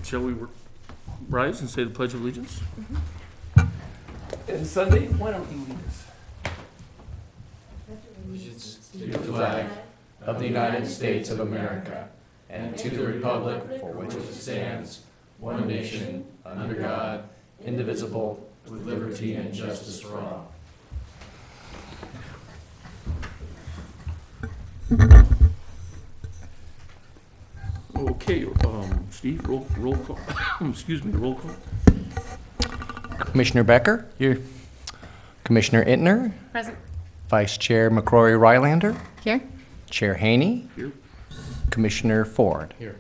Shall we rise and say the Pledge of Allegiance? And Sunday, why don't you lead us? Allegiance to the flag of the United States of America and to the republic for which it stands, one nation, under God, indivisible, with liberty and justice for all. Okay, Steve, roll call. Excuse me, roll call. Commissioner Becker? Here. Commissioner Intner? Present. Vice Chair McCrory Rylander? Here. Chair Haney? Here. Commissioner Ford? Here.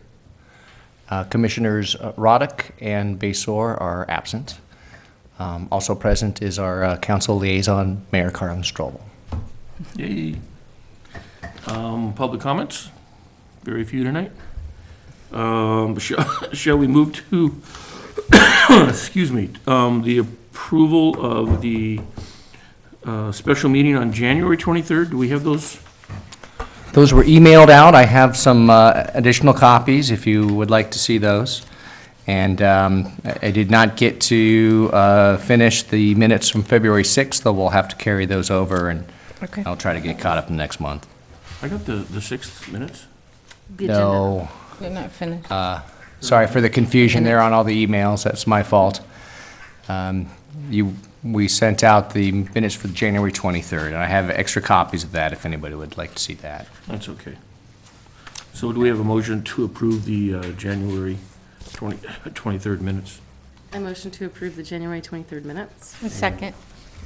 Commissioners Roddick and Besor are absent. Also present is our council liaison, Mayor Carlin Strobel. Yay. Public comments? Very few tonight. Shall we move to, excuse me, the approval of the special meeting on January 23rd? Do we have those? Those were emailed out. I have some additional copies if you would like to see those. And I did not get to finish the minutes from February 6th, though we'll have to carry those over, and Okay. I'll try to get caught up next month. I got the 6th minutes. No. We're not finished. Sorry for the confusion there on all the emails. That's my fault. We sent out the minutes for January 23rd, and I have extra copies of that if anybody would like to see that. That's okay. So do we have a motion to approve the January 23rd minutes? I motion to approve the January 23rd minutes. A second.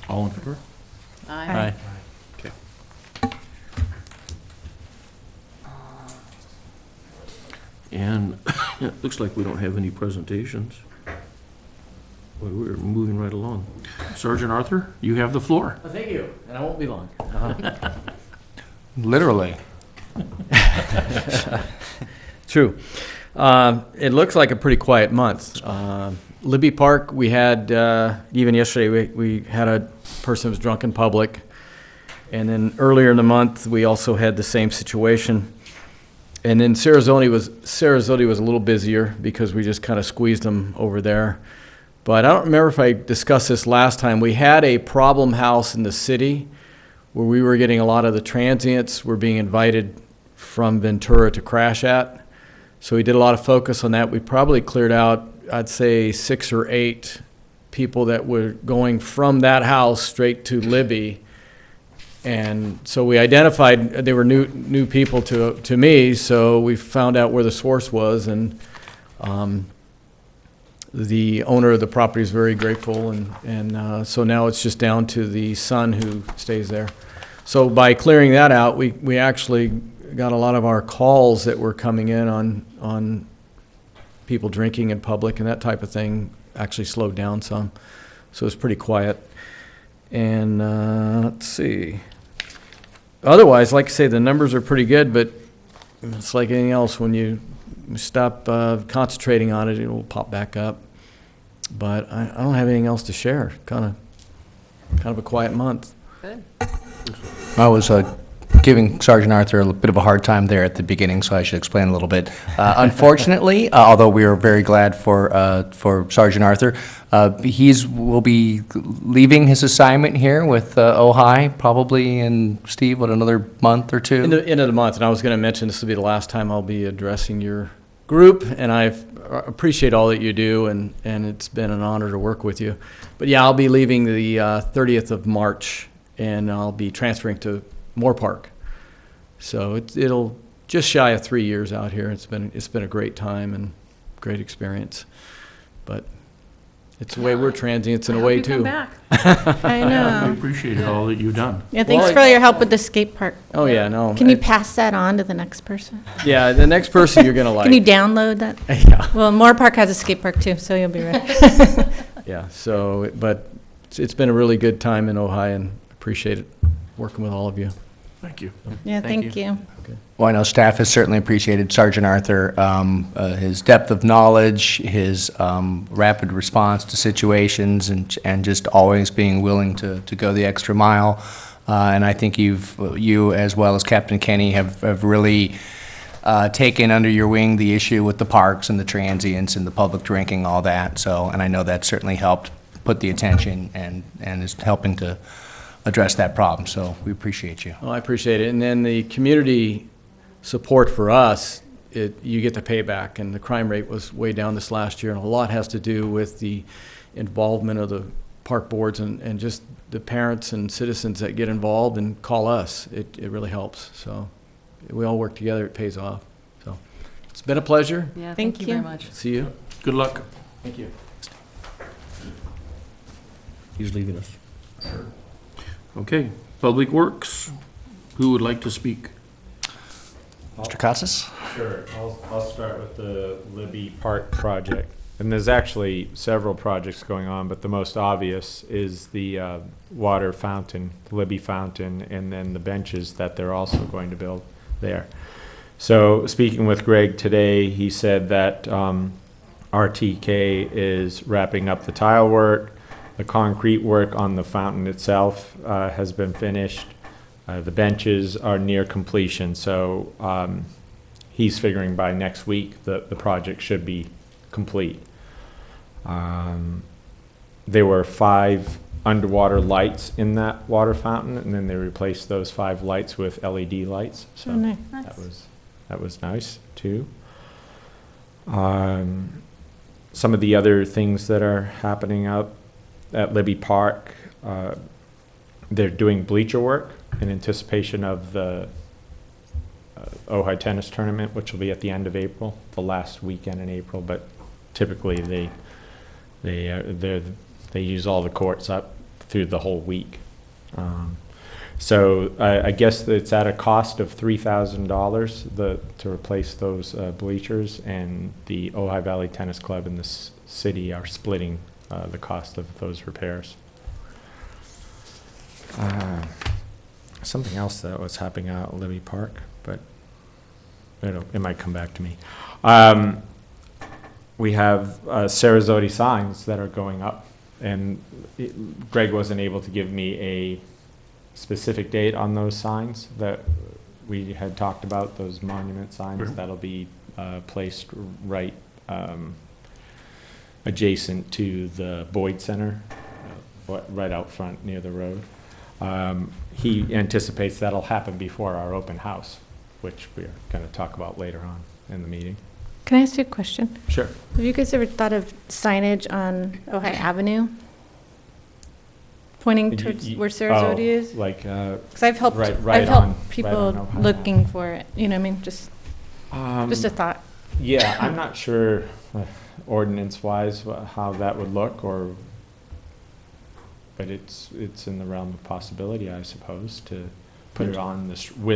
All in favor? Aye. Okay. And it looks like we don't have any presentations. Well, we're moving right along. Sergeant Arthur, you have the floor. Well, thank you, and I won't be long. Literally. True. It looks like a pretty quiet month. Libby Park, we had, even yesterday, we had a person who was drunk in public. And then earlier in the month, we also had the same situation. And then Sarasota was a little busier because we just kind of squeezed them over there. But I don't remember if I discussed this last time. We had a problem house in the city where we were getting a lot of the transients were being invited from Ventura to crash at. So we did a lot of focus on that. We probably cleared out, I'd say, 6 or 8 people that were going from that house straight to Libby. And so we identified they were new people to me, so we found out where the source was, and the owner of the property is very grateful, and so now it's just down to the son who stays there. So by clearing that out, we actually got a lot of our calls that were coming in on people drinking in public and that type of thing actually slowed down some. So it's pretty quiet. And let's see. Otherwise, like I say, the numbers are pretty good, but it's like anything else. When you stop concentrating on it, it will pop back up. But I don't have anything else to share. Kind of a quiet month. Good. I was giving Sergeant Arthur a bit of a hard time there at the beginning, so I should explain a little bit. Unfortunately, although we are very glad for Sergeant Arthur, will be leaving his assignment here with Ojai probably in, Steve, another month or two? In the end of the month, and I was going to mention this will be the last time I'll be addressing your group, and I appreciate all that you do, and it's been an honor to work with you. But yeah, I'll be leaving the 30th of March, and I'll be transferring to Moore Park. So it'll just shy of 3 years out here. It's been a great time and great experience. But it's the way we're transients in a way too. Come back. I We know. appreciate all that you've done. Yeah, thanks Well, for all your help with the skate park. Oh yeah, no. Can you pass that on to the next person? Yeah, the next person you're gonna like. Can you download that? Yeah. Well, Moore Park has a skate park too, so you'll be ready. Yeah. So, but it's been a really good time in Ojai, and appreciate it working with all of you. Thank you. Yeah, thank you. Well, I know staff has certainly appreciated Sergeant Arthur, his depth of knowledge, his rapid response to situations, and just always being willing to go the extra mile. And I think you as well as Captain Kenny have really taken under your wing the issue with the parks and the transients and the public drinking, all that. So, and I know that certainly helped put the attention and is helping to address that problem. So we appreciate you. Well, I appreciate it. And then the community support for us, you get the payback, and the crime rate was way down this last year, and a lot has to do with the involvement of the park boards and just the parents and citizens that get involved and call us. It really helps. So we all work together, it pays off. So it's been a pleasure. Yeah, Thank thank you very you. much. See you. Good luck. Thank you. He's leaving us. Okay, Public Works, who would like to speak? Mr. Casas? Sure, I'll start with the Libby Park project. And there's actually several projects going on, but the most obvious is the water fountain, Libby Fountain, and then the benches that they're also going to build there. So speaking with Greg today, he said that RTK is wrapping up the tile work. The concrete work on the fountain itself has been finished. The benches are near completion, so he's figuring by next week the project should be complete. There were 5 underwater lights in that water fountain, and then they replaced those 5 lights with LED lights. So Oh, nice. that was nice too. Some of the other things that are happening out at Libby Park, they're doing bleacher work in anticipation of the Ojai tennis tournament, which will be at the end of April, the last weekend in April. But typically they use all the courts up through the whole week. So I guess it's at a cost of $3,000 to replace those bleachers, and the Ojai Valley Tennis Club and the city are splitting the cost of those repairs. Something else that was happening out at Libby Park, but it might come back to me. We have Sarasota signs that are going up, and Greg wasn't able to give me a specific date on those signs that we had talked about, those monument signs. Mhm. That'll be placed right adjacent to the Boyd Center, right out front near the road. He anticipates that'll happen before our open house, which we're going to talk about later on in the meeting. Can I ask you a question? Sure. Have you guys ever thought of signage on Ojai Avenue? Pointing towards where Sarasota is? Like, Because I've helped, right I've on- helped right people on Ojai. looking for it, you know what I mean? Just a thought. yeah, I'm not sure ordinance-wise how that would look, but it's in the realm of possibility, I suppose, to put it on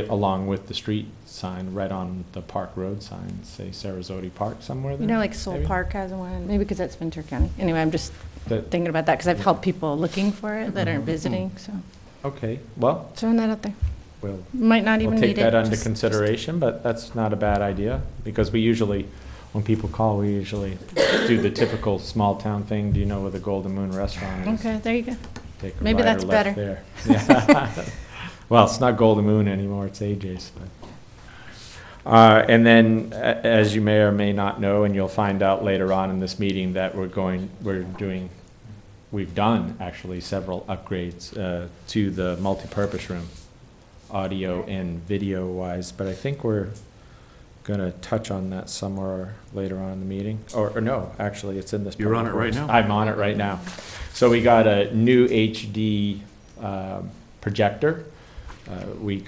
along with the street sign, right on the Park Road sign, say Sarasota Park somewhere there. You know, like Soul maybe? Park has one, maybe because that's Ventura County. Anyway, I'm just That- thinking about that because I've helped people looking for it that aren't visiting, so Okay, well, throwing that out there. we'll Might not even We'll need take it. that under just- consideration, but that's not a bad idea, because we usually, when people call, we usually do the typical small-town thing. Do you know where the Golden Moon Restaurant is? Okay, there you go. Take a Maybe right or that's left better. there. Yeah. Well, it's not Golden Moon anymore, it's AJ's. But. And then, as you may or may not know, and you'll find out later on in this meeting, that we've done actually several upgrades to the multipurpose room, audio and video wise, but I think we're gonna touch on that somewhere later on in the meeting, or no, actually, it's in this. You're on it right public now. works. I'm on it right now. So we got a new HD projector. We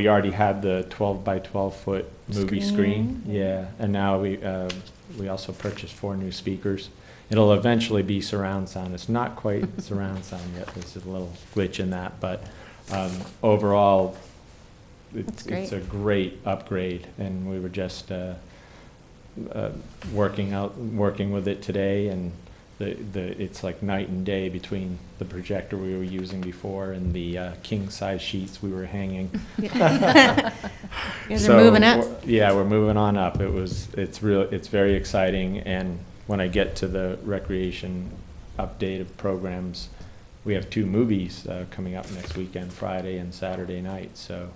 already had the 12 by 12 foot movie screen. Yeah, and now we also purchased 4 new speakers. It'll eventually be surround sound. It's not quite surround sound yet. There's a little glitch in that, but overall, it's a great upgrade, and we were just working with it today, and it's like night and day between the projector we were using before and the king size sheets we were hanging. You guys are moving up. Yeah, we're moving on up. It's very exciting, and when I get to the recreation update of programs, we have 2 movies coming up next weekend, Friday and Saturday night. So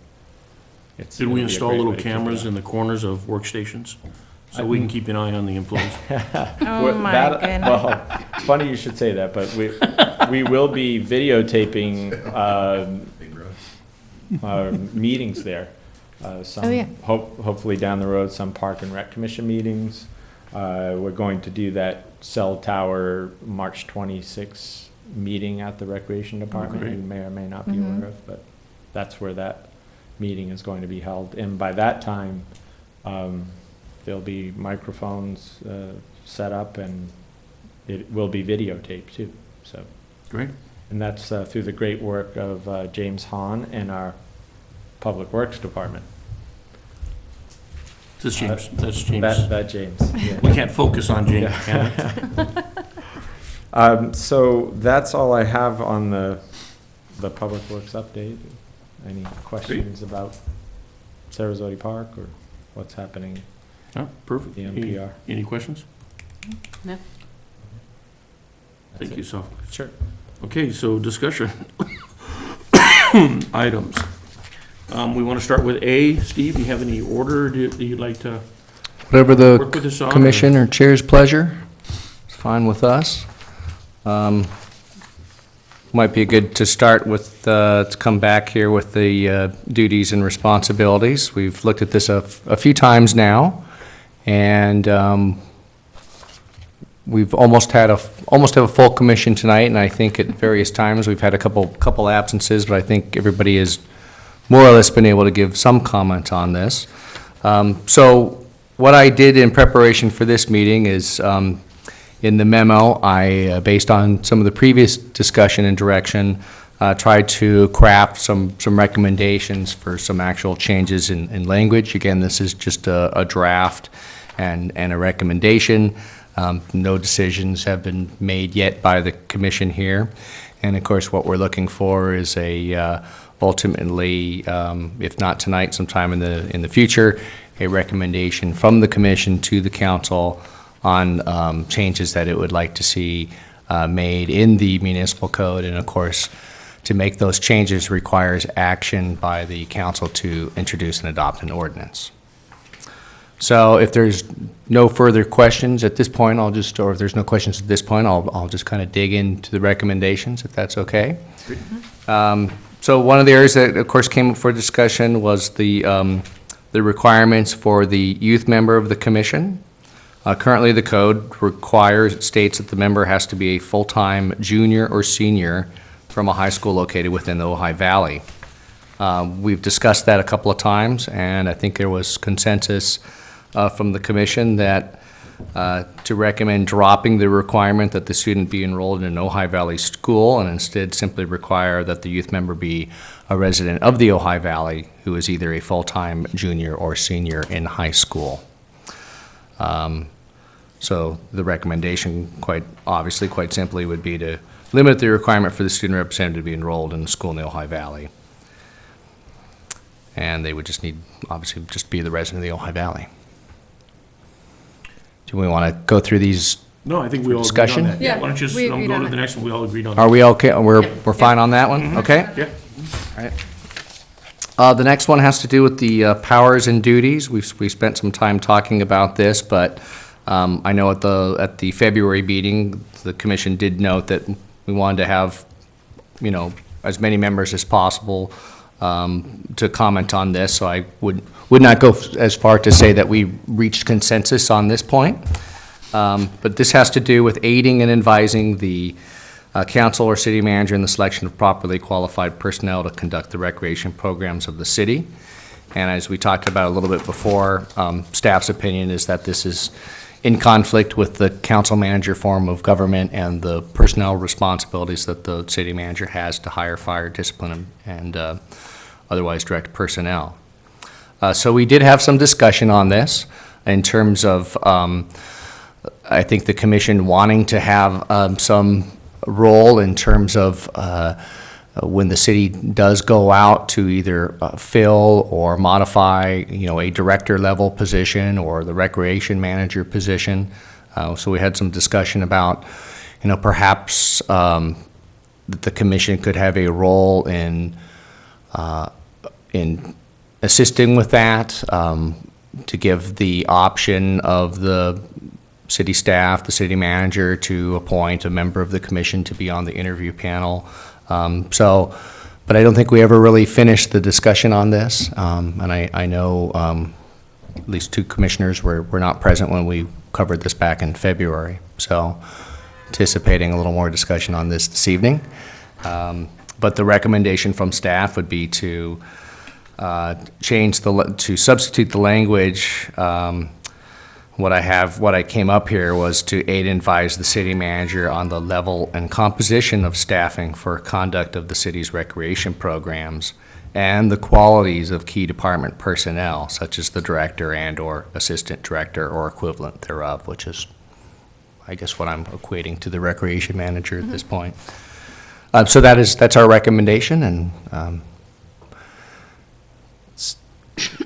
Did we install little cameras in the corners of workstations? So we can keep an eye on the employees? Oh, my goodness. Well, funny you should say that, but we will be videotaping meetings there. Some, Oh, yeah. hopefully down the road, some Park and Rec Commission meetings. We're going to do that cell tower March 26th meeting at the Recreation Department. great. You may or may not be aware of, but that's where that meeting is going to be held. And by that time, there'll be microphones set up, and it will be videotaped too. So, Great. and that's through the great work of James Hahn and our Public Works Department. That's James, that's James. That James. Yeah. We can't focus on James, can we? So that's all I have on the Public Works update. Any questions about Sarasota Park or what's happening? Oh, perfect. The Any- NPR. Any questions? No? Thank you, Soph. Sure. Okay, so discussion items. We want to start with A. Steve, you have any order that you'd like to Whatever work with the us on? commission or chair's pleasure, it's fine with us. Might be good to start with, to come back here with the duties and responsibilities. We've looked at this a few times now, and we've almost have a full commission tonight, and I think at various times we've had a couple absences, but I think everybody has more or less been able to give some comment on this. So what I did in preparation for this meeting is, in the memo, I, based on some of the previous discussion and direction, tried to craft some recommendations for some actual changes in language. Again, this is just a draft and a recommendation. No decisions have been made yet by the commission here. And of course, what we're looking for is ultimately, if not tonight, sometime in the future, a recommendation from the commission to the council on changes that it would like to see made in the municipal code. And of course, to make those changes requires action by the council to introduce and adopt an ordinance. So if there's no further questions at this point, or if there's no questions at this point, I'll just kind of dig into the recommendations, if that's okay. So one of the areas that, of course, came up for discussion was the requirements for the youth member of the commission. Currently, the code states that the member has to be a full-time junior or senior from a high school located within the Ojai Valley. We've discussed that a couple of times, and I think there was consensus from the commission that to recommend dropping the requirement that the student be enrolled in an Ojai Valley school, and instead simply require that the youth member be a resident of the Ojai Valley who is either a full-time junior or senior in high school. So the recommendation, quite simply, would be to limit the requirement for the student representative to be enrolled in a school in the Ojai Valley. And they would just need, obviously, just be the resident of the Ojai Valley. Do we want to go through these? No, I think we all agreed on Discussion? that. Yeah, Why don't you just we go agreed on to it. the next one? We all agreed on that. Are we okay? We're fine on that one? Okay? Yeah. The next one has to do with the powers and duties. We spent some time talking about this, but I know at the February meeting, the commission did note that we wanted to have, as many members as possible to comment on this. So I would not go as far to say that we reached consensus on this point. But this has to do with aiding and advising the council or city manager in the selection of properly qualified personnel to conduct the recreation programs of the city. And as we talked about a little bit before, staff's opinion is that this is in conflict with the council manager form of government and the personnel responsibilities that the city manager has to hire, fire, discipline, and otherwise direct personnel. So we did have some discussion on this in terms of, I think the commission wanting to have some role in terms of when the city does go out to either fill or modify, a director level position or the recreation manager position. So we had some discussion about, perhaps that the commission could have a role in assisting with that, to give the option of the city staff, the city manager, to appoint a member of the commission to be on the interview panel. But I don't think we ever really finished the discussion on this. And I know at least 2 commissioners were not present when we covered this back in February. So anticipating a little more discussion on this evening. But the recommendation from staff would be to to substitute the language. What I came up here was to aid and advise the city manager on the level and composition of staffing for conduct of the city's recreation programs and the qualities of key department personnel, such as the director and/or assistant director or equivalent thereof, which is, I guess, what I'm equating to the recreation manager at this point. So that's our recommendation, and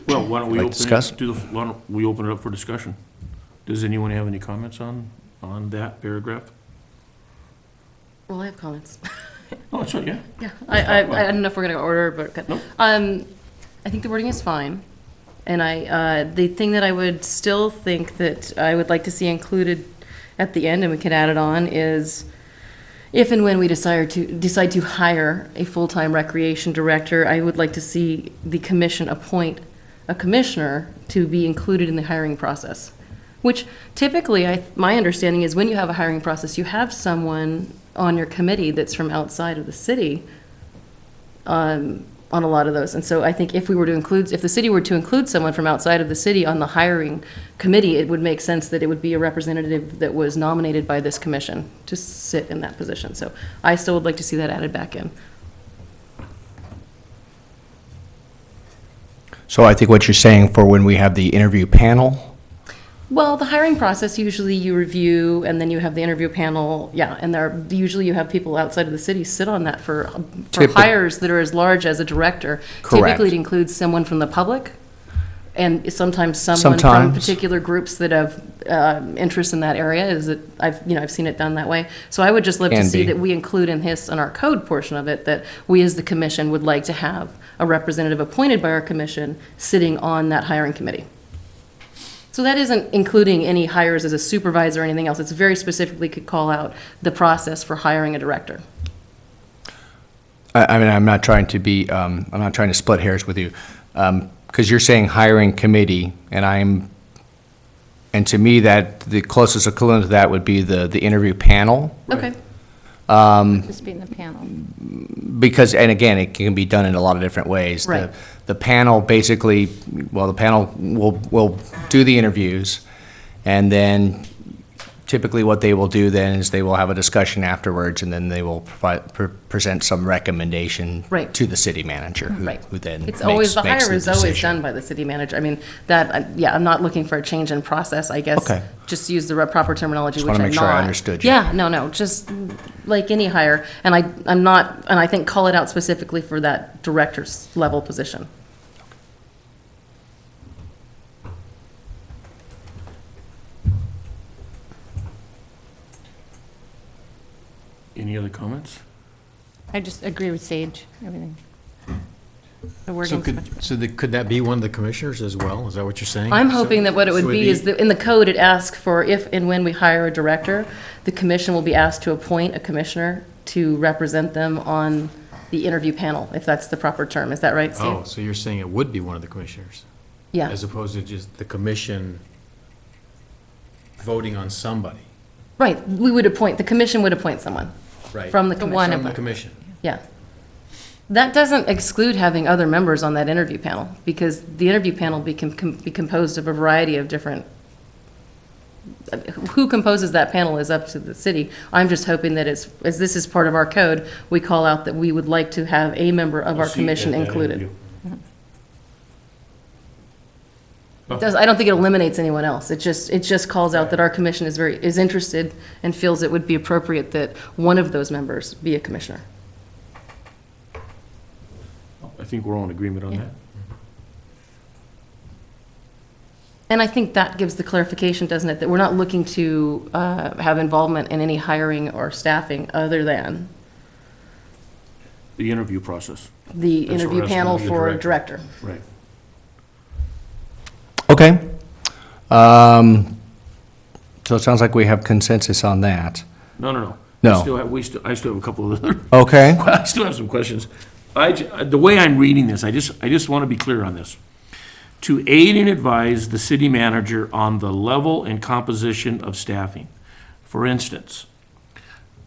Well, why don't we Like open discuss? it, why don't we open it up for discussion? Does anyone have any comments on that paragraph? Well, I have comments. Oh, that's right, yeah. Yeah, I don't know if we're gonna order, but, Nope. I think the wording is fine. And the thing that I would still think that I would like to see included at the end, and we could add it on, is if and when we decide to hire a full-time recreation director, I would like to see the commission appoint a commissioner to be included in the hiring process. Which typically, my understanding is when you have a hiring process, you have someone on your committee that's from outside of the city on a lot of those. And so I think if the city were to include someone from outside of the city on the hiring committee, it would make sense that it would be a representative that was nominated by this commission to sit in that position. So I still would like to see that added back in. so I think what you're saying for when we have the interview panel. Well, the hiring process, usually you review, and then you have the interview panel, yeah, and usually you have people outside of the city sit on that for hires that are as large as a director. Correct. Typically, it includes someone from the public, and sometimes someone from Sometimes. particular groups that have interest in that area, I've seen it done that way. So I would just love to Can see be. that we include in our code portion of it, that we as the commission would like to have a representative appointed by our commission sitting on that hiring committee. So that isn't including any hires as a supervisor or anything else. It's very specifically could call out the process for hiring a director. I mean, I'm not trying to split hairs with you, because you're saying hiring committee, and to me, that the closest equivalent to that would be the interview panel. Okay. Just being the panel. Because, and again, it can be done in a lot of different ways. Right. The panel basically, the panel will do the interviews, and then typically what they will do then is they will have a discussion afterwards, and then they will present some recommendation Right. to the city manager, Right. who then It's always, the makes hire is always decision. done by the city manager. I mean, I'm not looking for a change in process, I guess. Okay. Just use the proper terminology, Just which wanna I'm make sure I not. understood you. Yeah, no, just like any hire. And I'm not, and I think call it out specifically for that director's level position. Any other comments? I just agree with Sage, everything. The So wording's much better. could that be one of the commissioners as well? Is that what you're saying? I'm hoping that what it would So it'd be is that in the code, it asks for if and when we hire a director, the commission will be asked to appoint a commissioner to represent them on the interview panel, if that's the proper term. Is that right, Steve? Oh, so you're saying it would be one of the commissioners? Yeah, As opposed to just the commission voting on somebody? right. The commission would appoint someone Right. from the The one commission. From the commission. Yeah. That doesn't exclude having other members on that interview panel, because the interview panel be composed of a variety of different, who composes that panel is up to the city. I'm just hoping that as this is part of our code, we call out that we would like to have a member of our See, commission at that included. interview. I don't think it eliminates anyone else. It just calls out that our commission is interested and feels it would be appropriate that one of those members be a commissioner. I think we're all in agreement on Yeah. that. And I think that gives the clarification, doesn't it, that we're not looking to have involvement in any hiring or staffing other than The interview process, the That's what interview has to panel be a for director. director. right. Okay. So it sounds like we have consensus on that. No. No. I still have a couple of other, Okay. I still have some questions. The way I'm reading this, I just want to be clear on this. To aid and advise the city manager on the level and composition of staffing. For instance,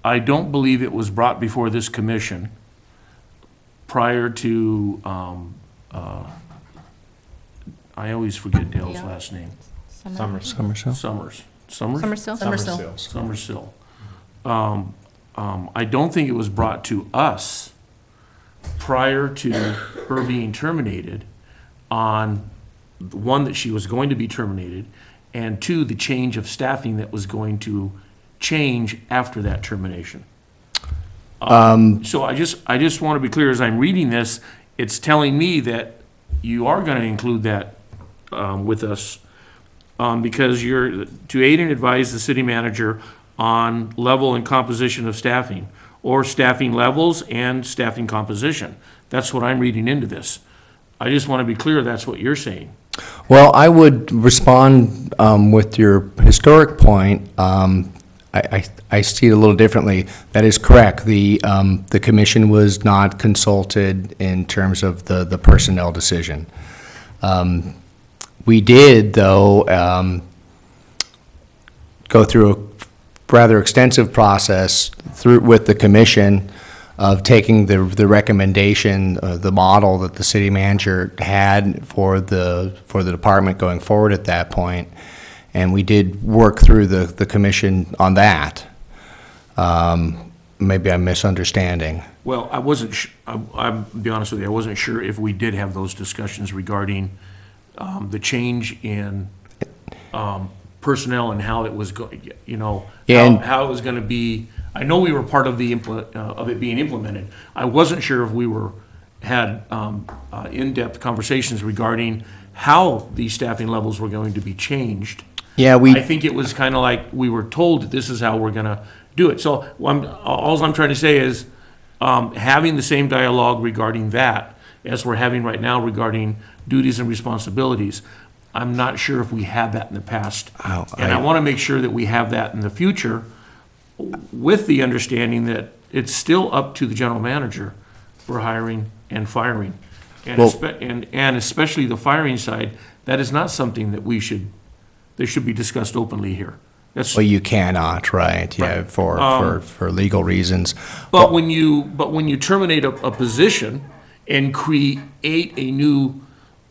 I don't believe it was brought before this commission prior to, I always forget Dale's last name. Somerset? Summers. Summersill? Summersill. I don't think it was brought to us prior to her being terminated on, one, that she was going to be terminated, and two, the change of staffing that was going to change after that termination. So I just want to be clear, as I'm reading this, it's telling me that you are going to include that with us, because you're to aid and advise the city manager on level and composition of staffing, or staffing levels and staffing composition. That's what I'm reading into this. I just want to be clear that's what you're saying. Well, I would respond with your historic point. I see it a little differently. That is correct. The commission was not consulted in terms of the personnel decision. We did, though, go through a rather extensive process with the commission of taking the recommendation, the model that the city manager had for the department going forward at that point, and we did work through the commission on that. Maybe I'm misunderstanding. Well, I wasn't, I'll be honest with you, I wasn't sure if we did have those discussions regarding the change in personnel and how it was going, how it was going to be. I know we were part of the of it being implemented. I wasn't sure if we had in-depth conversations regarding how these staffing levels were going to be changed. Yeah, I think it was kind of like we were told that this is how we're going to do it. So all I'm trying to say is having the same dialogue regarding that as we're having right now regarding duties and responsibilities. I'm not sure if we had that in the past. And I want to make sure that we have that in the future, with the understanding that it's still up to the general manager for hiring and firing. And especially the firing side, that is not something that they should be discussed openly here. Well, you cannot, right? Yeah, Right. for legal reasons. But when you terminate a position and create a new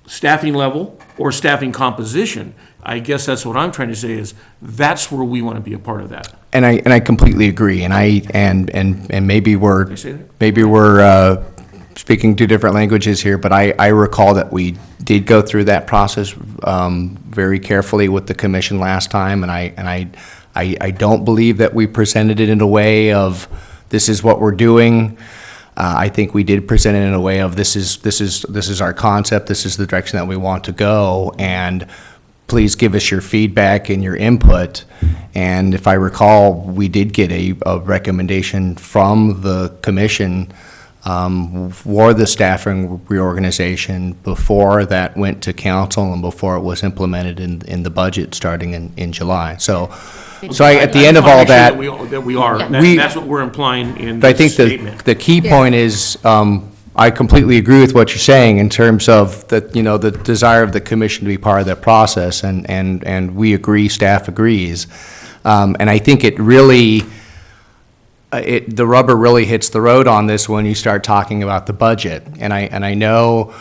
staffing level or staffing composition, I guess that's what I'm trying to say is that's where we want to be a part of that. And I completely agree. And maybe we're Did I say that? speaking two different languages here, but I recall that we did go through that process very carefully with the commission last time, and I don't believe that we presented it in a way of this is what we're doing. I think we did present it in a way of this is our concept, this is the direction that we want to go, and please give us your feedback and your input. And if I recall, we did get a recommendation from the commission for the staffing reorganization before that went to council and before it was implemented in the budget starting in July. So at the end of all that, That we are. That's what we're implying in but I this think statement. the key point is, I completely agree with what you're saying in terms of the desire of the commission to be part of that process, and we agree, staff agrees. And I think it really, the rubber really hits the road on this when you start talking about the budget. And I know,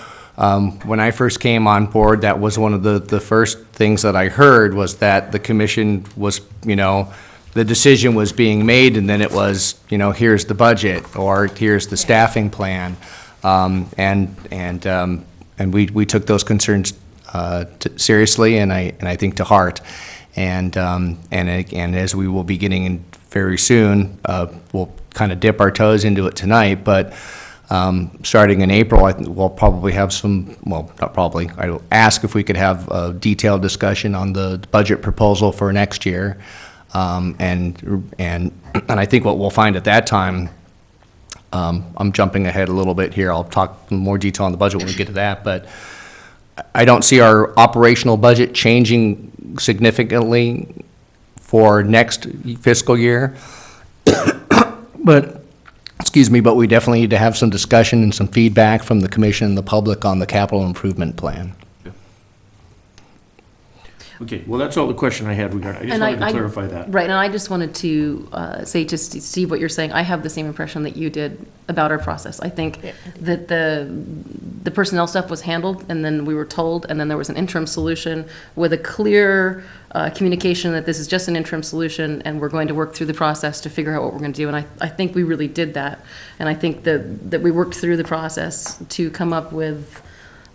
when I first came on board, that was one of the first things that I heard was that the commission was, the decision was being made, and then it was, here's the budget, or here's the staffing plan. And we took those concerns seriously, and I think to heart. And as we will be getting in very soon, we'll kind of dip our toes into it tonight, but starting in April, I think we'll probably have not probably, I'll ask if we could have a detailed discussion on the budget proposal for next year. And I think what we'll find at that time, I'm jumping ahead a little bit here, I'll talk in more detail on the budget when we get to that, but I don't see our operational budget changing significantly for next fiscal year. But, excuse me, but we definitely need to have some discussion and some feedback from the commission and the public on the capital improvement plan. Okay, well, that's all the question I had regarding, I just And wanted to clarify that. Right, and I just wanted to say to Steve what you're saying. I have the same impression that you did about our process. I think that the personnel stuff was handled, and then we were told, and then there was an interim solution with a clear communication that this is just an interim solution, and we're going to work through the process to figure out what we're going to do. And I think we really did that. And I think that we worked through the process to come up with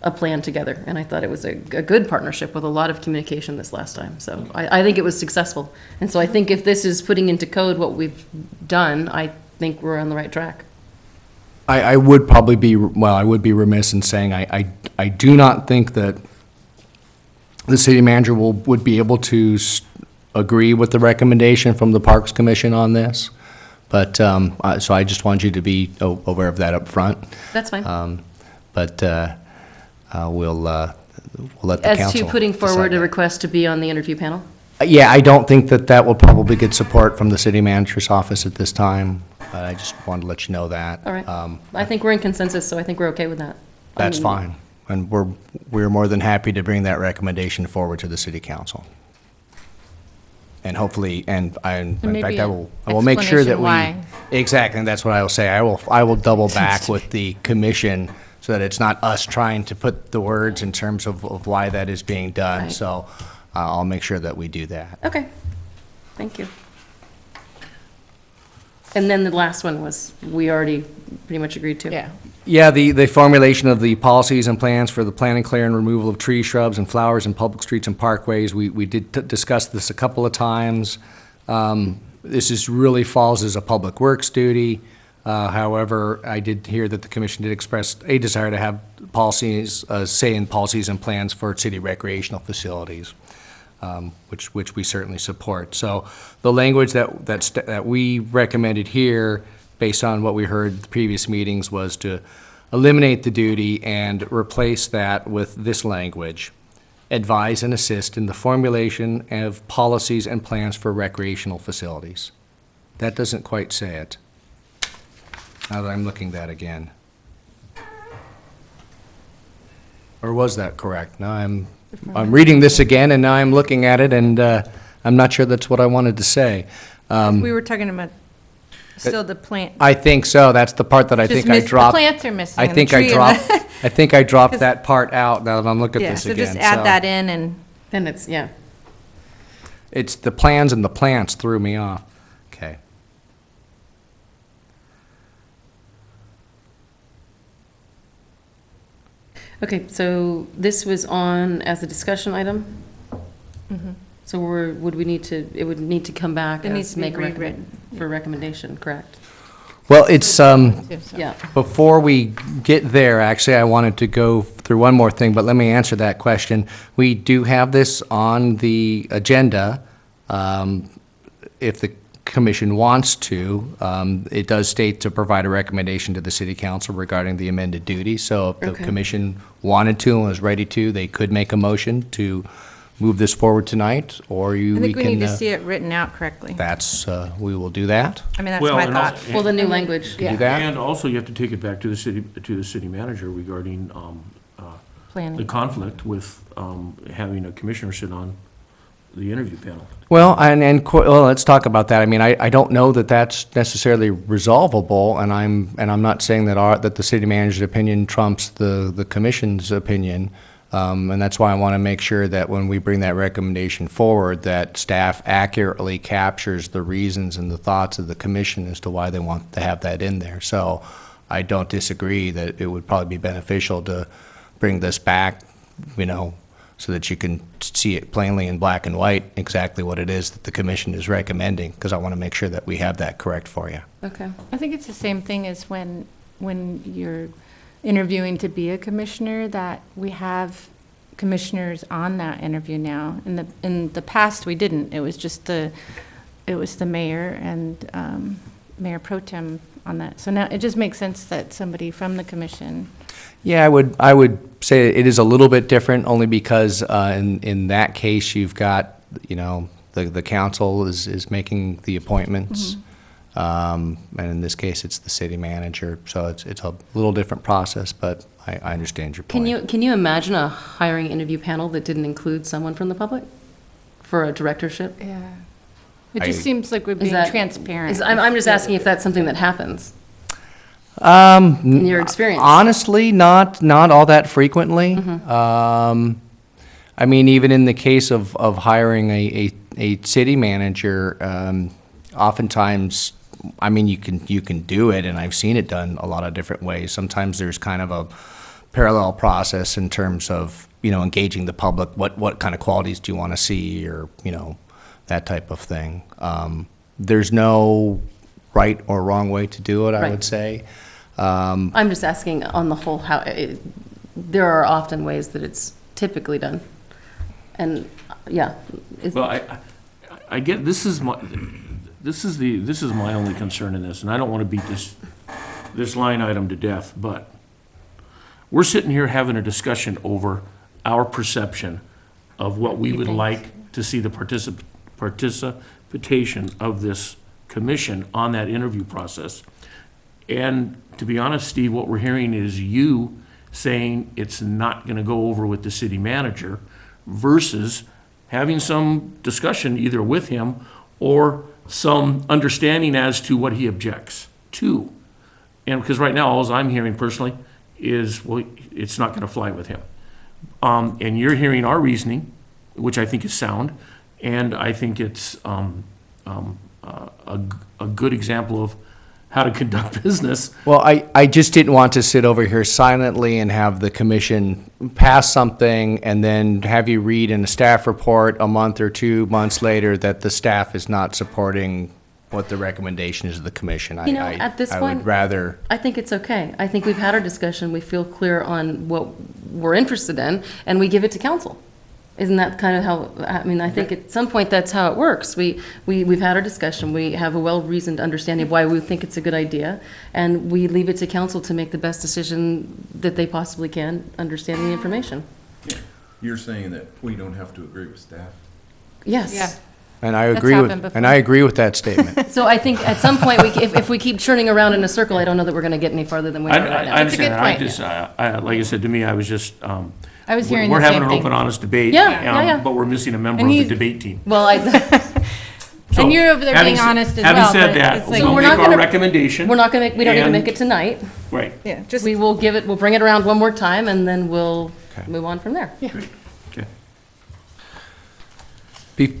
a plan together, and I thought it was a good partnership with a lot of communication this last time. So I think it was successful. And so I think if this is putting into code what we've done, I think we're on the right track. I would probably be, well, I would be remiss in saying I do not think that the city manager would be able to agree with the recommendation from the Parks Commission on this. But, so I just want you to be aware of that up front. That's fine. But we'll let the council As to putting forward decide a that. request to be on the interview panel? Yeah, I don't think that will probably get support from the city manager's office at this time. I just wanted to let you know that. All right. I think we're in consensus, so I think we're okay with that. That's I mean, fine. And we're more than happy to bring that recommendation forward to the city council. And hopefully, in maybe fact, an I will make sure that explanation why. Exactly, and that's what I will say. I will double back with the commission so that it's not us trying to put the words in terms of why that is being done. Right. So I'll make sure that we do that. Okay, thank you. And then the last one was, we already pretty much agreed to. Yeah. Yeah, the formulation of the policies and plans for the planting, clearing, removal of trees, shrubs, and flowers in public streets and parkways. We did discuss this a couple of times. This really falls as a public works duty. However, I did hear that the commission did express a desire to have policies, say in policies and plans for city recreational facilities, which we certainly support. So the language that we recommended here, based on what we heard at the previous meetings, was to eliminate the duty and replace that with this language: advise and assist in the formulation of policies and plans for recreational facilities. That doesn't quite say it. Now that I'm looking that again. Or was that correct? Now I'm reading this again, and now I'm looking at it, and I'm not sure that's what I wanted to say. We were talking about still the plant. I think so. That's the part that I Just think I miss- the dropped. plants are missing I and the think I tree and dropped, the- I think I dropped that part out now that I'm looking at Yeah, this so again. just add that in and, Then it's, yeah. It's the plans and the plants threw me off. Okay. Okay, so this was on as a discussion item? So would we need to, it would need to come back It needs as to be make a rewritten. for recommendation, correct? Well, it's, Yeah. before we get there, actually, I wanted to go through one more thing, but let me answer that question. We do have this on the agenda. If the commission wants to, it does state to provide a recommendation to the city council regarding the amended duty. So if the Okay. commission wanted to and was ready to, they could make a motion to move this forward tonight, or I we think we need can, to see it written out correctly. that's, we will do that. I mean, that's Well, my and thought. also- Well, the new language. Do that. And also, you have to take it back to the city manager regarding the Planning. conflict with having a commissioner sit on the interview panel. Well, well, let's talk about that. I mean, I don't know that that's necessarily resolvable, and I'm not saying that the city manager's opinion trumps the commission's opinion. And that's why I want to make sure that when we bring that recommendation forward, that staff accurately captures the reasons and the thoughts of the commission as to why they want to have that in there. So I don't disagree that it would probably be beneficial to bring this back, so that you can see it plainly in black and white, exactly what it is that the commission is recommending, because I want to make sure that we have that correct for you. Okay. I think it's the same thing as when you're interviewing to be a commissioner, that we have commissioners on that interview now. In the past, we didn't. It was just the mayor and Mayor Pro Tem on that. So now it just makes sense that somebody from the commission. Yeah, I would say it is a little bit different, only because in that case, you've got, the council is making the appointments. And in this case, it's the city manager, so it's a little different process, but I understand your point. Can you imagine a hiring interview panel that didn't include someone from the public for a directorship? Yeah. It just seems like we're Is being that- transparent. I'm just asking if that's something that happens in In your experience. Honestly, not all that frequently. I mean, even in the case of hiring a city manager, oftentimes, I mean, you can do it, and I've seen it done a lot of different ways. Sometimes there's kind of a parallel process in terms of, engaging the public. What kind of qualities do you want to see, or, that type of thing. There's no right or wrong way to do it, I Right. would say. I'm just asking on the whole how, there are often ways that it's typically done. And, yeah. Well, I get, this is my only concern in this, and I don't want to beat this line item to death, but we're sitting here having a discussion over our perception of what we would like to see the participation of this commission on that interview process. And to be honest, Steve, what we're hearing is you saying it's not going to go over with the city manager versus having some discussion either with him or some understanding as to what he objects to. And because right now, all I'm hearing personally is, well, it's not going to fly with him. And you're hearing our reasoning, which I think is sound, and I think it's a good example of how to conduct business. Well, I just didn't want to sit over here silently and have the commission pass something and then have you read in a staff report a month or 2 months later that the staff is not supporting what the recommendation is of the commission. At this I point, would rather, I think it's okay. I think we've had our discussion, we feel clear on what we're interested in, and we give it to council. Isn't that kind of how, I mean, I think at some point that's how it works. We've had our discussion, we have a well-reasoned understanding of why we think it's a good idea, and we leave it to council to make the best decision that they possibly can, understanding the information. You're saying that we don't have to agree with staff? Yes. Yeah. and I That's agree happened with, before. and I agree with that statement. So I think at some point, if we keep churning around in a circle, I don't know that we're going to get any farther than we are right I now. understand. good I point. just, like I said, to me, I was just, I was hearing we're the having same an thing. open, honest debate. Yeah. But we're missing a member And of the he's- debate team. Well, So, And you're over there having being s- honest as Having well, said but that, it's like- we'll we're make not our gonna- recommendation. we don't need to And- make it tonight. Right. Yeah, just, We will we'll bring it around one more time, and then we'll move on from there. Okay.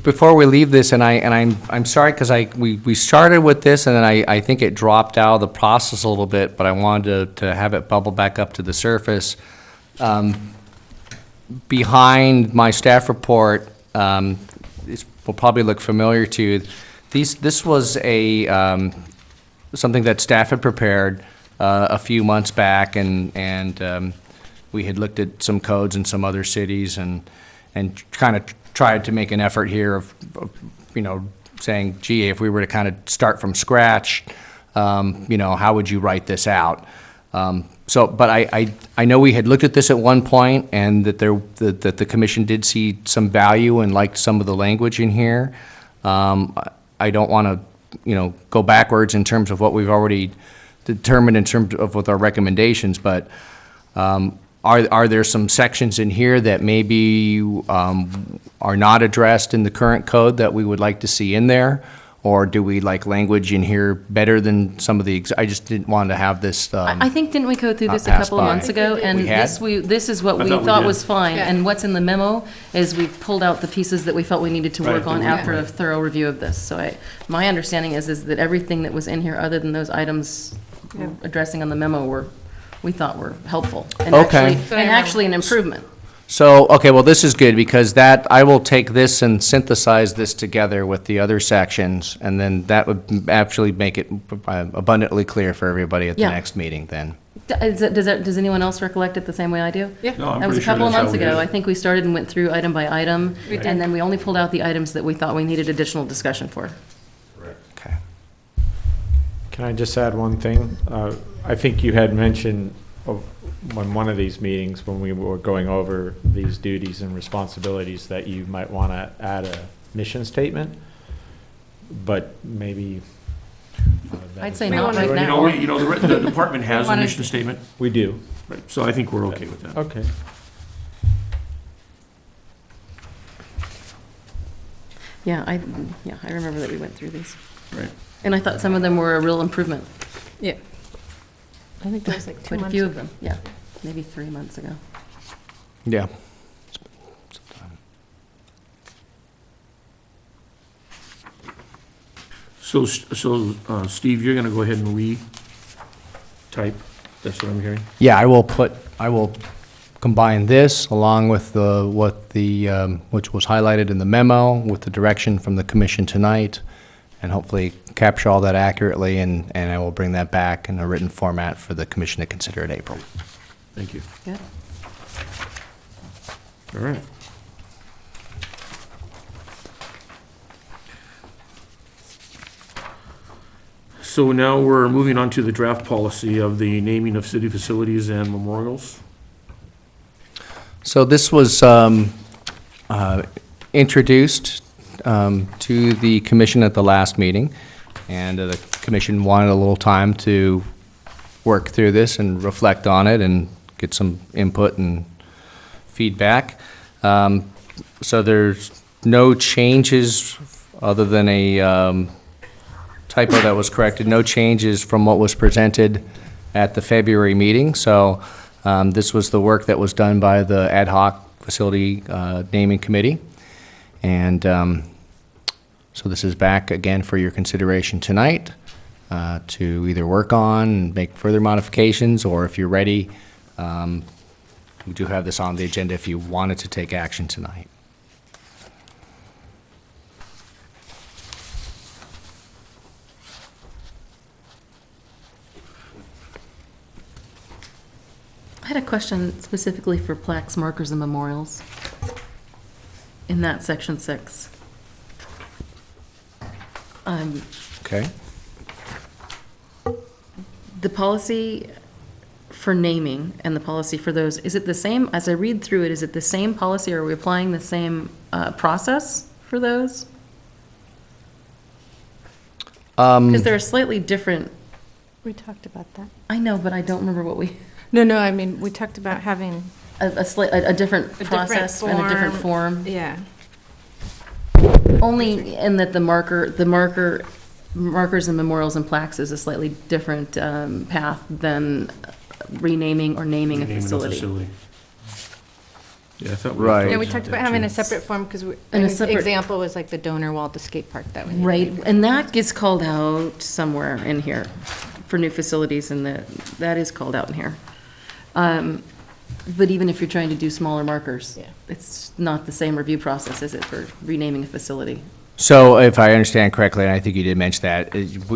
Before we leave this, and I'm sorry, because we started with this, and then I think it dropped out of the process a little bit, but I wanted to have it bubble back up to the surface. Behind my staff report, this will probably look familiar to you. This was something that staff had prepared a few months back, and we had looked at some codes in some other cities and kind of tried to make an effort here of saying, gee, if we were to kind of start from scratch, how would you write this out? But I know we had looked at this at one point, and that the commission did see some value and liked some of the language in here. I don't want to, go backwards in terms of what we've already determined in terms of with our recommendations, but are there some sections in here that maybe are not addressed in the current code that we would like to see in there? Or do we like language in here better than some of the, I just didn't want to have this. I think, didn't we go through not this a passed couple of by. months ago? And We had? this is what I we thought we thought did. was fine. Yeah. And what's in the memo is we've pulled out the pieces that we felt we needed to Right, work on that we- after a right. thorough review of this. So my understanding is that everything that was in here, other than those items addressing on the memo, we thought were helpful. And Okay. actually an improvement. So, okay, well, this is good, because I will take this and synthesize this together with the other sections, and then that would actually make it abundantly clear for everybody at the Yeah. next meeting then. Does anyone else recollect it the same way I do? Yeah. No, I'm That was a pretty sure couple of that's how months we did ago. it. I think we started and went through item by item, We did. and then we only pulled out the items that we thought we needed additional discussion for. Okay. Can I just add one thing? I think you had mentioned on one of these meetings, when we were going over these duties and responsibilities, that you might want to add a mission statement, but maybe. that I'd is say not not right doing it. now. The department has a Wanted- mission statement, We do. right, so I think we're okay with that. Okay. Yeah, I remember that we went through these. Right. And I thought some of them were a real improvement. Yeah. I think there was like 2 Quite a months few ago. of them, yeah. Maybe 3 months ago. Yeah. So, Steve, you're gonna go ahead and re-type, that's what I'm hearing? Yeah, I will combine this along with which was highlighted in the memo with the direction from the commission tonight, and hopefully capture all that accurately, and I will bring that back in a written format for the commission to consider in April. Thank you. Yeah. All right. So now we're moving on to the draft policy of the naming of city facilities and memorials. So this was introduced to the commission at the last meeting, and the commission wanted a little time to work through this and reflect on it and get some input and feedback. So there's no changes other than a typo that was corrected, no changes from what was presented at the February meeting. So this was the work that was done by the ad hoc facility naming committee. And so this is back again for your consideration tonight to either work on and make further modifications, or if you're ready, we do have this on the agenda if you wanted to take action tonight. I had a question specifically for plaques, markers, and memorials in that section 6. Okay? The policy for naming and the policy for those, is it the same? As I read through it, is it the same policy, or are we applying the same process for those? Because they're slightly different. We talked about that. I know, but I don't remember what we, No, I mean, we talked about having, a different different process and a different form. yeah. Only in that the markers and memorials and plaques is a slightly different path than renaming or naming a Naming facility. Yeah, I thought Right. Yeah, talked we about talked that about having too. a separate form, because And an a separate- example was like the donor wall at the skate park that we needed. Right, and that gets called out somewhere in here for new facilities, and that is called out in here. But even if you're trying to do smaller markers, Yeah. it's not the same review process, is it, for renaming a facility? So if I understand correctly, and I think you did mention that,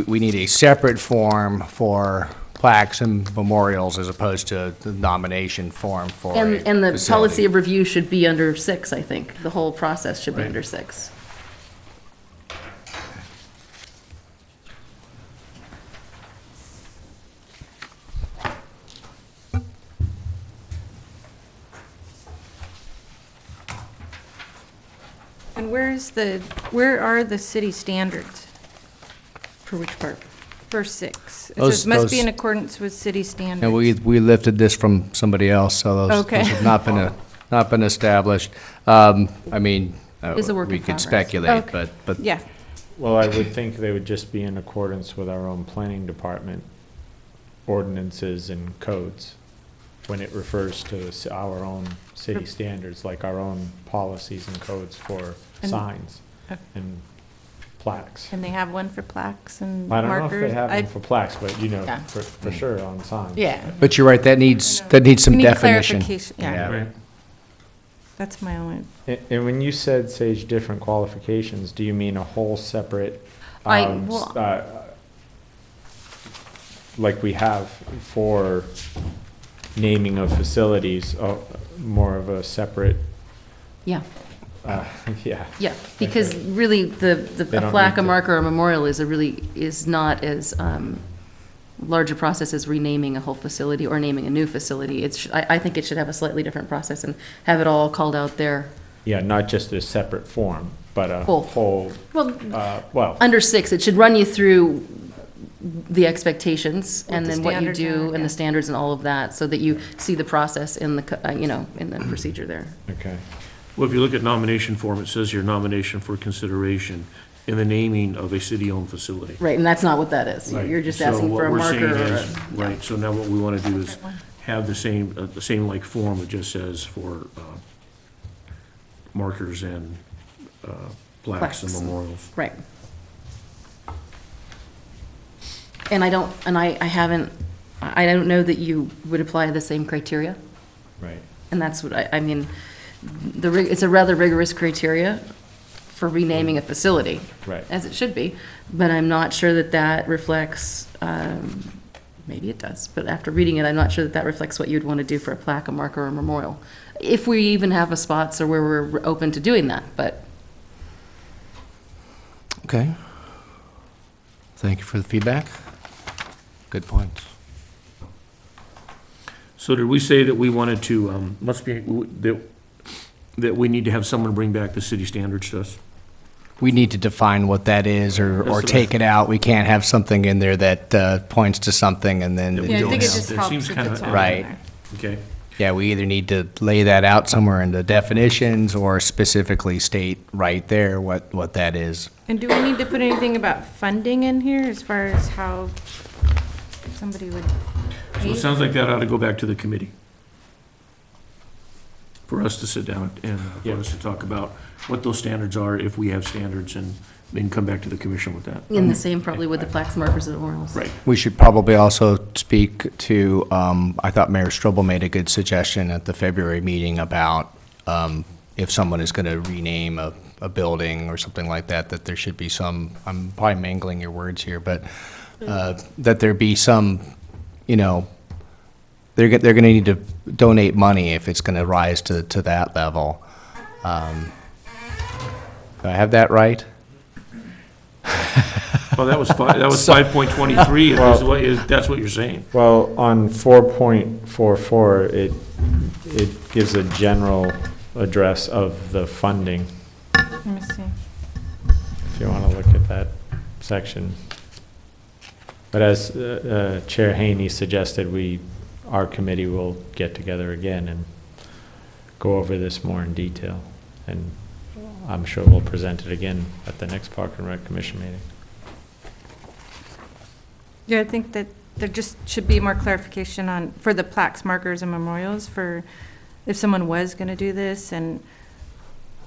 we need a separate form for plaques and memorials as opposed to the nomination form for a And the facility. policy of review should be under 6, I think. The whole process should be Right. under 6. And where are the city standards For which part? for 6? It Those- says must be in those- accordance with city standards. And we lifted this from somebody else, so those Okay. have not been established. I mean, It's a work in we could progress. speculate, Okay. but Yeah, Well, I would think they would just be in accordance with our own planning department ordinances and codes when it refers to our own city standards, like our own policies and codes for And- signs Okay. and plaques. and they have one for plaques and I don't know markers. if they have I- them for plaques, but Yeah. for sure on signs. Yeah. but you're right, that needs We some need definition. clarification, yeah. Right. That's my only, And when you said, Sage, different qualifications, do you mean a whole separate, Well- like we have for naming of facilities, more of a separate, Yeah, yeah. yeah, because really, They a don't plaque, need a to- marker, or a memorial is not as, larger process as renaming a whole facility or naming a new facility. I think it should have a slightly different process and have it all called out there. Yeah, not just a separate form, but a Full. whole, Well, well, under 6, it should run you through the expectations and the then what you standards do are, and yeah. the standards and all of that, so that you see the process in the, in the procedure there. okay. Well, if you look at nomination form, it says your nomination for consideration in the naming of a city-owned facility. Right, and that's not what that is. Right. You're just So asking what for a we're marker saying or is- Right, so now what we want to do is have the same like form that just says for markers and plaques and Plaques. memorials. Right. And I don't know that you would apply the same criteria. Right. And that's what I mean, it's a rather rigorous criteria for renaming a facility. Right. As it should be, but I'm not sure that that reflects, maybe it does, but after reading it, I'm not sure that that reflects what you'd want to do for a plaque, a marker, or a memorial. If we even have a spots or where we're open to doing that, but Okay. Thank you for the feedback. Good points. So did we say that we wanted to, that we need to have someone bring back the city standards to us? We need to define what that is That's or what I take it out. We can't have something in there that points to something and then. That we Yeah, I don't think it have. just It helps seems if kinda- it's all in Right. there. Okay, Yeah, we either need to lay that out somewhere in the definitions or specifically state right there what that is. And do we need to put anything about funding in here as far as how somebody would so pay? it sounds like that ought to go back to the committee. For us to sit down and for Yeah. us to talk about what those standards are, if we have standards, and then come back to the commission with that. in the same probably with the plaques, markers, and memorials. Right. We should probably also speak to, I thought Mayor Strobel made a good suggestion at the February meeting about if someone is going to rename a building or something like that, that there should be some, I'm probably mangling your words here, but that there be some, they're going to need to donate money if it's going to rise to that level. Do I have that right? Well, that was 5.23, that's what you're saying. Well, on 4.44, it gives a general address of the funding, Let me see. if you want to look at that section. But as Chair Haney suggested, our committee will get together again and go over this more in detail. And I'm sure we'll present it again at the next Park and Rec Commission meeting. Yeah, I think that there just should be more clarification on, for the plaques, markers, and memorials, for if someone was going to do this, and,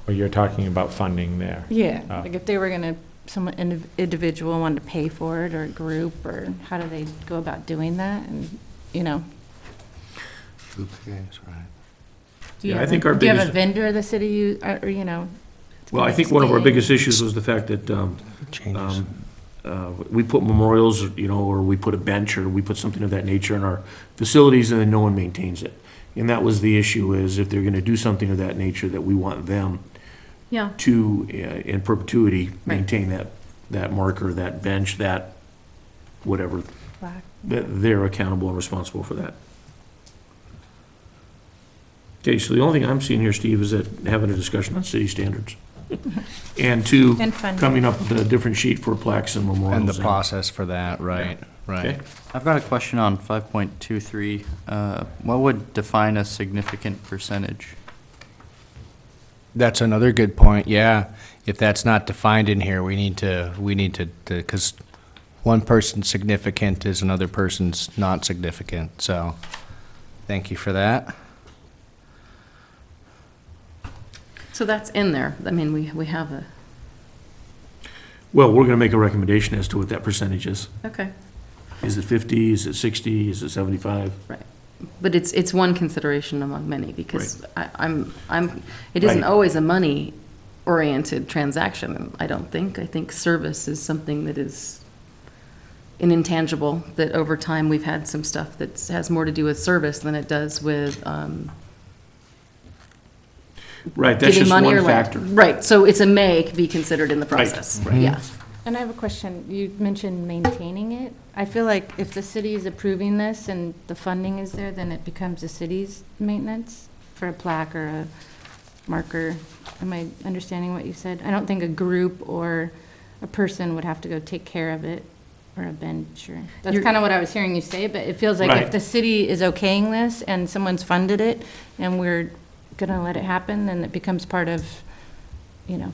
Well, you're talking about funding there. yeah, Oh. like if they were going to, someone, individual wanted to pay for it, or a group, or how do they go about doing that, and, Okay, right. do you Yeah, I have think our do you have a biggest- vendor the city use, or, Well, I think one of our biggest issues was the fact that Changes. we put memorials, or we put a bench, or we put something of that nature in our facilities, and then no one maintains it. And that was the issue, is if they're going to do something of that nature, that we want them Yeah, to, in perpetuity, Right. maintain that marker, that bench, that whatever, plaque? that they're accountable and responsible for that. Okay, so the only thing I'm seeing here, Steve, is that having a discussion on city standards. And two, And funding. coming up with a different sheet for plaques and memorials. And the process for that, right, right. Okay. I've got a question on 5.23. What would define a significant percentage? That's another good point, yeah. If that's not defined in here, we need to, because one person's significant is another person's not significant, so thank you for that. so that's in there. I mean, we have a, Well, we're gonna make a recommendation as to what that percentage is. okay, Is it 50, is it 60, is it 75? right. But it's one consideration among many, because it isn't Right. always a money-oriented transaction, I don't think. I think service is something that is an intangible, that over time, we've had some stuff that has more to do with service than it does with Right, that's giving just money one or land. factor. Right, so it's a may be considered in the Right, process. right. Yeah, And I have a question. You mentioned maintaining it. I feel like if the city is approving this and the funding is there, then it becomes the city's maintenance for a plaque or a marker. Am I understanding what you said? I don't think a group or a person would have to go take care of it, or a bench, or, that's kind of what I was hearing you say, but it feels like Right. if the city is okaying this and someone's funded it and we're gonna let it happen, then it becomes part of,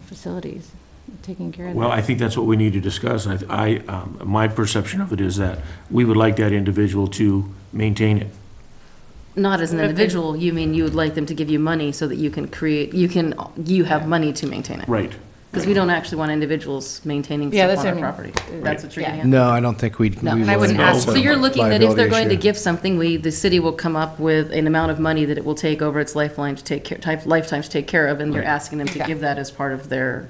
facilities, taking care of Well, that. I think that's what we need to discuss. My perception of it is that we would like that individual to maintain it. Not as an What if they- individual, you mean you would like them to give you money so that you can you have money to maintain it? Right. Because we don't actually want individuals maintaining Yeah, stuff that's on what our I mean. property. That's what you're Yeah. getting at? No, I don't think we'd. No. we And I wouldn't would. ask So you're looking that if Liability they're going to issue. give something, the city will come up with an amount of money that it will take over its lifetime to take care of, and you're Right. asking them to Okay. give that as part of their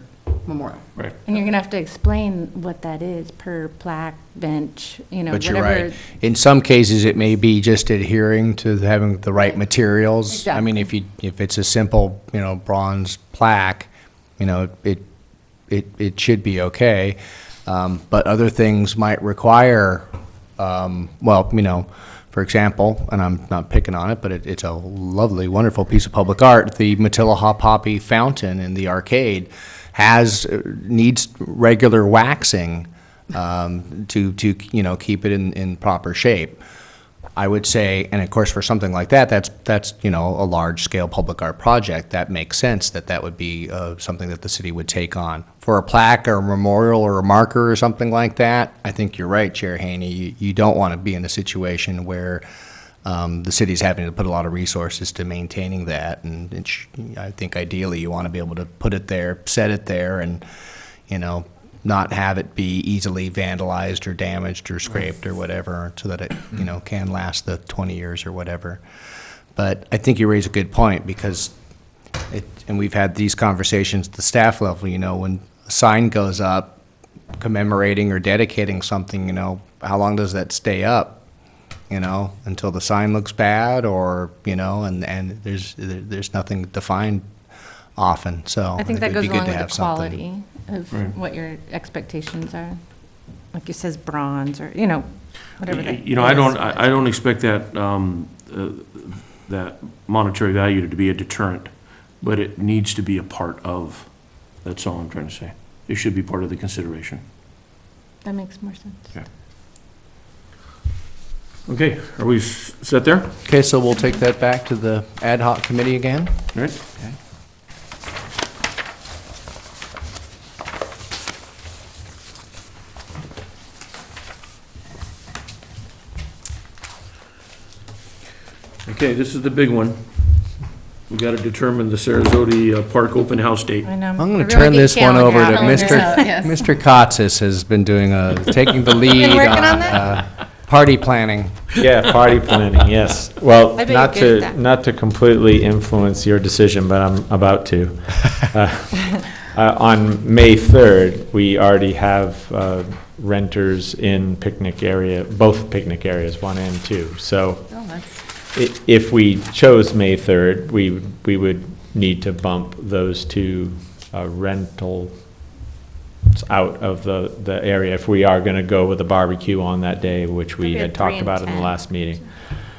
memorial. Right. And you're gonna have to explain what that is per plaque, bench, But you're whatever. right. In some cases, it may be just adhering to having the right materials. I mean, if it's a simple, bronze plaque, it should be okay. But other things might require, for example, and I'm not picking on it, but it's a lovely, wonderful piece of public art. The Matilah Poppy fountain in the arcade needs regular waxing to keep it in proper shape. I would say, and of course, for something like that, that's a large-scale public art project. That makes sense that would be something that the city would take on. For a plaque or a memorial or a marker or something like that, I think you're right, Chair Haney. You don't want to be in a situation where the city's having to put a lot of resources to maintaining that. And I think ideally you want to be able to put it there, set it there, and not have it be easily vandalized or damaged or scraped or whatever, so that it, can last the 20 years or whatever. But I think you raise a good point, because and we've had these conversations at the staff level, when a sign goes up commemorating or dedicating something, how long does that stay up? Until the sign looks bad, or, and there's nothing defined often, so I think that it'd goes be good along to with have the something. quality of Right. what your expectations are. Like it says bronze, or, whatever that I don't expect that, that monetary value to be a deterrent, but it needs to be a part of, that's all I'm trying to say. It should be part of the consideration. That makes more sense. Yeah. Okay, are we set there? Okay, so we'll take that back to the ad hoc committee again. All right? Okay. Okay, this is the big one. We got to determine the Sarasota Park open house date. I know. I'm going I to really turn get this one over to calendar Mr. out. Yes. Mr. Kotsis has been doing taking the lead Been working on on that? party planning. Yeah, party planning, yes. Well, I bet you're good at that. not to completely influence your decision, but I'm about to. On May 3rd, we already have renters in picnic area, both picnic areas, 1 and 2. So Oh, that's, if we chose May 3rd, we would need to bump those two rentals out of the area if we are going to go with a barbecue on that day, which we Maybe had at talked 3 and about in the 10. last meeting.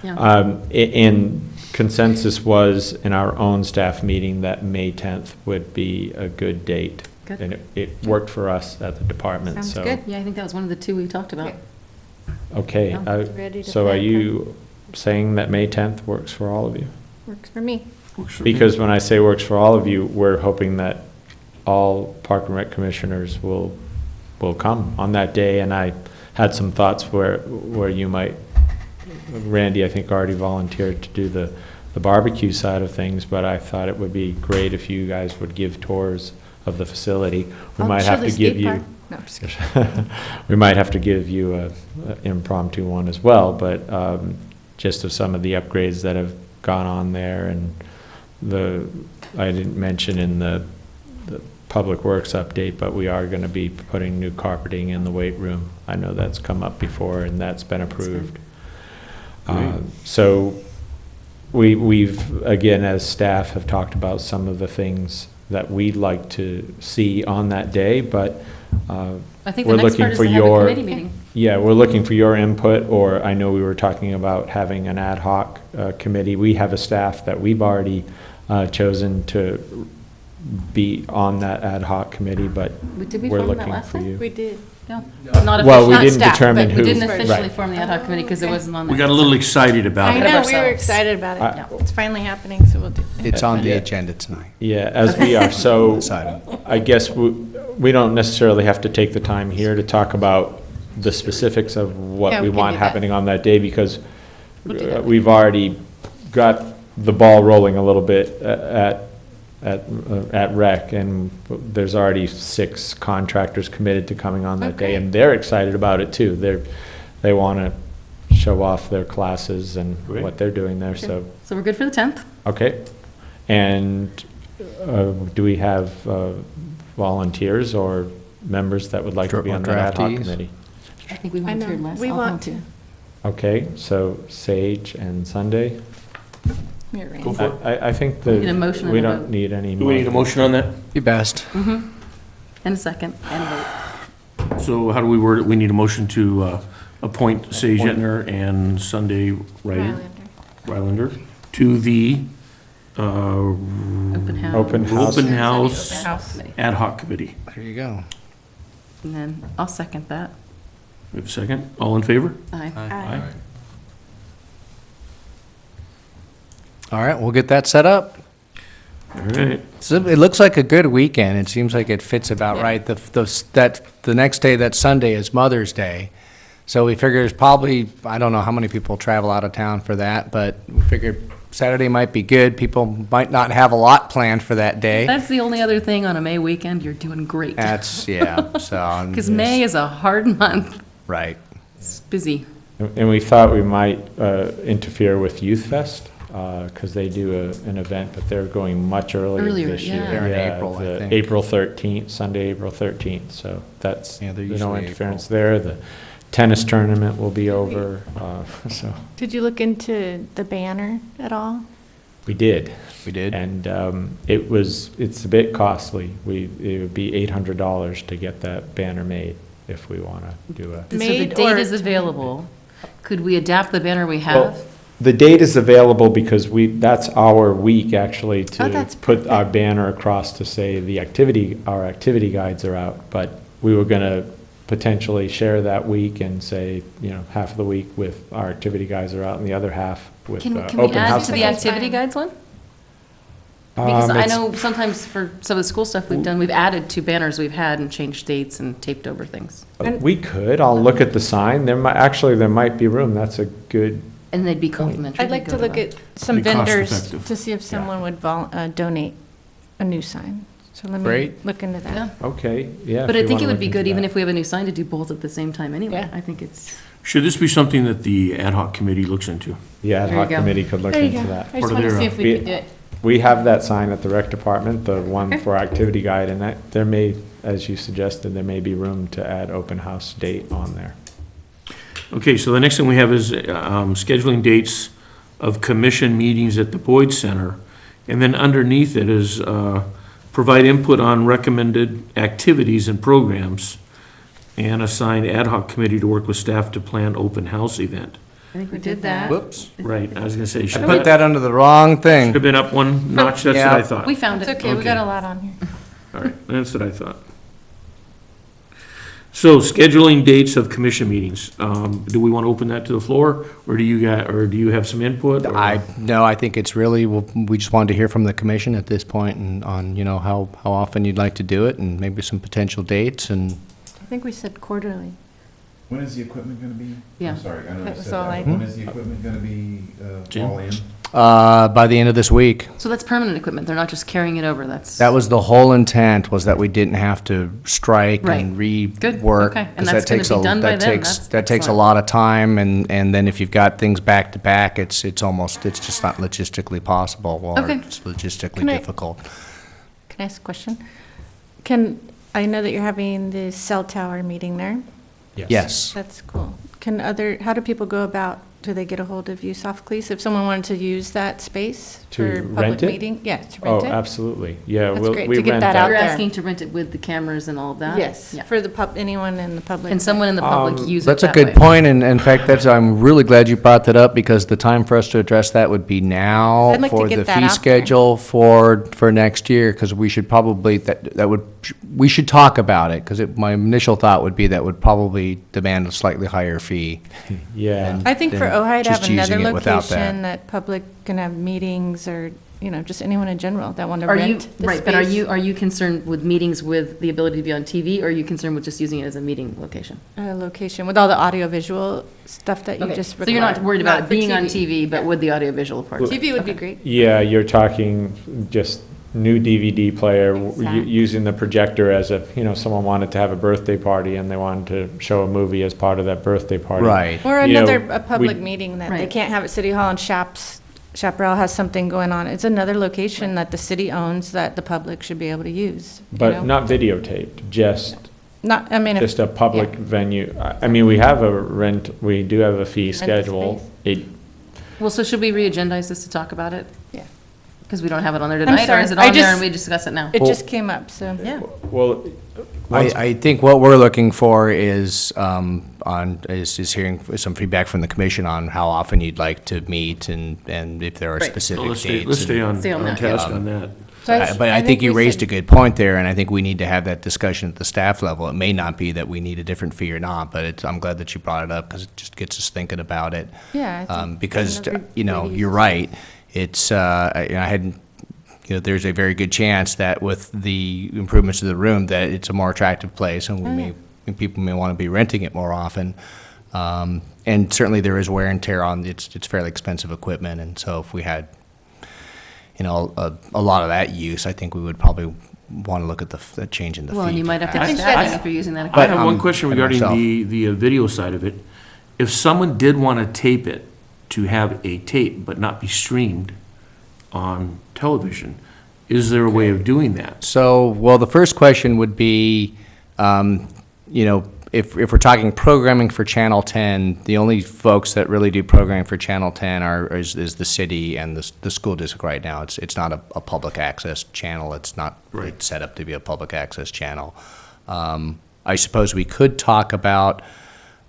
yeah. In consensus was in our own staff meeting that May 10th would be a good date. Good. And it worked for us at the department, Sounds so. good. Yeah, I think that was one of the two we talked about. Okay, Yeah. Ready to so are plan you saying that May 10th works for all of you? Works for me. Works for me. Because when I say works for all of you, we're hoping that all Park and Rec commissioners will come on that day, and I had some thoughts where you might, Randy, I think, already volunteered to do the barbecue side of things, but I thought it would be great if you guys would give tours of the facility. We I'll might show have the to give skate you. park. No, I'm just kidding. We might have to give you a impromptu one as well, but just of some of the upgrades that have gone on there, and I didn't mention in the Public Works update, but we are gonna be putting new carpeting in the weight room. I know that's come up before, and that's been approved. Great. So we've, again, as staff, have talked about some of the things that we'd like to see on that day, but I think We're the next looking part is for to have a your- committee meeting. Yeah, we're looking for your input, or I know we were talking about having an ad hoc committee. We have a staff that we've already chosen to be on that ad hoc committee, but Did we we're form that looking last for time? you. We did. No, not Well, we officially. didn't staff, determine but who. We didn't right. officially form the ad hoc committee because it wasn't on there. We got a little excited about I it. know, we were ourselves. excited about I- it. It's finally happening, so we'll do. It's on the Yeah. agenda tonight. Yeah, as we are, so This item. I guess we don't necessarily have to take the time here to talk about the specifics of Yeah, what we we can want do that. happening on that day, because We'll do that. we've already got the ball rolling a little bit at rec, and there's already 6 contractors committed to coming on that day, Okay. and they're excited about it too. They want to show off their classes and Great. what they're doing there, so, So we're good for the 10th? okay. And do we have volunteers or members that would like to be on the ad hoc Draftees? committee? I think we I know, volunteered last. we I'll want volunteer. Okay, so Sage and Sunday? You're right. Go for it. I think Need a that motion we and a don't vote. need any. Do we need a motion on that? Be best. Mm-hmm. And a second, and a vote. So how do we word it? We need a motion to appoint Sage Etner and Sunday Rylander Rylander. to the Open house. Open house. Open House Open house. Ad hoc Committee. There you go. And then I'll second that. We have a second? All in favor? Aye. Aye. All right, we'll get that set up. All right. So it looks like a good weekend. It seems like it fits about Yeah. right. The next day, that Sunday, is Mother's Day. So we figure there's probably, I don't know how many people travel out of town for that, but we figured Saturday might be good. People might not have a lot planned for that day. That's the only other thing on a May weekend, you're doing great. That's, yeah, so. Because May is a hard month. Right. It's busy. And we thought we might interfere with Youth Fest, because they do an event, but they're going much earlier Earlier, this year. yeah. They're in April, I the think. April 13th, Sunday, April 13th, so that's, Yeah, they're there's no usually interference there. The tennis tournament will be over, so Did you look into the banner at all? we did. We did? And it's a bit costly. It would be $800 to get that banner made if we want to do a. So the Made date or- is available. Could we adapt the banner we Well, have? the date is available because that's our week actually Oh, to that's put our perfect. banner across to say our activity guides are out. But we were gonna potentially share that week and say, half of the week with our activity guides are out and the other half with Can we open add house. to the That's activity fine. guides one? Because I It's- know sometimes for some of the school stuff we've done, we've added to banners we've had and changed dates and taped over things. We could, I'll look at the sign. There might be room. That's a good, And they'd be complimentary. I'd like They'd to go look the- at some Be cost vendors effective. to see if someone would donate a new sign. So let me Great. look into Yeah. that. okay, yeah. But if I you think wanna it would look be into good even that. if we have a new sign to do both at the same time anyway. Yeah. I think it's, Should this be something that the ad hoc committee looks into? The ad There you hoc go. committee could look There you into go. that. I Part just of want to their, see if we we- could do it. We have that sign at the rec department, the one for activity guide, and that, there may, as you suggested, there may be room to add open house date on there. Okay, so the next thing we have is scheduling dates of commission meetings at the Boyd Center. And then underneath it is provide input on recommended activities and programs and assign ad hoc committee to work with staff to plan open house event. I think we did that. Whoops. Right, I was gonna say, I should put that under the wrong have thing. been up one notch, that's what I Yeah. thought. We found It's it. okay, we got Okay. a lot on here. All right, that's what I thought. So scheduling dates of commission meetings, do we want to open that to the floor, or do you have some input? or- No, I think it's really, we just wanted to hear from the commission at this point and on, how often you'd like to do it and maybe some potential dates and. I think we said quarterly. When is the equipment gonna be? Yeah. I'm sorry, I know you That was said all that. I- but When is the equipment gonna be, Jim? all in? By the end of this week. So that's permanent equipment. They're not just carrying it over. That's. That was the whole intent, was that we didn't have to strike Right. and Good. rework. Okay. And 'cause that's that takes gonna be a- done by that then. takes- That's That takes a excellent. lot of time, and then if you've got things back to back, it's just not logistically possible, or Okay. it's logistically Can I- difficult. Can I ask a question? I know that you're having the cell tower meeting there. Yes. That's cool. How do people go about do they get a hold of you softly? So if someone wanted to use that space To for rent public it? meeting? Yeah, to Oh, rent it? absolutely. Yeah, That's we'll, great, we to get rent that out You're there. asking to rent it with the cameras and all of that? Yes, Yeah. for the anyone in the public. Can someone in the public use it That's a that good way? point, and in fact, I'm really glad you brought that up, because the time for us to address that would be now I'd like to for get the that fee out there. schedule for next year, because we should probably, we should talk about it, because my initial thought would be that would probably demand a slightly higher fee. Yeah. I think for than Ojai to have just using another it without location that public can have meetings or, just anyone in general that want to Are you, rent the right, but are space. you concerned with meetings with the ability to be on TV, or are you concerned with just using it as a meeting location? Location with all the audio-visual stuff that you Okay, just so you're not required. worried about it for being on TV. TV, but with the audiovisual part? TV would be great. Yeah, you're talking just new DVD player, Exactly. using the projector as a, someone wanted to have a birthday party and they wanted to show a movie as part of that birthday party. Right. Or You know, a public we- meeting that they Right. can't have at City Hall and Chaparral has something going on. It's another location that the city owns that the public should be able to use. you know? But not videotaped, just, Not, I mean, if- just a public venue. I mean, we have we do have a fee the schedule. space. Well, so should we re-agendize this to talk about it? Yeah. Because we don't have it on there tonight, or sorry, is it I on there just- and we discuss it now? it just came up, so. Yeah. Well, I think what we're looking for is hearing some feedback from the commission on how often you'd like to meet, and if there are Right. specific Let's dates. stay, let's stay on, Stay on on that, task yeah. on that. So I But I think you we raised a should- good point there, and I think we need to have that discussion at the staff level. It may not be that we need a different fee or not, but I'm glad that you brought it up, because it just gets us thinking about it. Yeah. I think Because, another way to use you're it. right. It's, I hadn't, there's a very good chance that with the improvements to the room, that it's a more attractive place, and and people may want to be renting it more often. And certainly there is wear and tear on, it's fairly expensive equipment, and so if we had, a lot of that use, I think we would probably want to look at the change in the fee. Well, and you might have to I have think staffing that's- if you're using that. I equipment. have one question and regarding myself. the video side of it. If someone did want to tape it, to have a tape but not be streamed on television, is there a way of doing that? So, well, the first question would be, if we're talking programming for Channel 10, the only folks that really do programming for Channel 10 is the city and the school district right now. It's not a public access channel. It's not Right. set up to be a public access channel. I suppose we could talk about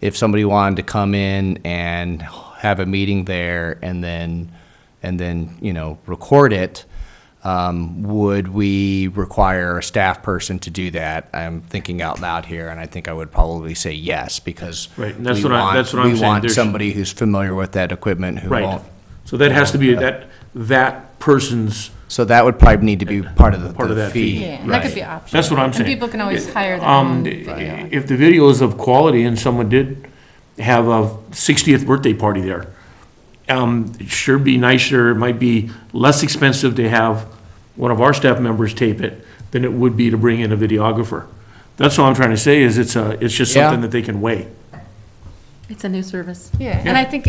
if somebody wanted to come in and have a meeting there and then record it. Would we require a staff person to do that? I'm thinking out loud here, and I think I would probably say yes, because Right, and that's we what want- that's what I'm saying. We want There's- somebody who's familiar with that equipment who Right. won't. So that has to be, that person's, So that would probably need to be part of Part of the that fee. Yeah, and Right. that could be optional. That's what I'm saying. And people can always hire their own video. if the video is of quality and someone did have a 60th birthday party there, it sure be nicer, it might be less expensive to have one of our staff members tape it than it would be to bring in a videographer. That's all I'm trying to say, is it's just Yeah. something that they can weigh. It's a new service. Yeah, and I think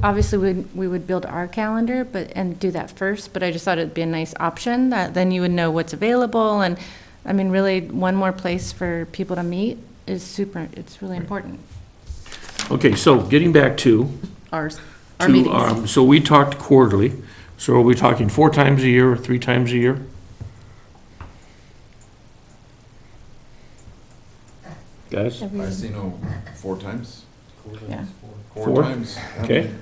obviously we would build our calendar, and do that first, but I just thought it'd be a nice option, that then you would know what's available, and, I mean, really, one more place for people to meet is it's really important. Okay, so getting back to, Our to, meetings. so we talked quarterly, so are we talking 4 times a year or 3 times a year? Guys? I see no 4 times. Yeah. Four Four? times. I Okay. mean,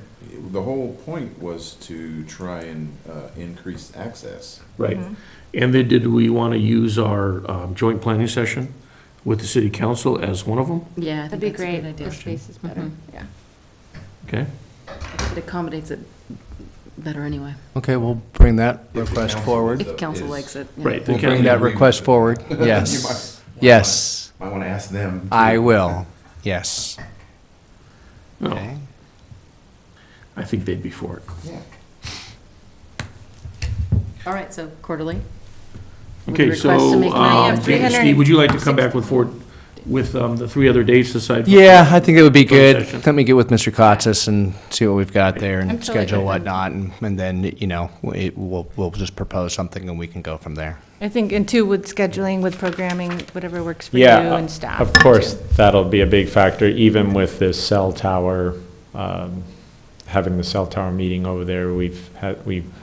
The whole point was to try and increase access. Right. And then did we want to use our joint planning session with the city council as one of them? Yeah, I That'd think be that's a great, good idea. the space is better, Mhm. yeah. Okay? It accommodates it better anyway, Okay, we'll bring that If the request council forward. if council is- likes it. yeah. Right. We'll The bring county- that request forward, yes. You might- Yes, Might want to ask them. I too. will, yes. No, Okay. I think they'd be for it. Yeah. All right, so quarterly. With Okay, request to so, make money of Steve, would you like to come back with the 3 other dates aside? from- Yeah, I think it would be Closed good. session. Let me get with Mr. Kotsis and see what we've got there I'm and totally schedule good. whatnot, and then, we'll just propose something and we can go from there. I think, and two, with scheduling, with programming, whatever works for you Yeah, and staff. of course, too. that'll be a big factor, even with this cell tower having the cell tower meeting over there, we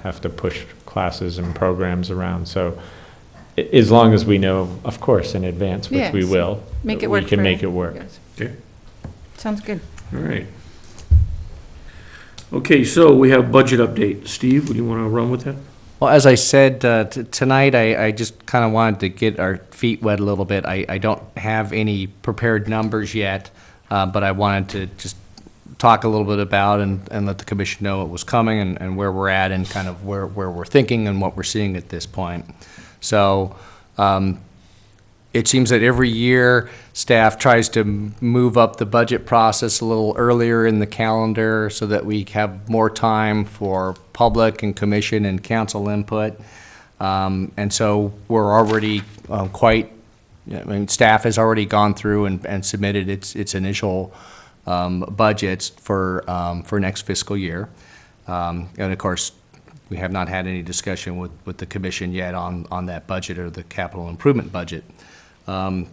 have to push classes and programs around. So as long as we know, of course, in advance, which we Yes. will, Make it we work can for make you it work. guys. Okay. Sounds good. All right. Okay, so we have budget update. Steve, would you want to run with that? Well, as I said, tonight, I just kind of wanted to get our feet wet a little bit. I don't have any prepared numbers yet, but I wanted to just talk a little bit about and let the commission know it was coming and where we're at and kind of where we're thinking and what we're seeing at this point. So it seems that every year, staff tries to move up the budget process a little earlier in the calendar so that we have more time for public and commission and council input. And so we're already staff has already gone through and submitted its initial budgets for next fiscal year. And of course, we have not had any discussion with the commission yet on that budget or the capital improvement budget. And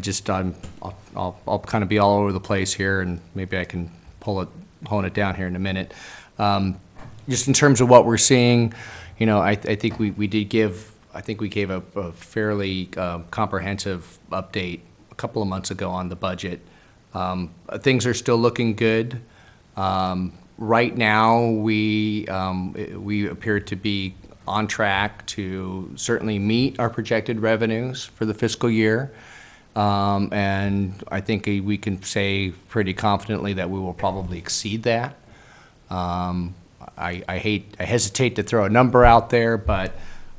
just, I'll kind of be all over the place here, and maybe I can hone it down here in a minute. Just in terms of what we're seeing, I think we gave a fairly comprehensive update a couple of months ago on the budget. Things are still looking good. Right now, we appear to be on track to certainly meet our projected revenues for the fiscal year. And I think we can say pretty confidently that we will probably exceed that. I hesitate to throw a number out there, but,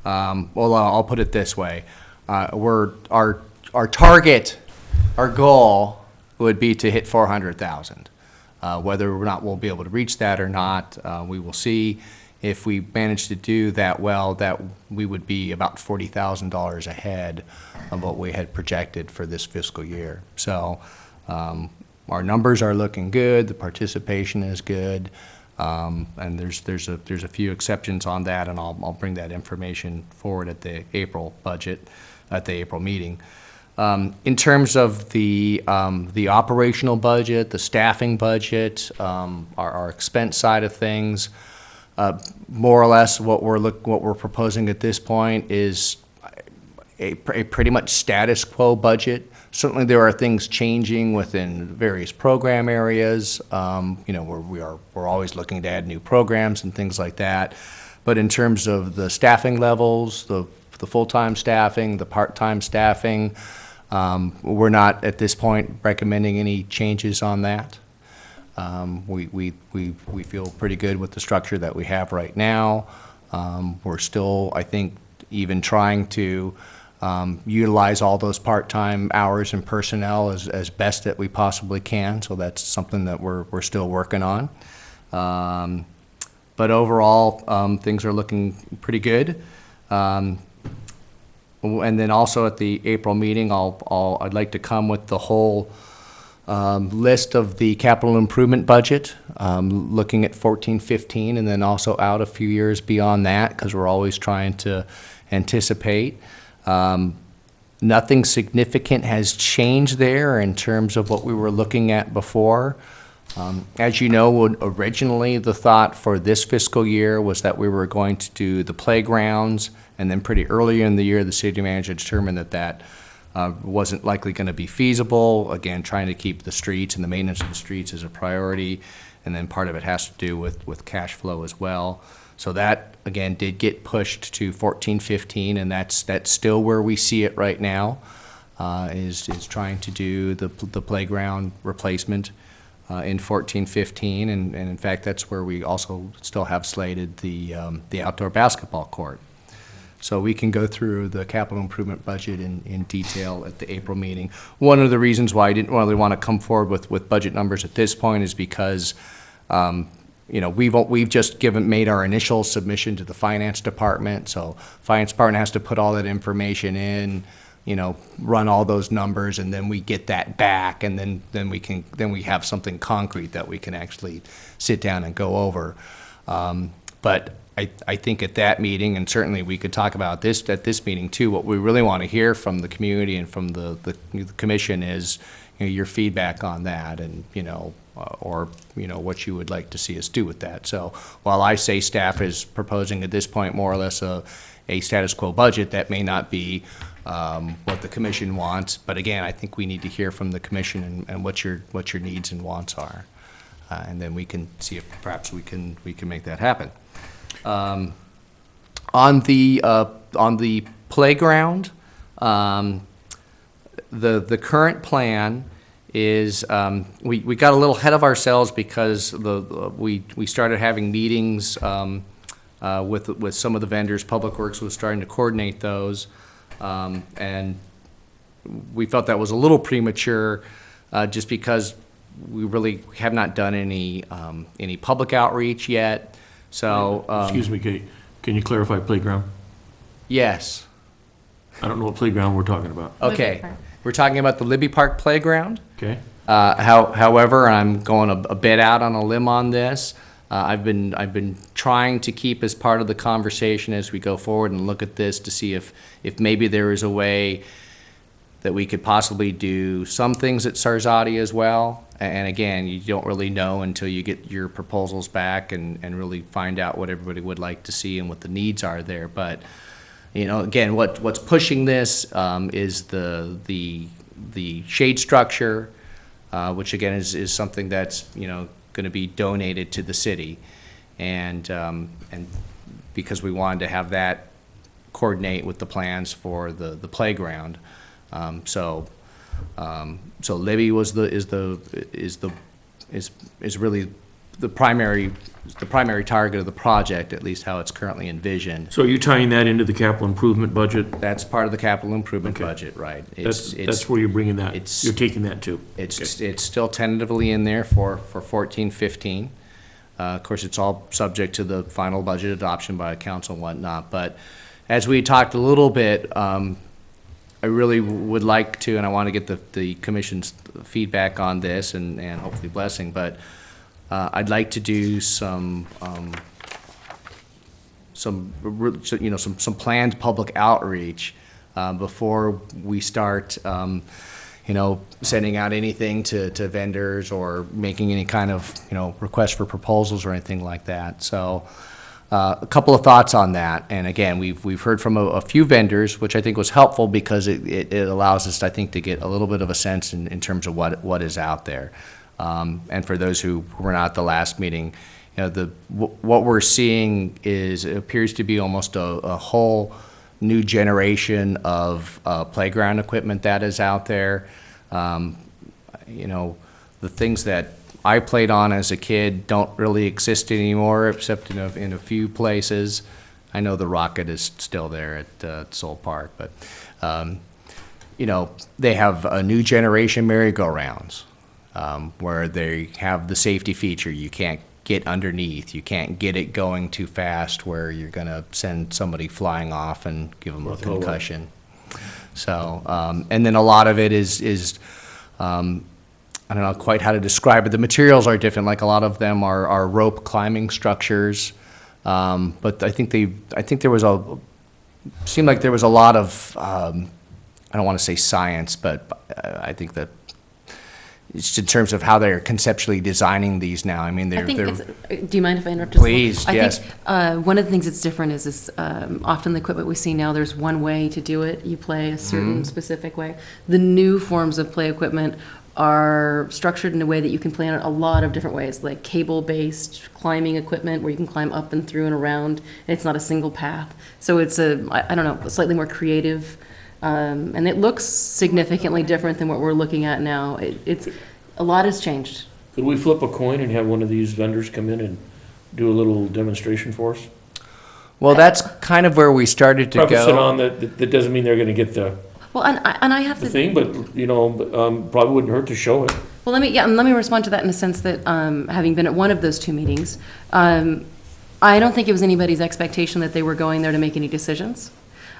I'll put it this way. Our target, our goal would be to hit 400,000. Whether or not we'll be able to reach that or not, we will see. If we manage to do that well, that we would be about $40,000 ahead of what we had projected for this fiscal year. So our numbers are looking good, the participation is good, and there's a few exceptions on that, and I'll bring that information forward at the April budget, at the April meeting. In terms of the operational budget, the staffing budget, our expense side of things, more or less what we're proposing at this point is a pretty much status quo budget. Certainly there are things changing within various program areas, where we're always looking to add new programs and things like that. But in terms of the staffing levels, the full-time staffing, the part-time staffing, we're not at this point recommending any changes on that. We feel pretty good with the structure that we have right now. We're still, I think, even trying to utilize all those part-time hours and personnel as best that we possibly can. So that's something that we're still working on. But overall, things are looking pretty good. And then also at the April meeting, I'd like to come with the whole list of the capital improvement budget, looking at 14-15, and then also out a few years beyond that, because we're always trying to anticipate. Nothing significant has changed there in terms of what we were looking at before. As you know, originally the thought for this fiscal year was that we were going to do the playgrounds, and then pretty early in the year, the city manager determined that wasn't likely going to be feasible. Again, trying to keep the streets and the maintenance of the streets as a priority, and then part of it has to do with cash flow as well. So that, again, did get pushed to 14-15, and that's still where we see it right now, is trying to do the playground replacement in 14-15, and in fact, that's where we also still have slated the outdoor basketball court. So we can go through the capital improvement budget in detail at the April meeting. One of the reasons why I didn't really want to come forward with budget numbers at this point is because we've just made our initial submission to the finance department. So finance department has to put all that information in, run all those numbers, and then we get that back, and then we have something concrete that we can actually sit down and go over. But I think at that meeting, and certainly we could talk about this at this meeting too, what we really want to hear from the community and from the commission is your feedback on that, and or, what you would like to see us do with that. So while I say staff is proposing at this point more or less a status quo budget, that may not be what the commission wants. But again, I think we need to hear from the commission and what your needs and wants are. And then we can see if perhaps we can make that happen. On the playground, the current plan is, we got a little ahead of ourselves because we started having meetings with some of the vendors. Public Works was starting to coordinate those, and we felt that was a little premature, just because we really have not done any public outreach yet. So, Excuse me, can you clarify playground? yes. I don't know what playground we're talking about. Okay, Park. we're talking about the Libby Park Playground. Okay? However, I'm going a bit out on a limb on this. I've been trying to keep as part of the conversation as we go forward and look at this to see if maybe there is a way that we could possibly do some things at Sarzati as well. And again, you don't really know until you get your proposals back and really find out what everybody would like to see and what the needs are there. But, again, what's pushing this is the shade structure, which again is something that's, going to be donated to the city. And because we wanted to have that coordinate with the plans for the playground. So Libby is really the primary target of the project, at least how it's currently envisioned. So are you tying that into the capital improvement budget? That's part of the capital improvement Okay. budget, right? That's where you're bringing that, it's- you're taking that to? It's still tentatively in there for 14-15. Of course, it's all subject to the final budget adoption by council and whatnot. But as we talked a little bit, I really would like to, and I want to get the commission's feedback on this and hopefully blessing, but I'd like to do some planned public outreach before we start, sending out anything to vendors or making any kind of, request for proposals or anything like that. So a couple of thoughts on that. And again, we've heard from a few vendors, which I think was helpful because it allows us, I think, to get a little bit of a sense in terms of what is out there. And for those who were not at the last meeting, what we're seeing it appears to be almost a whole new generation of playground equipment that is out there. The things that I played on as a kid don't really exist anymore, except in a few places. I know the Rocket is still there at Soul Park, but they have a new generation merry-go-rounds where they have the safety feature. You can't get underneath. You can't get it going too fast where you're going to send somebody flying off and give them a concussion. So, and then a lot of it is I don't know quite how to describe it. The materials are different. Like a lot of them are rope climbing structures. But I think seemed like there was a lot of, I don't want to say science, but I think that it's in terms of how they're conceptually designing these now. I mean, I think they're do you mind if I interrupt just a little? Please, yes. I think one of the things that's different is often the equipment we see now, there's one way to do it. You play a certain specific way. The new forms of play equipment are structured in a way that you can play on it a lot of different ways, like cable-based climbing equipment where you can climb up and through and around. It's not a single path. So it's I don't know, slightly more creative. And it looks significantly different than what we're looking at now. It's a lot has changed. Could we flip a coin and have one of these vendors come in and do a little demonstration for us? well, that's kind of where we started to Preface it go. on that doesn't mean they're gonna get the Well, and I have to. thing, but, probably wouldn't hurt to show it. Well, let me respond to that in the sense that, having been at one of those two meetings, I don't think it was anybody's expectation that they were going there to make any decisions.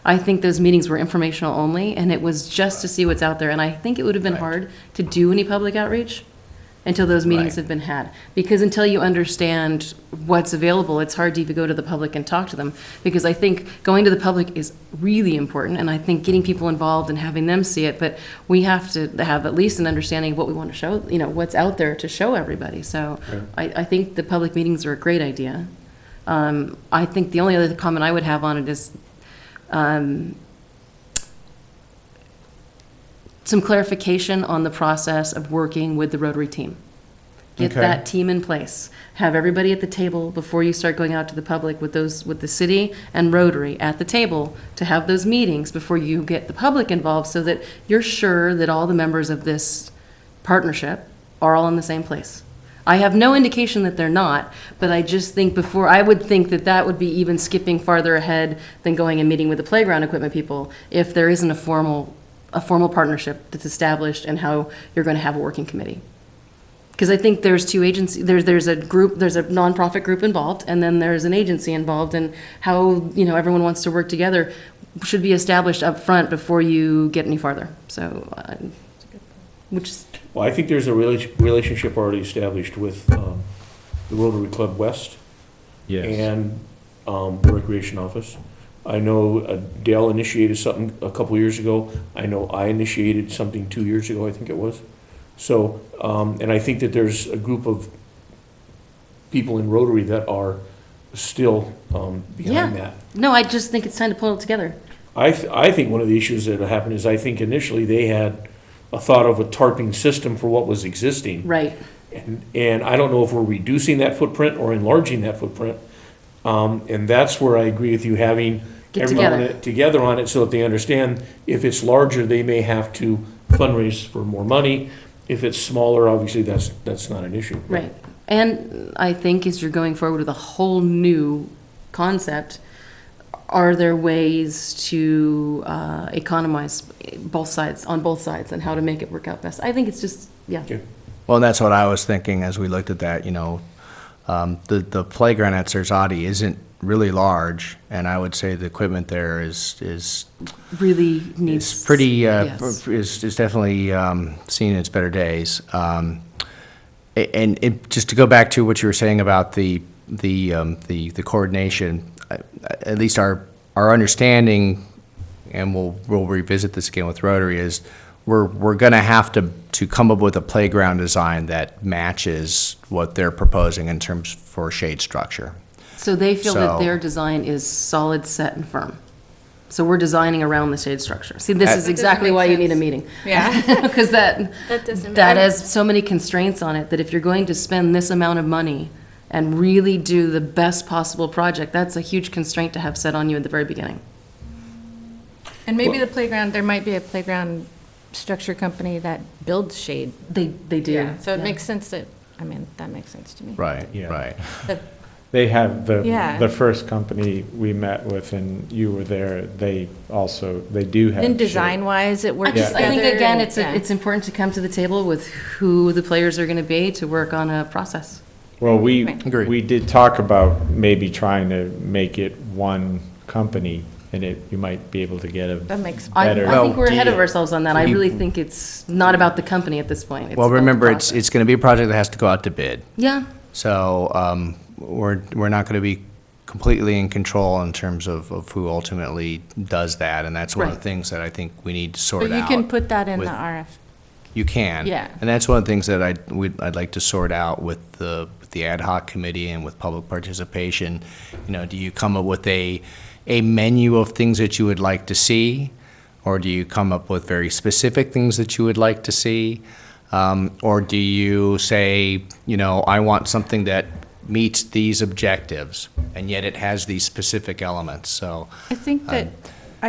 I think those meetings were informational only, and it was just to see what's out there. And I think it would have been hard to do any public outreach until those meetings Right. have been had. Because until you understand what's available, it's hard to even go to the public and talk to them. Because I think going to the public is really important, and I think getting people involved and having them see it, but we have to have at least an understanding of what we want to show, you know, what's out there to show everybody. So I think the public meetings are a great idea. I think the only other comment I would have on it is, some clarification on the process of working with the Rotary team. Get Okay. that team in place. Have everybody at the table before you start going out to the public with the city and Rotary at the table to have those meetings before you get the public involved so that you're sure that all the members of this partnership are all in the same place. I have no indication that they're not, but I just think I would think that that would be even skipping farther ahead than going and meeting with the playground equipment people if there isn't a formal partnership that's established and how you're going to have a working committee. Because I think there's two agencies, there's a nonprofit group involved, and then there's an agency involved, and how, you know, everyone wants to work together should be established up front before you get any farther. So, which is, Well, I think there's a relationship already established with the Rotary Club West Yes. and the Recreation Office. I know Dale initiated something a couple years ago. I know I initiated something 2 years ago, I think it was. So, and I think that there's a group of people in Rotary that are still behind that. no, I just think it's time to pull it together. I think one of the issues that happened is I think initially they had a thought of a tarping system for what was existing. Right. And I don't know if we're reducing that footprint or enlarging that footprint. And that's where I agree with you, having Get everyone together. together on it so that they understand if it's larger, they may have to fundraise for more money. If it's smaller, obviously, that's not an issue. Right. And I think as you're going forward with a whole new concept, are there ways to economize on both sides and how to make it work out best? I think it's just, yeah. Okay. Well, and that's what I was thinking as we looked at that, you know, the playground at Serzati isn't really large, and I would say the equipment there is Really needs. pretty, yes. is definitely seeing its better days. Just to go back to what you were saying about the coordination, at least our understanding, and we'll revisit this again with Rotary, is we're going to have to come up with a playground design that matches what they're proposing in terms for shade structure. So they feel that So- their design is solid, set, and firm. So we're designing around the shade structure. See, this That is doesn't exactly make why you need a sense. meeting. Yeah. Because that doesn't. has so many constraints on it, that if you're going to spend this amount of money and really do the best possible project, that's a huge constraint to have set on you at the very beginning. And maybe the playground, there might be a playground structure company that builds shade. They do. Yeah, so it Yeah. makes sense that, I mean, that makes sense to me. Right, Yeah. right. But They have Yeah. the first company we met with, and you were there, they do have. then shade. design-wise, it I works just, I think together again, and- yeah. it's important to come to the table with who the players are gonna be to work on a process. Well, Right. Agreed. we did talk about maybe trying to make it one company, and you might be able to get a That makes, I better. think we're ahead of deal. ourselves on that. I We- really think it's not about the company at this point. It's Well, about the remember, process. it's going to be a project that has to go out to bid. Yeah, So we're not going to be completely in control in terms of who ultimately does that, and that's one of the Right. things that I think we need to sort but out. you can put that in the with- RF. You can. Yeah. And that's one of the things that I'd like to sort out with the ad hoc committee and with public participation. You know, do you come up with a menu of things that you would like to see? Or do you come up with very specific things that you would like to see? Or do you say, you know, I want something that meets these objectives, and yet it has these specific elements, so. I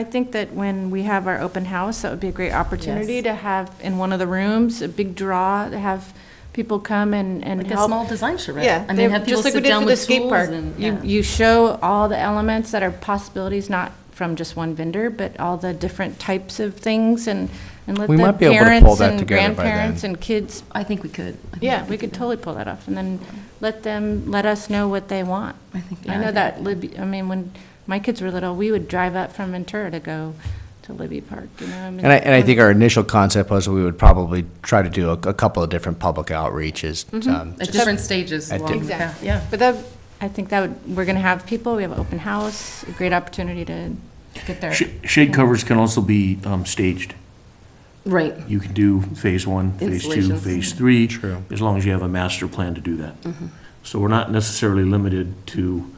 think that when we have our open house, that would be a great opportunity Yes. to have in one of the rooms, a big draw, to have people come and like a help. small design charrette. Yeah, I mean, have people just like we sit did down for the with skate tools park. and, You, yeah. you show all the elements that are possibilities, not from just one vendor, but all the different types of things and let We the might be able to pull parents that and together by then. grandparents and kids, I think we could. I think yeah, we could totally pull that off. And then let us know what they want. I think, I know that Libby, I mean, when my kids were little, we would drive up from Ventura to go Libby Park, you know? I mean, And I think our initial concept was we would probably try to do a couple of different public outreaches. At different stages At along the different- path, yeah. But that, I think that would, we're gonna have people, we have an open house, a great opportunity to get there. Shade covers can also be staged. Right, You can do phase one, phase two, Installations. phase three. True. As long as you have a master plan to do that. So we're not necessarily limited to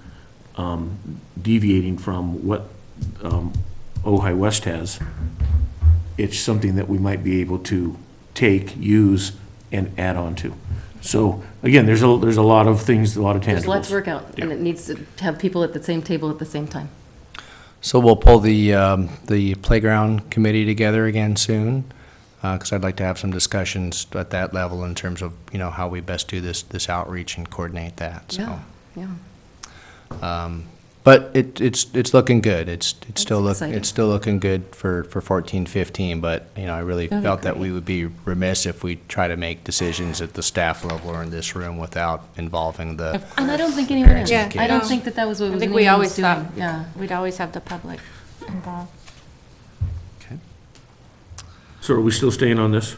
deviating from what Ojai West has. It's something that we might be able to take, use, and add on to. So, again, there's a lot of things, a lot of tangibles. there's a lot to work out, and Yeah. it needs to have people at the same table at the same time. So we'll pull the playground committee together again soon, because I'd like to have some discussions at that level in terms of, how we best do this outreach and coordinate that, so. Yeah, yeah. But it's looking good. It's still exciting. looking good for 14, 15, but, I really That'd be felt that great. we would be remiss if we try to make decisions at the staff level or in this room without involving the, And I don't think anyone, Parents and I don't kids. think that was what I was think we anyone always was doing, thought, yeah. we'd always have the public involved. So are we still staying on this?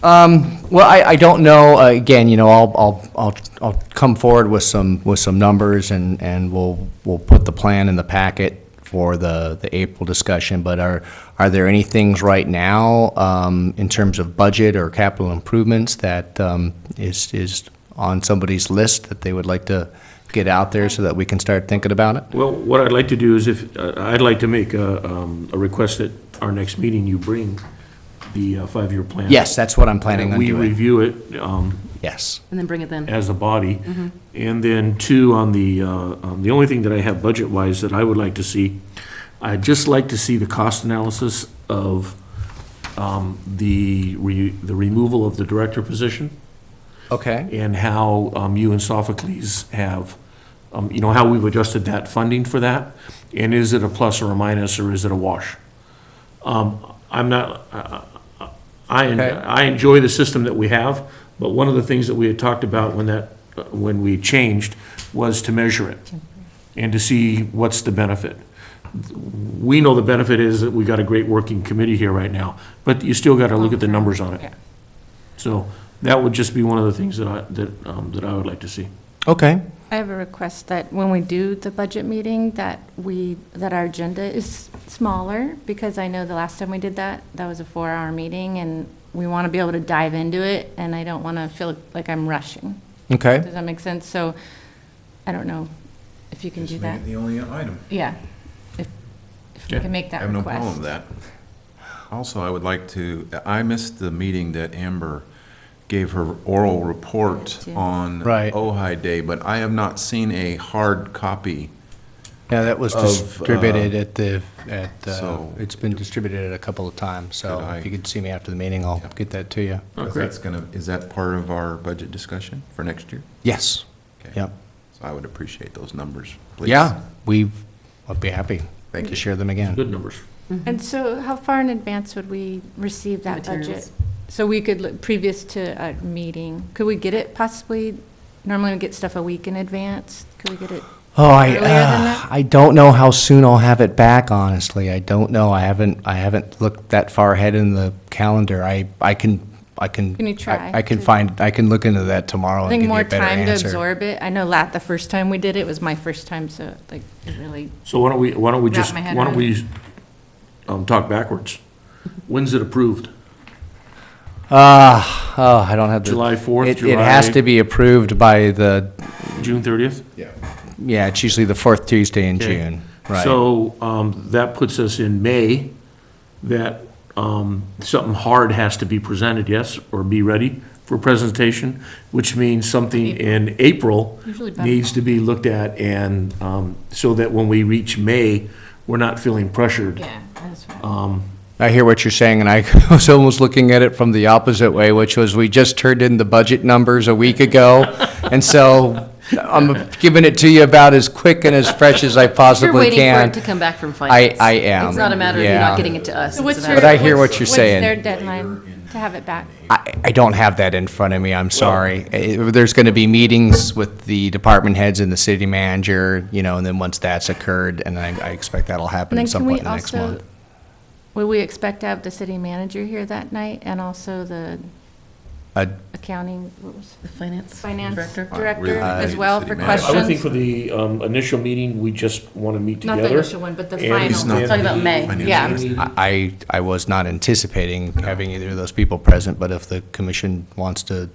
well, I don't know, again, I'll come forward with some numbers and we'll put the plan in the packet for the April discussion, but are there any things right now, in terms of budget or capital improvements that, is on somebody's list that they would like to get out there so that we can start thinking about it? Well, what I'd like to do is I'd like to make a request that our next meeting you bring the five-year plan. Yes, that's what I'm planning on We doing. review it Yes. And then bring it then. as a body. And then two, on the only thing that I have budget-wise that I would like to see, I'd just like to see the cost analysis of the removal of the director position Okay. and how you and Sophocles have, how we've adjusted that funding for that. And is it a plus or a minus, or is it a wash? I'm not, Okay. I enjoy the system that we have, but one of the things that we had talked about when we changed was to measure it and to see what's the benefit. We know the benefit is that we got a great working committee here right now, but you still got to look at the numbers on Yeah. it. So that would just be one of the things that I would like to see. Okay. I have a request that when we do the budget meeting, that our agenda is smaller, because I know the last time we did that was a 4-hour meeting, and we want to be able to dive into it, and I don't want to feel like I'm rushing. Okay. Does that make sense? So, I don't know if you can do Just make that. it the only item. Yeah, if we Yeah. can make I that have no request. problem with that. Also, I would like to, I missed the meeting that Amber gave her oral report too. on Right. Ojai Day, but I have not seen a hard copy. Yeah, that was Of, distributed so- it's been distributed a couple of times, so Could I- if you could see me after the meeting, I'll Yep. get that to you. Oh, Because great. that's gonna, is that part of our budget discussion for next year? Yes. Okay. Yep. So I would appreciate those numbers, please. Yeah, I'd be happy Thank to you. share them again. Good numbers. And so how far in advance would we receive that budget? Materials. So we could, previous to a meeting, could we get it possibly, normally we get stuff a week in advance? Could we get it? Oh, Earlier than that? I don't know how soon I'll have it back, honestly. I don't know. I haven't looked that far ahead in the calendar. I can. Can you try I can to- I can look into that tomorrow I and think give you more a better time to answer. absorb it. I know the first time we did it was my first time, so like, it really, So why don't we Wrap just, my head why don't around we talk backwards? When's it approved? I don't have the. July 4th, It has July- to be approved by the, June 30th? yeah, it's usually the fourth Tuesday in Okay. June, right? So that puts us in May, that something hard has to be presented, yes, or be ready for presentation, which means something in April Usually better. needs to be looked at, and so that when we reach May, we're not feeling pressured. yeah, that's right. I hear what you're saying, and I was almost looking at it from the opposite way, which was we just turned in the budget numbers a week ago, and so I'm giving it to you about as quick and as fresh as I You're possibly waiting for can. it to come back from finance. I am, It's not a matter of you yeah. not getting it to us. So what's It's your? about- But I hear what's- what you're saying. What's their deadline to have it back? I don't have that in front of me, I'm sorry. There's going to be meetings with the department heads and the city manager, and then once that's occurred, and I expect that'll happen And at then some can we point in the next also, month. Will we expect to have the city manager here that night and also the accounting, what was, The finance finance director. director as the well city for manager. I would think questions? for the initial meeting, we just want to meet Not the together. initial one, but the And- He's final. not Talking about May. financial Yeah. minister. I was not anticipating having either of those people present, but if the commission wants to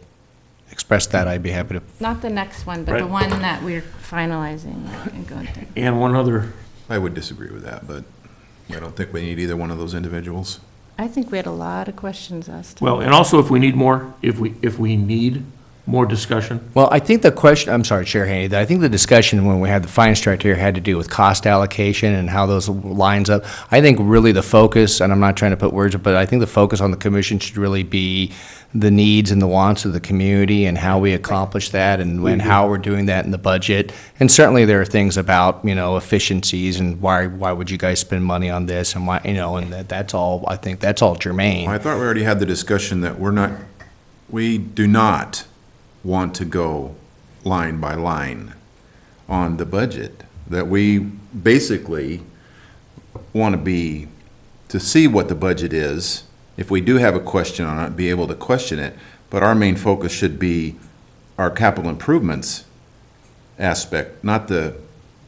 express that, I'd be happy to. Not the next one, but the Right. one that we're finalizing and going through. And one other, I would disagree with that, but I don't think we need either one of those individuals. I think we had a lot of questions asked. well, and also if we need more, if we need more discussion, Well, I think the question, I'm sorry, Chair Haney, I think the discussion when we had the finance director here had to do with cost allocation and how those lines up. I think really the focus, and I'm not trying to put words, but I think the focus on the commission should really be the needs and the wants of the community and how we accomplish that and how we're doing that in the budget. And certainly there are things about, efficiencies and why would you guys spend money on this and why, and that's all, I think that's all germane. I thought we already had the discussion that we do not want to go line by line on the budget, that we basically want to see what the budget is. If we do have a question on it, be able to question it, but our main focus should be our capital improvements aspect, not the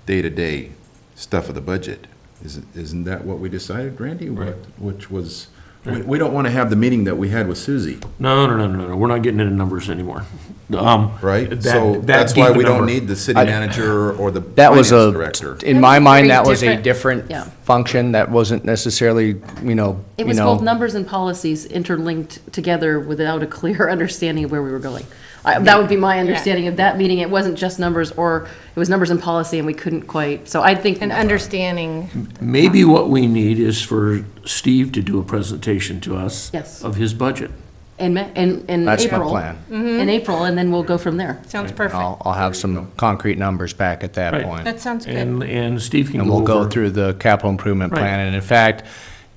day-to-day stuff of the budget. Isn't that what we decided, Randy? Which was, we don't want to have the meeting that we had with Susie, no, we're not getting into numbers anymore. right? That- So that that's deep why a we don't number. need the city manager or the That was finance director. in my mind, that Very was a different, different yeah. function that wasn't necessarily, It was both numbers and policies interlinked together without a clear understanding of where we were going. That would be my understanding of that meeting. It wasn't just numbers, or it was numbers and policy, and we couldn't quite, so I think. And understanding, Maybe what we need is for Steve to do a presentation to us Yes. of his budget. In April. That's my plan. In April, and then we'll go from there. sounds perfect. I'll have some concrete numbers back at that Right. point. That sounds good. And Steve can And go we'll go over. through the capital improvement Right. plan. And in fact,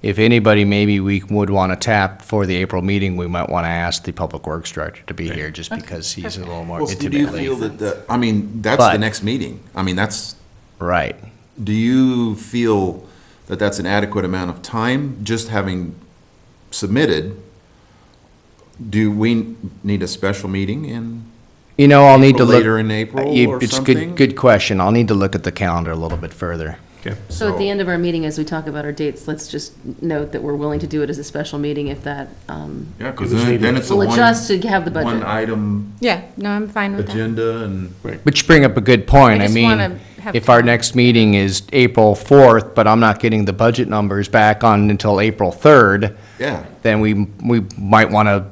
if anybody maybe we would want to tap for the April meeting, we might want to ask the Public Works Director to be here, just because he's a little more Well, do you feel intimately. that, that's But- the next meeting. Right. Do you feel that that's an adequate amount of time, just having submitted? Do we need a special meeting in I'll need to look. later in April or It's something? good question. I'll need to look at the calendar a little bit further. Okay. So at the end of our meeting, as we talk about our dates, let's just note that we're willing to do it as a special meeting if that, Yeah, because Because then it's a we'll one, adjust to have the one budget. item Yeah, no, I'm fine with that. agenda and. But you bring up a good point. I I just mean, wanna have if our time. next meeting is April 4th, but I'm not getting the budget numbers back on until April 3rd, Yeah, then we might want to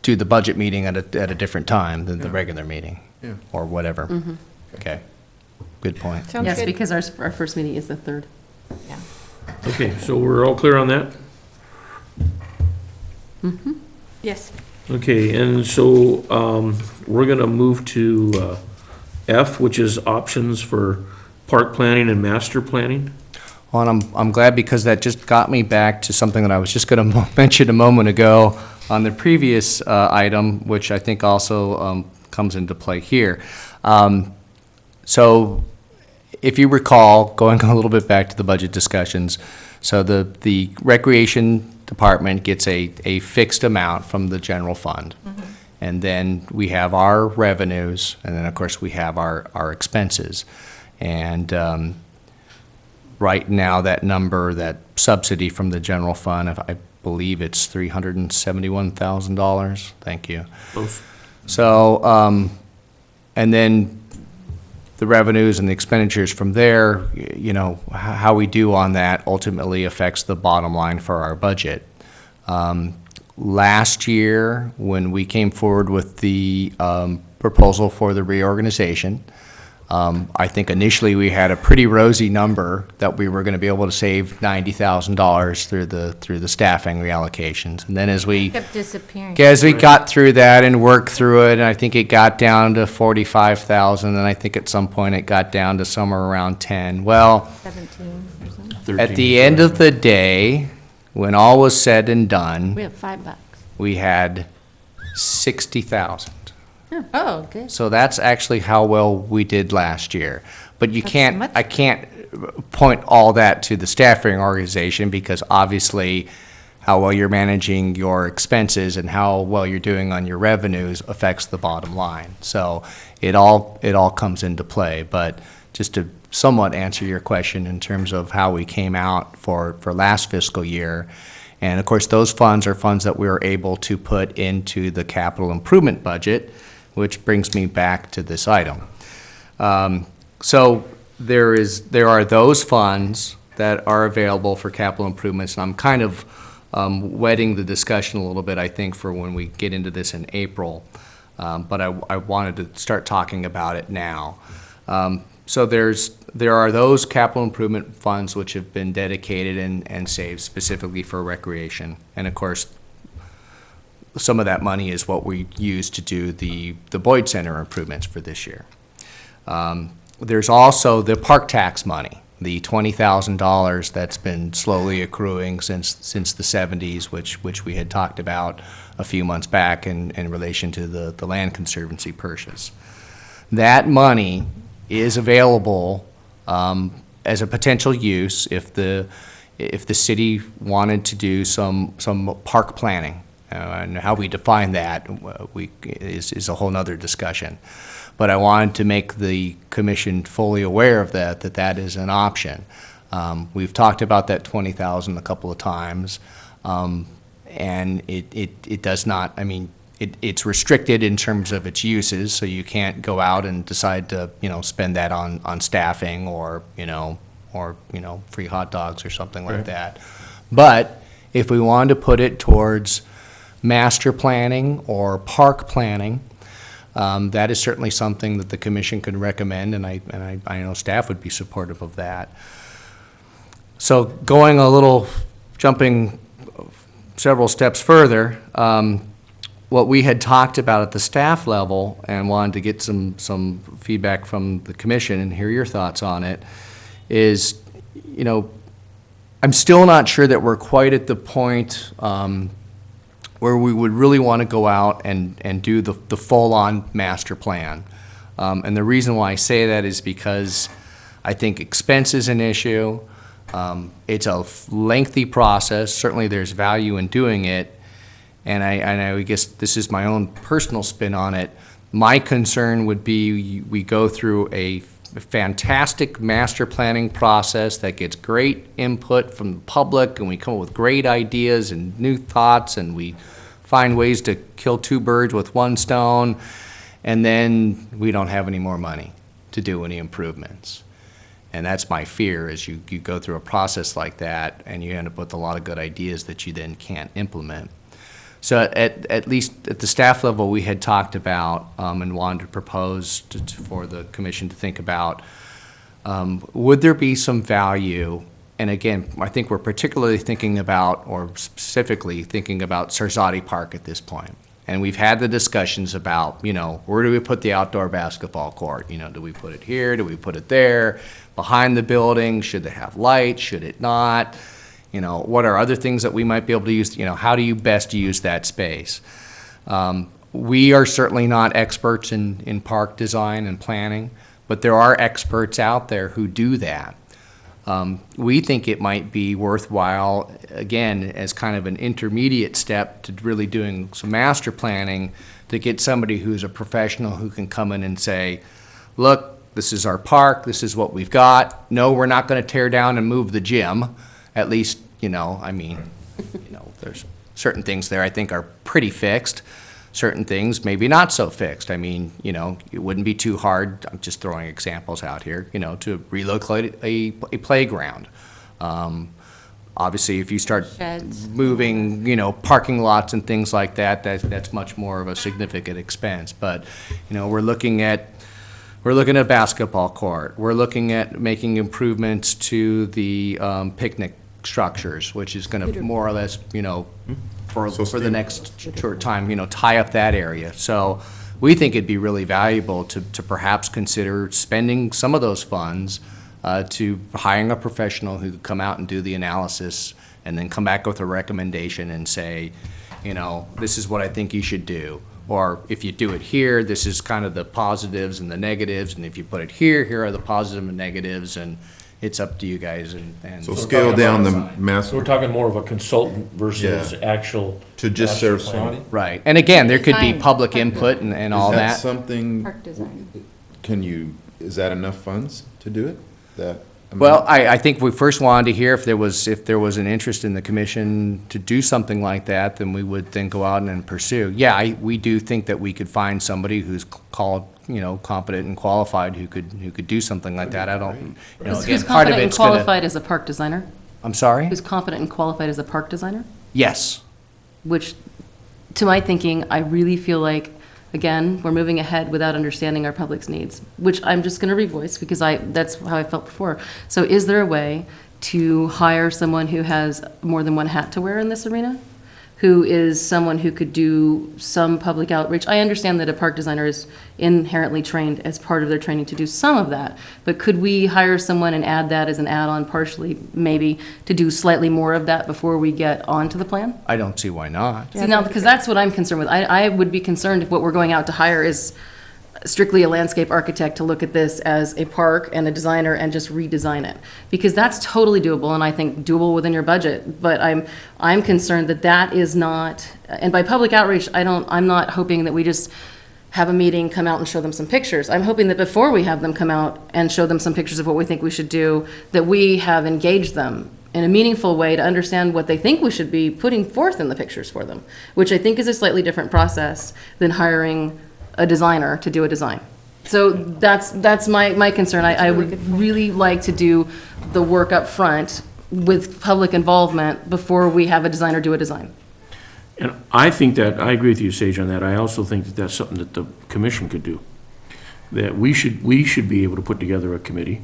do the budget meeting at a different time than the regular meeting. Yeah. Or whatever. Okay. Good point. Sounds Yes, good. because our first meeting is the 3rd. Yeah. Okay, so we're all clear on that? Yes. Okay, and so we're going to move to F, which is options for park planning and master planning. Well, and I'm glad because that just got me back to something that I was just going to mention a moment ago on the previous item, which I think also comes into play here. So if you recall, going a little bit back to the budget discussions, so the Recreation Department gets a fixed amount from the general fund. And then we have our revenues, and then, of course, we have our expenses. And right now, that number, that subsidy from the general fund, I believe it's $371,000. Thank you. Close. So, and then the revenues and the expenditures from there, how we do on that ultimately affects the bottom line for our budget. Last year, when we came forward with the proposal for the reorganization, I think initially we had a pretty rosy number that we were going to be able to save $90,000 through the staffing reallocations. And then as we Kept disappearing. got through that and worked through it, and I think it got down to 45,000, and I think at some point it got down to somewhere around 10. Well, 17 or something. at the end of the day, when all was said and done, We have $5. we had 60,000. Oh, good. So that's actually how well we did last year. But you That's can't, much I can't point all that to the staffing organization, because obviously how well you're managing your expenses and how well you're doing on your revenues affects the bottom line. So it all comes into play. But just to somewhat answer your question in terms of how we came out for last fiscal year, and of course those funds are funds that we were able to put into the capital improvement budget, which brings me back to this item. So there are those funds that are available for capital improvements, and I'm kind of wetting the discussion a little bit, I think, for when we get into this in April. But I wanted to start talking about it now. So there are those capital improvement funds which have been dedicated and saved specifically for recreation. And of course, some of that money is what we use to do the Boyd Center improvements for this year. There's also the park tax money, the $20,000 that's been slowly accruing since the 70s, which we had talked about a few months back in relation to the Land Conservancy purchase. That money is available as a potential use if the city wanted to do some park planning. And how we define that is a whole nother discussion. But I wanted to make the commission fully aware of that is an option. We've talked about that $20,000 a couple of times, and it does not, I mean, it's restricted in terms of its uses, so you can't go out and decide to, spend that on staffing or free hot dogs or something like that. But if we wanted to put it towards master planning or park planning, that is certainly something that the commission could recommend, and I know staff would be supportive of that. So jumping several steps further, what we had talked about at the staff level and wanted to get some feedback from the commission and hear your thoughts on it is, I'm still not sure that we're quite at the point where we would really want to go out and do the full-on master plan. And the reason why I say that is because I think expense is an issue. It's a lengthy process. Certainly there's value in doing it. And I guess this is my own personal spin on it. My concern would be we go through a fantastic master planning process that gets great input from the public, and we come up with great ideas and new thoughts, and we find ways to kill two birds with one stone, and then we don't have any more money to do any improvements. And that's my fear, is you go through a process like that and you end up with a lot of good ideas that you then can't implement. So at least at the staff level, we had talked about and wanted to propose for the commission to think about, would there be some value? And again, I think we're particularly thinking about, or specifically thinking about Sarzati Park at this point. And we've had the discussions about, where do we put the outdoor basketball court? Do we put it here? Do we put it there? Behind the building? Should it have lights? Should it not? What are other things that we might be able to use? How do you best use that space? We are certainly not experts in park design and planning, but there are experts out there who do that. We think it might be worthwhile, again, as kind of an intermediate step to really doing some master planning, to get somebody who's a professional who can come in and say, look, this is our park, this is what we've got. No, we're not going to tear down and move the gym. At least, there's certain things there I think are pretty fixed. Certain things maybe not so fixed. It wouldn't be too hard, I'm just throwing examples out here, to relocate a playground. Obviously, if you start Sheds. moving, parking lots and things like that, that's much more of a significant expense. But, we're looking at a basketball court. We're looking at making improvements to the picnic structures, which is going to more or less, for the next short time, tie up that area. So we think it'd be really valuable to perhaps consider spending some of those funds to hiring a professional who could come out and do the analysis and then come back with a recommendation and say, this is what I think you should do. Or if you do it here, this is kind of the positives and the negatives, and if you put it here, here are the positives and negatives, and it's up to you guys and. So scale down the So mass, we're talking more of a consultant versus Yeah. actual. to just master serve plan. Saudi? Right, and again, there could be Fine. public input and all Is that that. something, Park design. is that enough funds to do it? That Well, amount? I think we first wanted to hear if there was an interest in the commission to do something like that, then we would then go out and pursue. Yeah, we do think that we could find somebody who's called, competent and qualified who could do something like that. I don't, again, Who's part of competent and it's gonna. qualified as a park designer? I'm sorry? Who's competent and qualified as a park designer? Yes. Which, to my thinking, I really feel like, again, we're moving ahead without understanding our public's needs, which I'm just going to revoice because that's how I felt before. So is there a way to hire someone who has more than one hat to wear in this arena? Who is someone who could do some public outreach? I understand that a park designer is inherently trained as part of their training to do some of that, but could we hire someone and add that as an add-on partially, maybe, to do slightly more of that before we get onto the plan? I don't see why not. See, now, because that's what I'm concerned with. I would be concerned if what we're going out to hire is strictly a landscape architect to look at this as a park and a designer and just redesign it. Because that's totally doable, and I think doable within your budget. But I'm concerned that that is not, and by public outreach, I'm not hoping that we just have a meeting, come out and show them some pictures. I'm hoping that before we have them come out and show them some pictures of what we think we should do, that we have engaged them in a meaningful way to understand what they think we should be putting forth in the pictures for them, which I think is a slightly different process than hiring a designer to do a design. So that's my concern. I would really like to do the work up front with public involvement before we have a designer do a design. And I think that, I agree with you, Sage, on that. I also think that that's something that the commission could do. That we should be able to put together a committee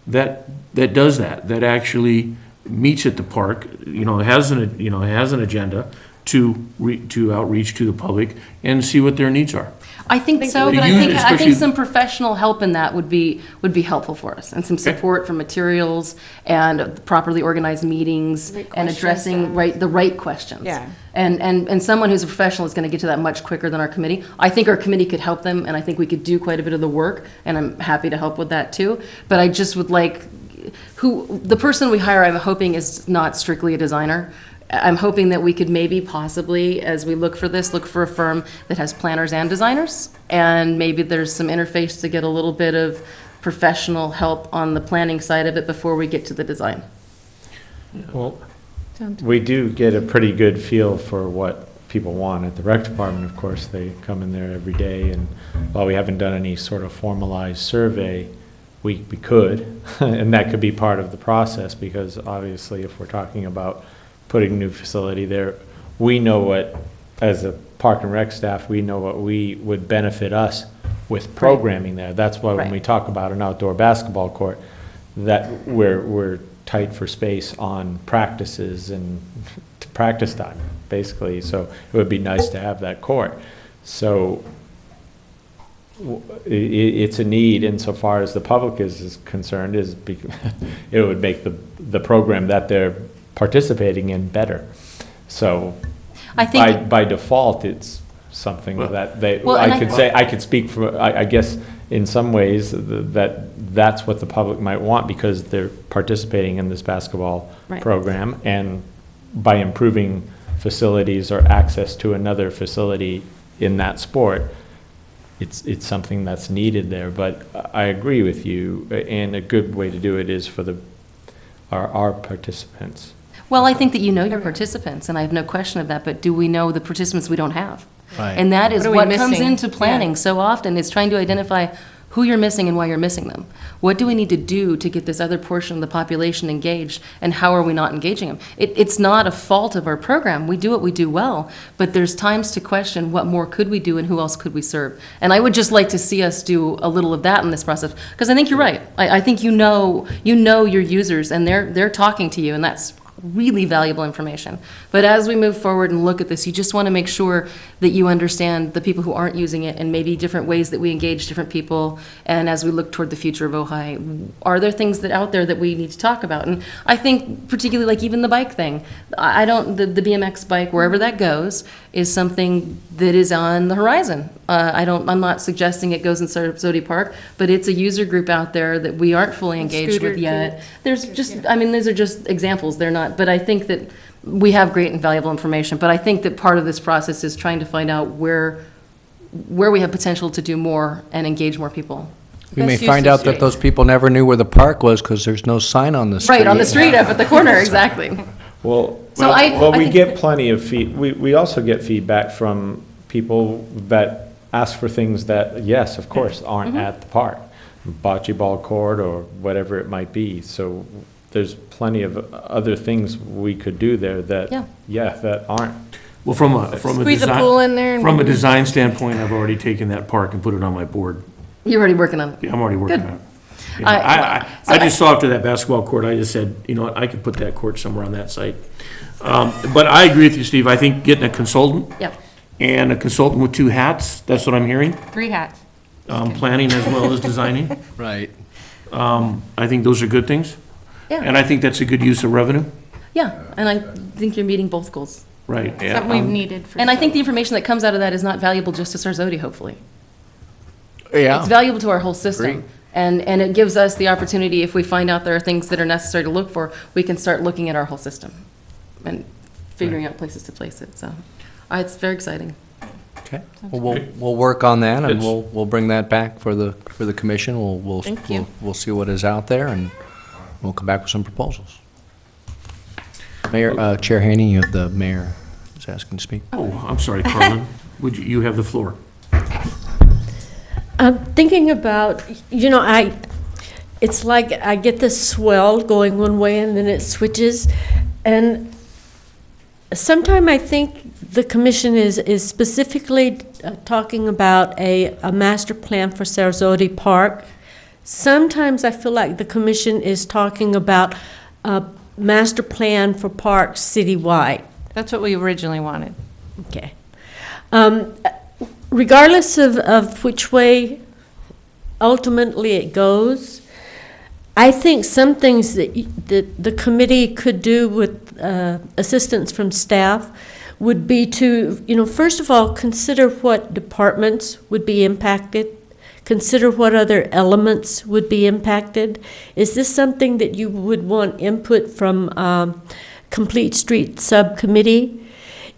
that does that actually meets at the park, has an agenda to outreach to the public and see what their needs are. I think so, The but youth, I think especially- some professional help in that would be helpful for us, and some support for materials and properly organized meetings Right and questions, addressing the right questions. Yeah. And someone who's a professional is going to get to that much quicker than our committee. I think our committee could help them, and I think we could do quite a bit of the work, and I'm happy to help with that too. But I just would like, the person we hire, I'm hoping is not strictly a designer. I'm hoping that we could maybe possibly, as we look for this, look for a firm that has planners and designers. And maybe there's some interface to get a little bit of professional help on the planning side of it before we get to the design. Well, Sounds we do get a pretty good feel for what people want at the rec department. Of course, they come in there every day, and while we haven't done any sort of formalized survey, we could, and that could be part of the process, because obviously if we're talking about putting a new facility there, we know what, as a park and rec staff, we know what would benefit us with programming there. That's why when we Right. talk about an outdoor basketball court, that we're tight for space on practices and practice time, basically. So it would be nice to have that court. So it's a need insofar as the public is concerned, it would make the program that they're participating in better. So I think, by default, it's something that they, Well, and I could speak for, I guess, in some ways, that's what the public might want, because they're participating in this basketball Right. program, and by improving facilities or access to another facility in that sport, it's something that's needed there. But I agree with you, and a good way to do it is for our participants. well, I think that you know your participants, and I have no question of that, but do we know the participants we don't have? Right. And that is What are we what comes missing? into planning Yeah. so often, is trying to identify who you're missing and why you're missing them. What do we need to do to get this other portion of the population engaged, and how are we not engaging them? It's not a fault of our program. We do what we do well, but there's times to question what more could we do and who else could we serve. And I would just like to see us do a little of that in this process, because I think you're right. I think you know your users, and they're talking to you, and that's really valuable information. But as we move forward and look at this, you just want to make sure that you understand the people who aren't using it, and maybe different ways that we engage different people. And as we look toward the future of Ojai, are there things that out there that we need to talk about? And I think particularly like even the bike thing, the BMX bike, wherever that goes, is something that is on the horizon. I'm not suggesting it goes in Sarzodi Park, but it's a user group out there that we aren't fully engaged Scooter with yet. There's just, I mean, these are just examples, they're not, but I think that we have great and valuable information, but I think that part of this process is trying to find out where we have potential to do more and engage more people. We may Best use find of out that street. those people never knew where the park was because there's no sign on the street. Right, on the street up at the corner, exactly. Well, So I we think- get plenty of we also get feedback from people that ask for things that, yes, of course, aren't Mm-hmm. at the park. Bocce ball court or whatever it might be. So there's plenty of other things we could do there that, that aren't. Well, from a Squeeze a design. pool in there and- From a design standpoint, I've already taken that park and put it on my board. You're already working on it. Yeah, I'm already working Good. on it. Yeah, So I just saw after that basketball court, I just said, you know what, I could put that court somewhere on that site. But I agree with you, Steve, I think getting a consultant Yep. and a consultant with 2 hats, that's what I'm hearing, 3 hats. planning as well as designing. Right. I think those are good things. Yeah. And I think that's a good use of revenue. Yeah, and I think you're meeting both goals. Right. yeah, Something we've needed for. And I think the information that comes out of that is not valuable just to Sarzodi, hopefully. Yeah. It's valuable to our whole system. Agreed. And it gives us the opportunity, if we find out there are things that are necessary to look for, we can start looking at our whole system and figuring out places to place it, so. It's very exciting. Okay. Well, we'll work on that and Good. we'll bring that back for the commission. Thank you. We'll see what is out there and we'll come back with some proposals. Mayor, Chair Haney, you have the mayor is asking to speak. Oh, I'm sorry, Carlin. You have the floor. I'm thinking about, it's like I get this swell going one way and then it switches. And sometime I think the commission is specifically talking about a master plan for Sarzodi Park. Sometimes I feel like the commission is talking about a master plan for parks citywide. That's what we originally wanted. Okay. Regardless of which way ultimately it goes, I think some things that the committee could do with assistance from staff would be to, first of all, consider what departments would be impacted, consider what other elements would be impacted. Is this something that you would want input from Complete Street Subcommittee?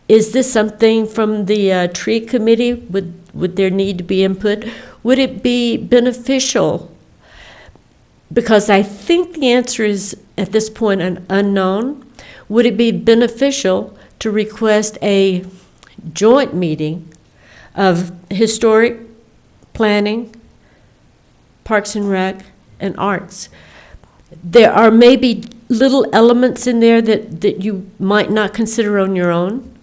Is this something from the tree committee? Would there need to be input? Would it be beneficial? Because I think the answer is, at this point, an unknown. Would it be beneficial to request a joint meeting of historic, planning, Parks and Rec, and arts? There are maybe little elements in there that you might not consider on your own,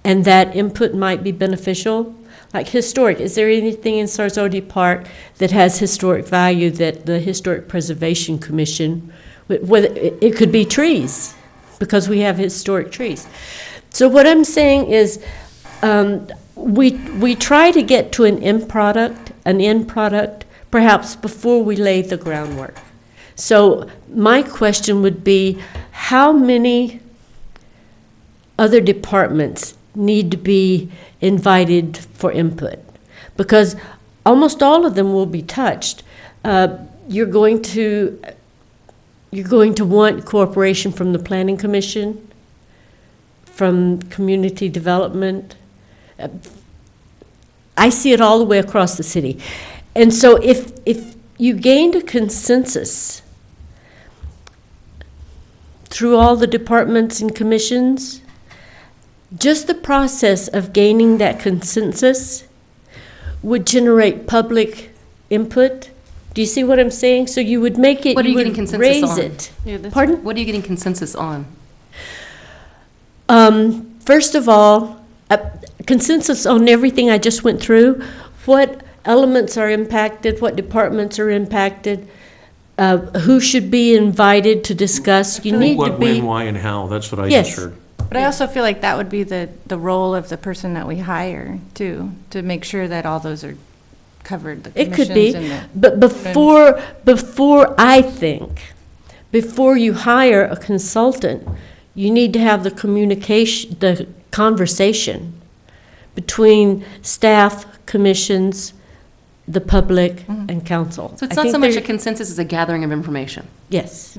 and that input might be beneficial. Like historic, is there anything in Sarzodi Park that has historic value that the Historic Preservation Commission, whether it could be trees, because we have historic trees. So what I'm saying is, we try to get to an end product, perhaps before we lay the groundwork. So my question would be, how many other departments need to be invited for input? Because almost all of them will be touched. You're going to want cooperation from the Planning Commission, from Community Development. I see it all the way across the city. And so if you gained a consensus through all the departments and commissions, just the process of gaining that consensus would generate public input. Do you see what I'm saying? So you would make it, What are you getting would consensus raise on? it. Yeah, that's- Pardon? What are you getting consensus on? First of all, consensus on everything I just went through. What elements are impacted? What departments are impacted? Who should be invited to discuss? You need to What, be. when, why, and how, that's what I Yes. just heard. But I also feel like that would be the role of the person that we hire, too, to make sure that all those are covered, the It could be, commissions and but before you hire a consultant, you need to have the conversation between staff, commissions, the public, and council. So it's I not think so much a there- consensus as a gathering of information. Yes,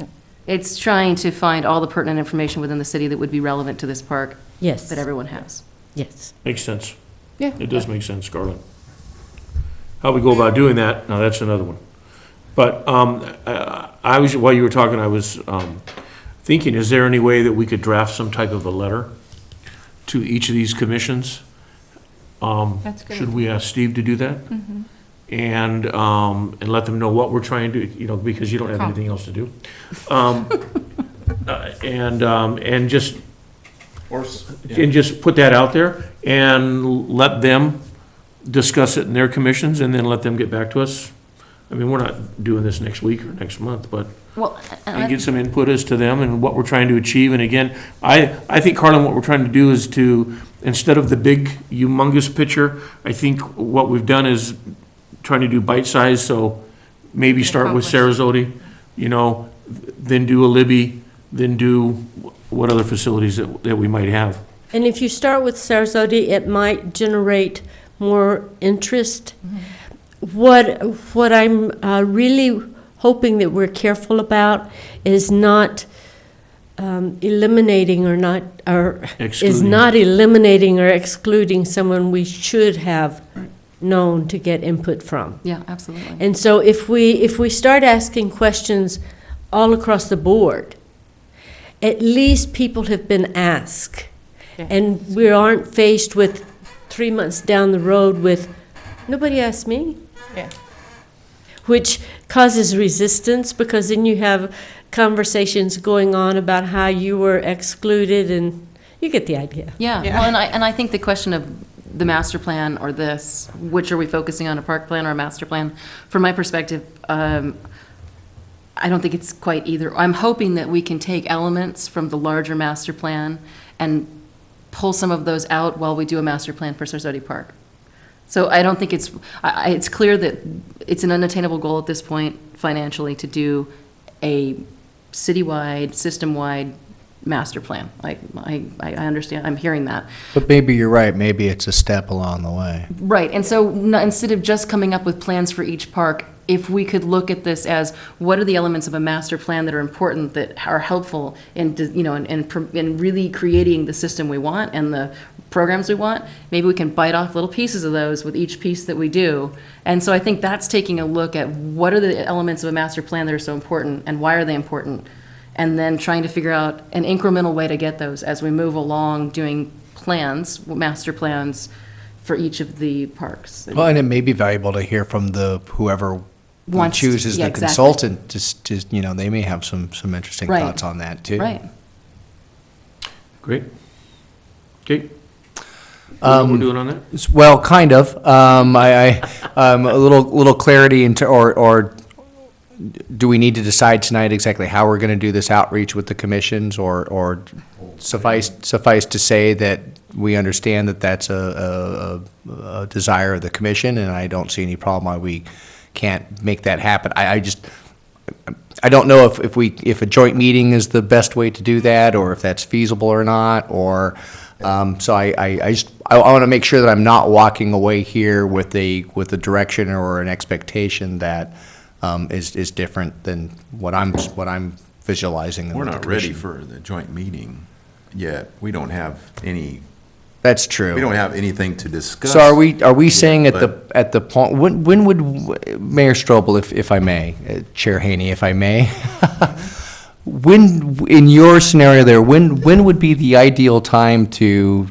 It's trying to find all the pertinent information within the city that would be relevant to this park yes, that everyone has. yes. Makes sense. Yeah. It does make sense, Scarlett. How we go about doing that, now that's another one. But I was, while you were talking, I was thinking, is there any way that we could draft some type of a letter to each of these commissions? That's good. Should we ask Steve to do that? And let them know what we're trying to, because you don't have anything else to do. And just put that out there and let them discuss it in their commissions and then let them get back to us. I mean, we're not doing this next week or next month, but Well, and get some input as to them and what we're trying to achieve. And again, I think, Carlin, what we're trying to do is to, instead of the big humongous picture, I think what we've done is trying to do bite size, so maybe start with Sarasota, then do a Libby, then do what other facilities that we might have. And if you start with Sarasota, it might generate more interest. What I'm really hoping that we're careful about is not eliminating or not, or is Excluding. not eliminating or excluding someone we should have known to get input from. yeah, absolutely. And so if we start asking questions all across the board, at least people have been asked. Yeah. And we aren't faced with 3 months down the road with, nobody asked me, Yeah. which causes resistance because then you have conversations going on about how you were excluded, and you get the idea. Yeah, Yeah. well, and I think the question of the master plan or this, which are we focusing on, a park plan or a master plan? From my perspective, I don't think it's quite either. I'm hoping that we can take elements from the larger master plan and pull some of those out while we do a master plan for Sarasota Park. So I don't think it's clear that it's an unattainable goal at this point financially to do a citywide, system-wide master plan. I understand, I'm hearing that. But maybe you're right, maybe it's a step along the way. Right, and so instead of just coming up with plans for each park, if we could look at this as, what are the elements of a master plan that are important, that are helpful in, in really creating the system we want and the programs we want, maybe we can bite off little pieces of those with each piece that we do. And so I think that's taking a look at what are the elements of a master plan that are so important and why are they important? And then trying to figure out an incremental way to get those as we move along doing plans, master plans for each of the parks. Well, and it may be valuable to hear from whoever Wants to- chooses yeah, the exactly. consultant, just, they may have some interesting Right. thoughts on that, too. Right. Great. Okay. What we're doing on that? Well, kind of. A little clarity into, or do we need to decide tonight exactly how we're going to do this outreach with the commissions, or suffice to say that we understand that that's a desire of the commission, and I don't see any problem why we can't make that happen. I don't know if a joint meeting is the best way to do that, or if that's feasible or not, or, so I want to make sure that I'm not walking away here with a direction or an expectation that is different than what I'm visualizing. We're with the not ready commission. for the joint meeting yet. We don't have any, That's true. we don't have anything to discuss. So are we saying at but- the point, when would, Mayor Strobel, if I may, Chair Haney, if I may, when, in your scenario there, when would be the ideal time to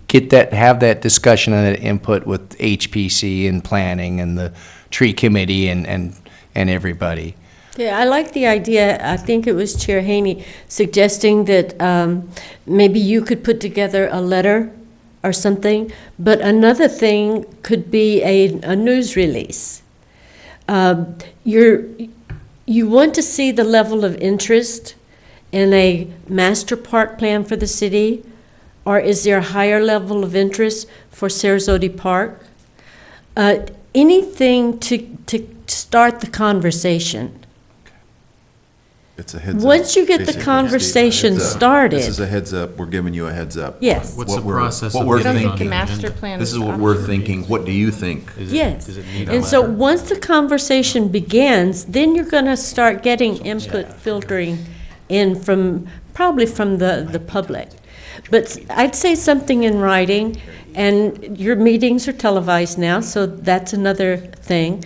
get that, have that discussion and that input with HPC and planning and the tree committee and everybody? Yeah, I like the idea. I think it was Chair Haney suggesting that maybe you could put together a letter or something, but another thing could be a news release. You want to see the level of interest in a master park plan for the city, or is there a higher level of interest for Sarasota Park? Anything to start the conversation. It's a heads up. Once you get the basically, Steve. conversation Heads up. started. This is a heads up. We're giving you a heads up. Yes. What's What the we're- process what of we're I don't getting think on the the master agenda? plan This is is what up we're to- thinking. What do you think? Yes. Does it need a And so letter? once the conversation begins, then you're going to start getting input filtering in from, probably from the public. But I'd say something in writing, and your meetings are televised now, so that's another thing.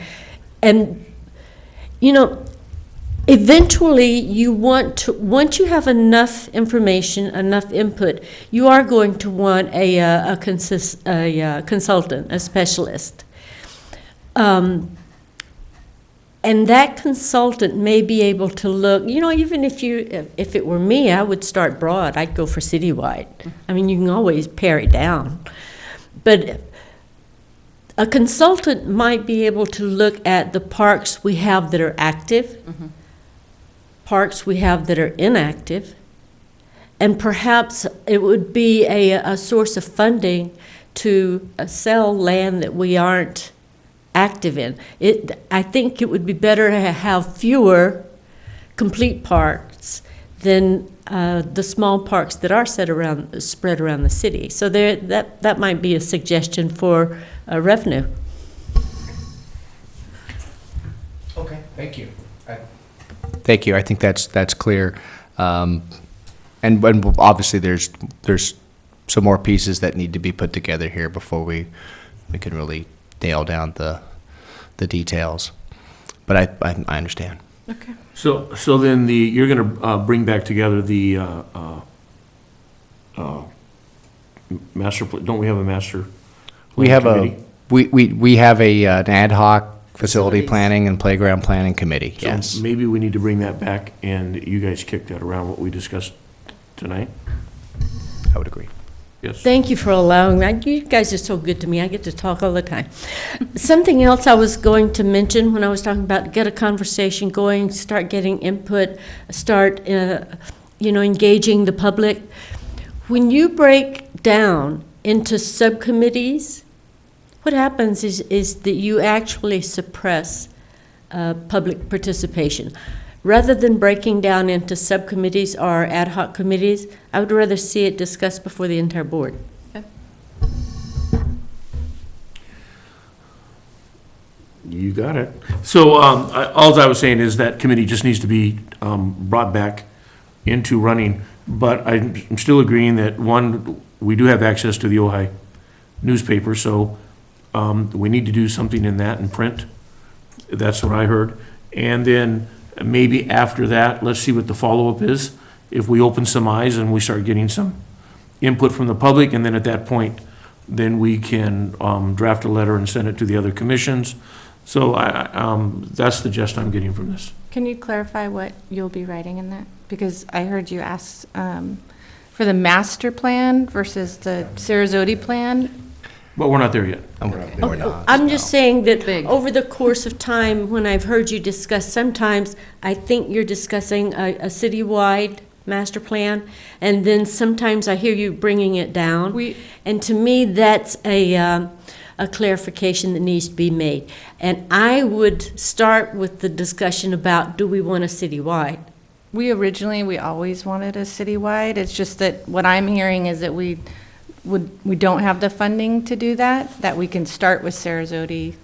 And, you know, eventually, you want to, once you have enough information, enough input, you are going to want a consultant, a specialist. And that consultant may be able to look, you know, even if it were me, I would start broad. I'd go for citywide. I mean, you can always pare it down. But a consultant might be able to look at the parks we have that are active, parks we have that are inactive, and perhaps it would be a source of funding to sell land that we aren't active in. I think it would be better to have fewer complete parks than the small parks that are spread around the city. So that might be a suggestion for revenue. Okay, thank you. Thank you. I think that's clear. And obviously, there's some more pieces that need to be put together here before we can really nail down the details. But I understand. Okay. So then you're gonna bring back together the master, don't we have a master? We plan have committee? we have an ad hoc facility Facilities. planning and playground planning committee, So yes. maybe we need to bring that back, and you guys kick that around, what we discussed tonight? I would agree. Yes. Thank you for allowing that. You guys are so good to me. I get to talk all the time. Something else I was going to mention when I was talking about get a conversation going, start getting input, start, engaging the public. When you break down into subcommittees, what happens is that you actually suppress public participation. Rather than breaking down into subcommittees or ad hoc committees, I would rather see it discussed before the entire board. You got it. So, all I was saying is that committee just needs to be brought back into running, but I'm still agreeing that, one, we do have access to the Ojai newspaper, so we need to do something in that in print. That's what I heard. And then maybe after that, let's see what the follow-up is. If we open some eyes and we start getting some input from the public, and then at that point, then we can draft a letter and send it to the other commissions. So that's the gist I'm getting from this. Can you clarify what you'll be writing in that? Because I heard you ask for the master plan versus the Sarasota plan. But we're not there yet. We're not. I'm just saying that Big. over the course of time, when I've heard you discuss, sometimes I think you're discussing a citywide master plan, and then sometimes I hear you bringing it down. And to me, that's a clarification that needs to be made. And I would start with the discussion about, do we want a citywide? We always wanted a citywide. It's just that what I'm hearing is that we don't have the funding to do that we can start with Sarasota.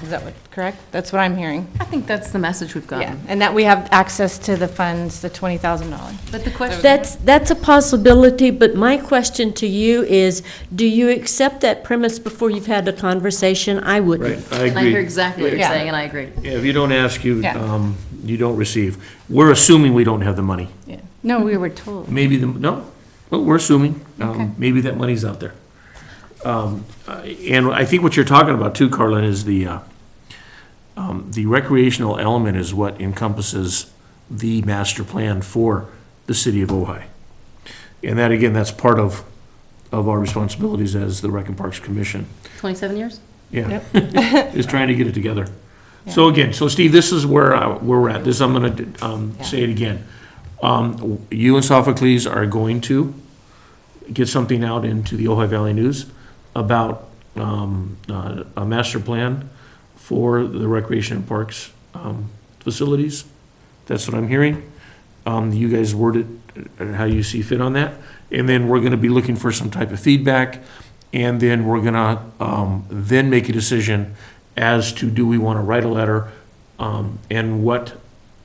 Is that correct? That's what I'm hearing. I think that's the message we've Yeah, gotten. and that we have access to the funds, the $20,000. But the question. That's a possibility, but my question to you is, do you accept that premise before you've had a conversation? I wouldn't. I And I agree. hear exactly what you're Yeah. saying, and I agree. Yeah, if you don't ask, you Yeah. don't receive. We're assuming we don't have the money. Yeah. No, we were told. Maybe no, well, we're assuming. Okay. Maybe that money's out there. And I think what you're talking about too, Carlin, is the recreational element is what encompasses the master plan for the city of Ojai. And that, again, that's part of our responsibilities as the Rec and Parks Commission. 27 years? Yeah, is trying to get it together. So again, Steve, this is where we're at. This, I'm gonna say it again. You and Sophocles are going to get something out into the Ojai Valley News about a master plan for the recreation and parks facilities That's what I'm hearing. You guys word it how you see fit on that. And then we're gonna be looking for some type of feedback. And then we're gonna, then make a decision as to do we wanna write a letter, and what,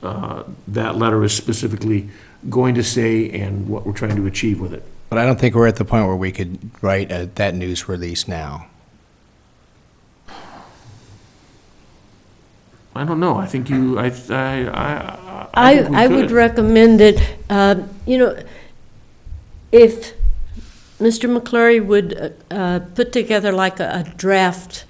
that letter is specifically going to say and what we're trying to achieve with it. But I don't think we're at the point where we could write that news release now. I don't know. I think you, I think we I would could. recommend that, if Mr. McClary would put together like a draft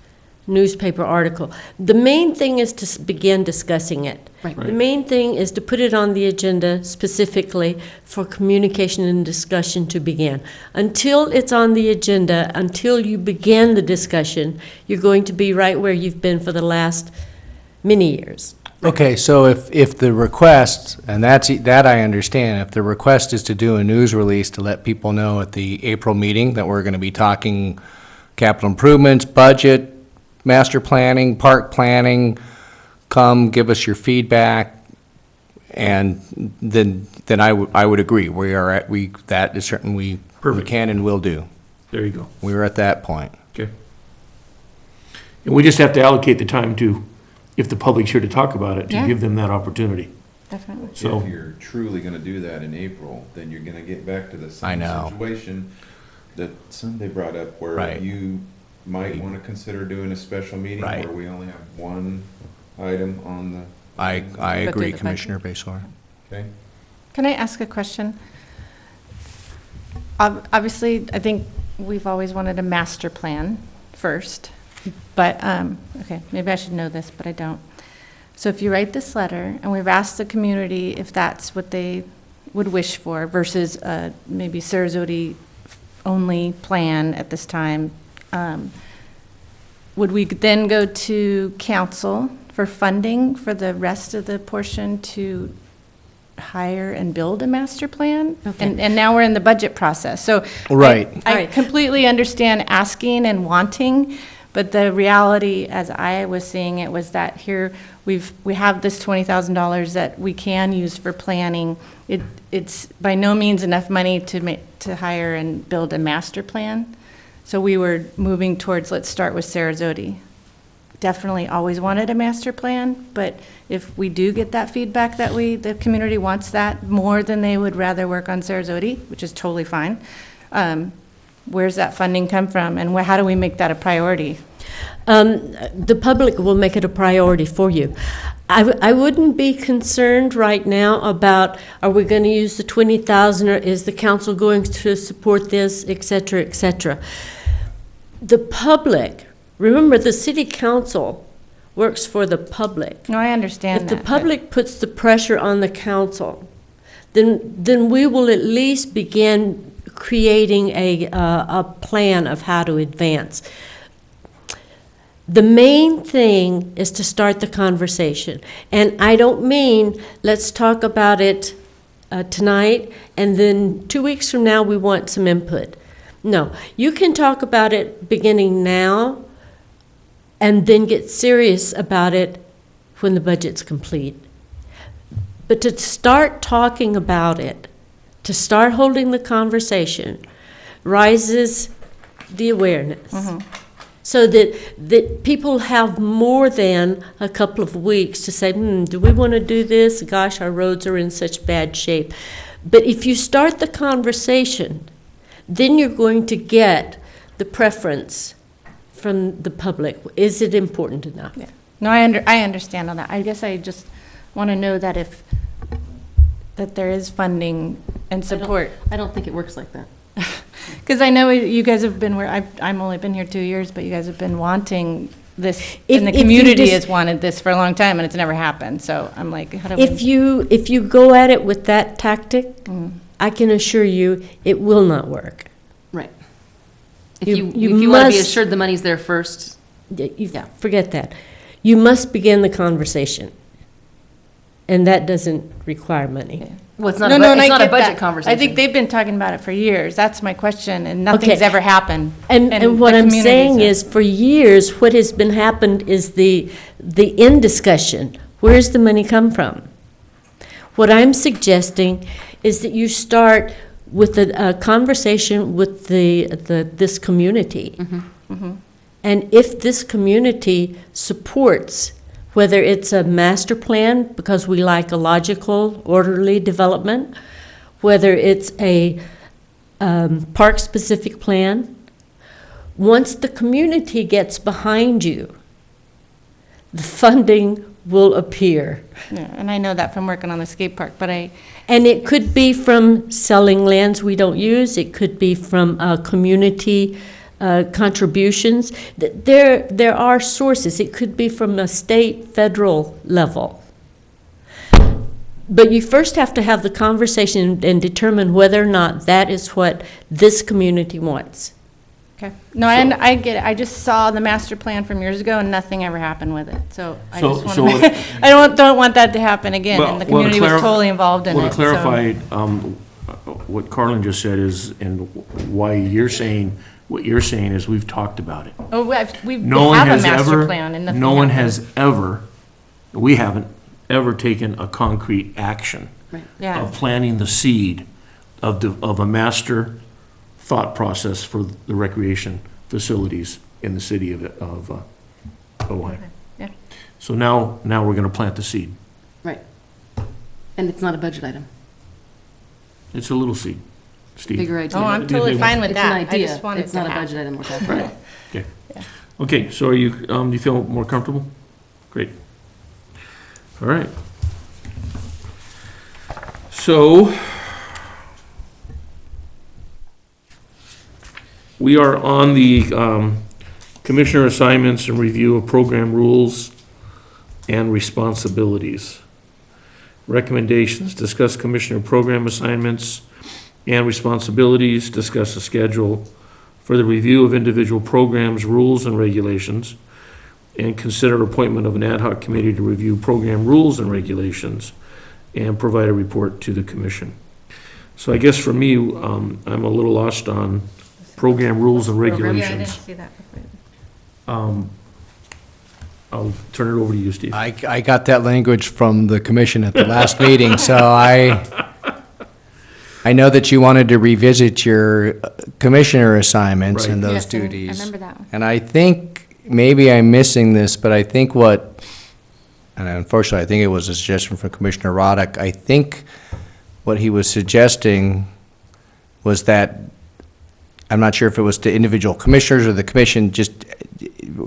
newspaper article. The main thing is to begin discussing it. Right. The main thing is to put it on the agenda specifically for communication and discussion to begin. Until it's on the agenda, until you begin the discussion, you're going to be right where you've been for the last many years. Okay, so if the request, and that I understand, if the request is to do a news release to let people know at the April meeting that we're going to be talking capital improvements, budget, master planning, park planning, come give us your feedback, and then I would agree. That is certain we Perfect. can and will do. There you go. We're at that point. Okay. And we just have to allocate the time to, if the public's here to talk about it, to Yeah. give them that opportunity. Definitely. So- If you're truly gonna do that in April, then you're gonna get back to the I same know. situation that Sunday brought up, where Right. you might wanna consider doing a special meeting Right. where we only have one item on the. I Go agree, through the budget. Commissioner Basor. Okay, Can I ask a question? Obviously, I think we've always wanted a master plan first, but, okay, maybe I should know this, but I don't. So if you write this letter, and we've asked the community if that's what they would wish for versus maybe Sarasota-only plan at this time, would we then go to council for funding for the rest of the portion to hire and build a master plan? Okay. And now we're in the budget process, so. Right. I Right. completely understand asking and wanting, but the reality, as I was seeing it, was that here, we have this $20,000 that we can use for planning. It's by no means enough money to hire and build a master plan. So we were moving towards, let's start with Sarasota. Definitely always wanted a master plan, but if we do get that feedback that the community wants that more than they would rather work on Sarasota, which is totally fine, where's that funding come from, and how do we make that a priority? The public will make it a priority for you. I wouldn't be concerned right now about, are we going to use the 20,000, or is the council going to support this, et cetera, et cetera. The public, remember, the city council works for the public. No, I understand If that. the public puts the pressure on the council, then we will at least begin creating a plan of how to advance. The main thing is to start the conversation. And I don't mean, let's talk about it tonight, and then 2 weeks from now, we want some input. No, you can talk about it beginning now, and then get serious about it when the budget's complete. But to start talking about it, to start holding the conversation, rises the awareness. So that people have more than a couple of weeks to say, do we want to do this? Gosh, our roads are in such bad shape. But if you start the conversation, then you're going to get the preference from the public. Is it important enough? Yeah. No, I understand all that. I guess I just want to know that that there is funding and support. I don't think it works like that. Because I know you guys have been I'm only been here 2 years, but you guys have been wanting this, If- and the if you community just- has wanted this for a long time, and it's never happened. So I'm like, how do If you go at it with that tactic, I can assure you it will not work. Right. If You- you, you if you want to be must- assured the money's there first, Forget that. You must begin the conversation. And that doesn't require money. well, it's not, No, a, no, bu- and it's I not a get budget that. conversation. I think they've been talking about it for years. That's my question, and nothing's Okay. ever happened. And what the I'm community's saying not- is, for years, what has been happened is the end discussion. Where's the money come from? What I'm suggesting is that you start with a conversation with this community. And if this community supports, whether it's a master plan, because we like a logical, orderly development, whether it's a park-specific plan, once the community gets behind you, the funding will appear. Yeah, and I know that from working on the skate park, but And it could be from selling lands we don't use, it could be from community contributions. There are sources, it could be from a state, federal level. But you first have to have the conversation and determine whether or not that is what this community wants. okay. No, and I get it. I just saw the master plan from years ago and nothing ever happened with it. So I So- just want so to, I don't want that to happen again. And the Well, to community was clarif- totally involved in it. Well, to so- clarify, what Carlin just said is, and why you're saying, what you're saying is we've talked about it. Oh, we No one have a has master ever, plan and nothing no one happened. has ever, we haven't ever taken a concrete action Yeah. of planting the seed of a master thought process for the recreation facilities in the city of Ojai. Yeah. So now we're gonna plant the seed. Right. And it's not a budget item. It's a little seed, Steve. Bigger idea. Oh, I'm totally fine with It's an that. I idea. just want it It's to not a happen. budget item we're talking Right. about. Okay. Okay, so are you, do you feel more comfortable? Great. All right. So, we are on the commissioner assignments and review of program rules and responsibilities. Recommendations, discuss commissioner program assignments and responsibilities, discuss a schedule for the review of individual programs, rules, and regulations, and consider appointment of an ad hoc committee to review program rules and regulations and provide a report to the commission. So I guess for me, I'm a little lost on program rules and Yeah, I didn't regulations. see that before. I'll turn it over to you, Steve. I got that language from the commission at the last meeting, so I know that you wanted to revisit your commissioner assignments and Right. those Yes, I duties. remember that one. And I think, maybe I'm missing this, but I think and unfortunately, I think it was a suggestion from Commissioner Roddick, I think what he was suggesting was that, I'm not sure if it was to individual commissioners or the commission, just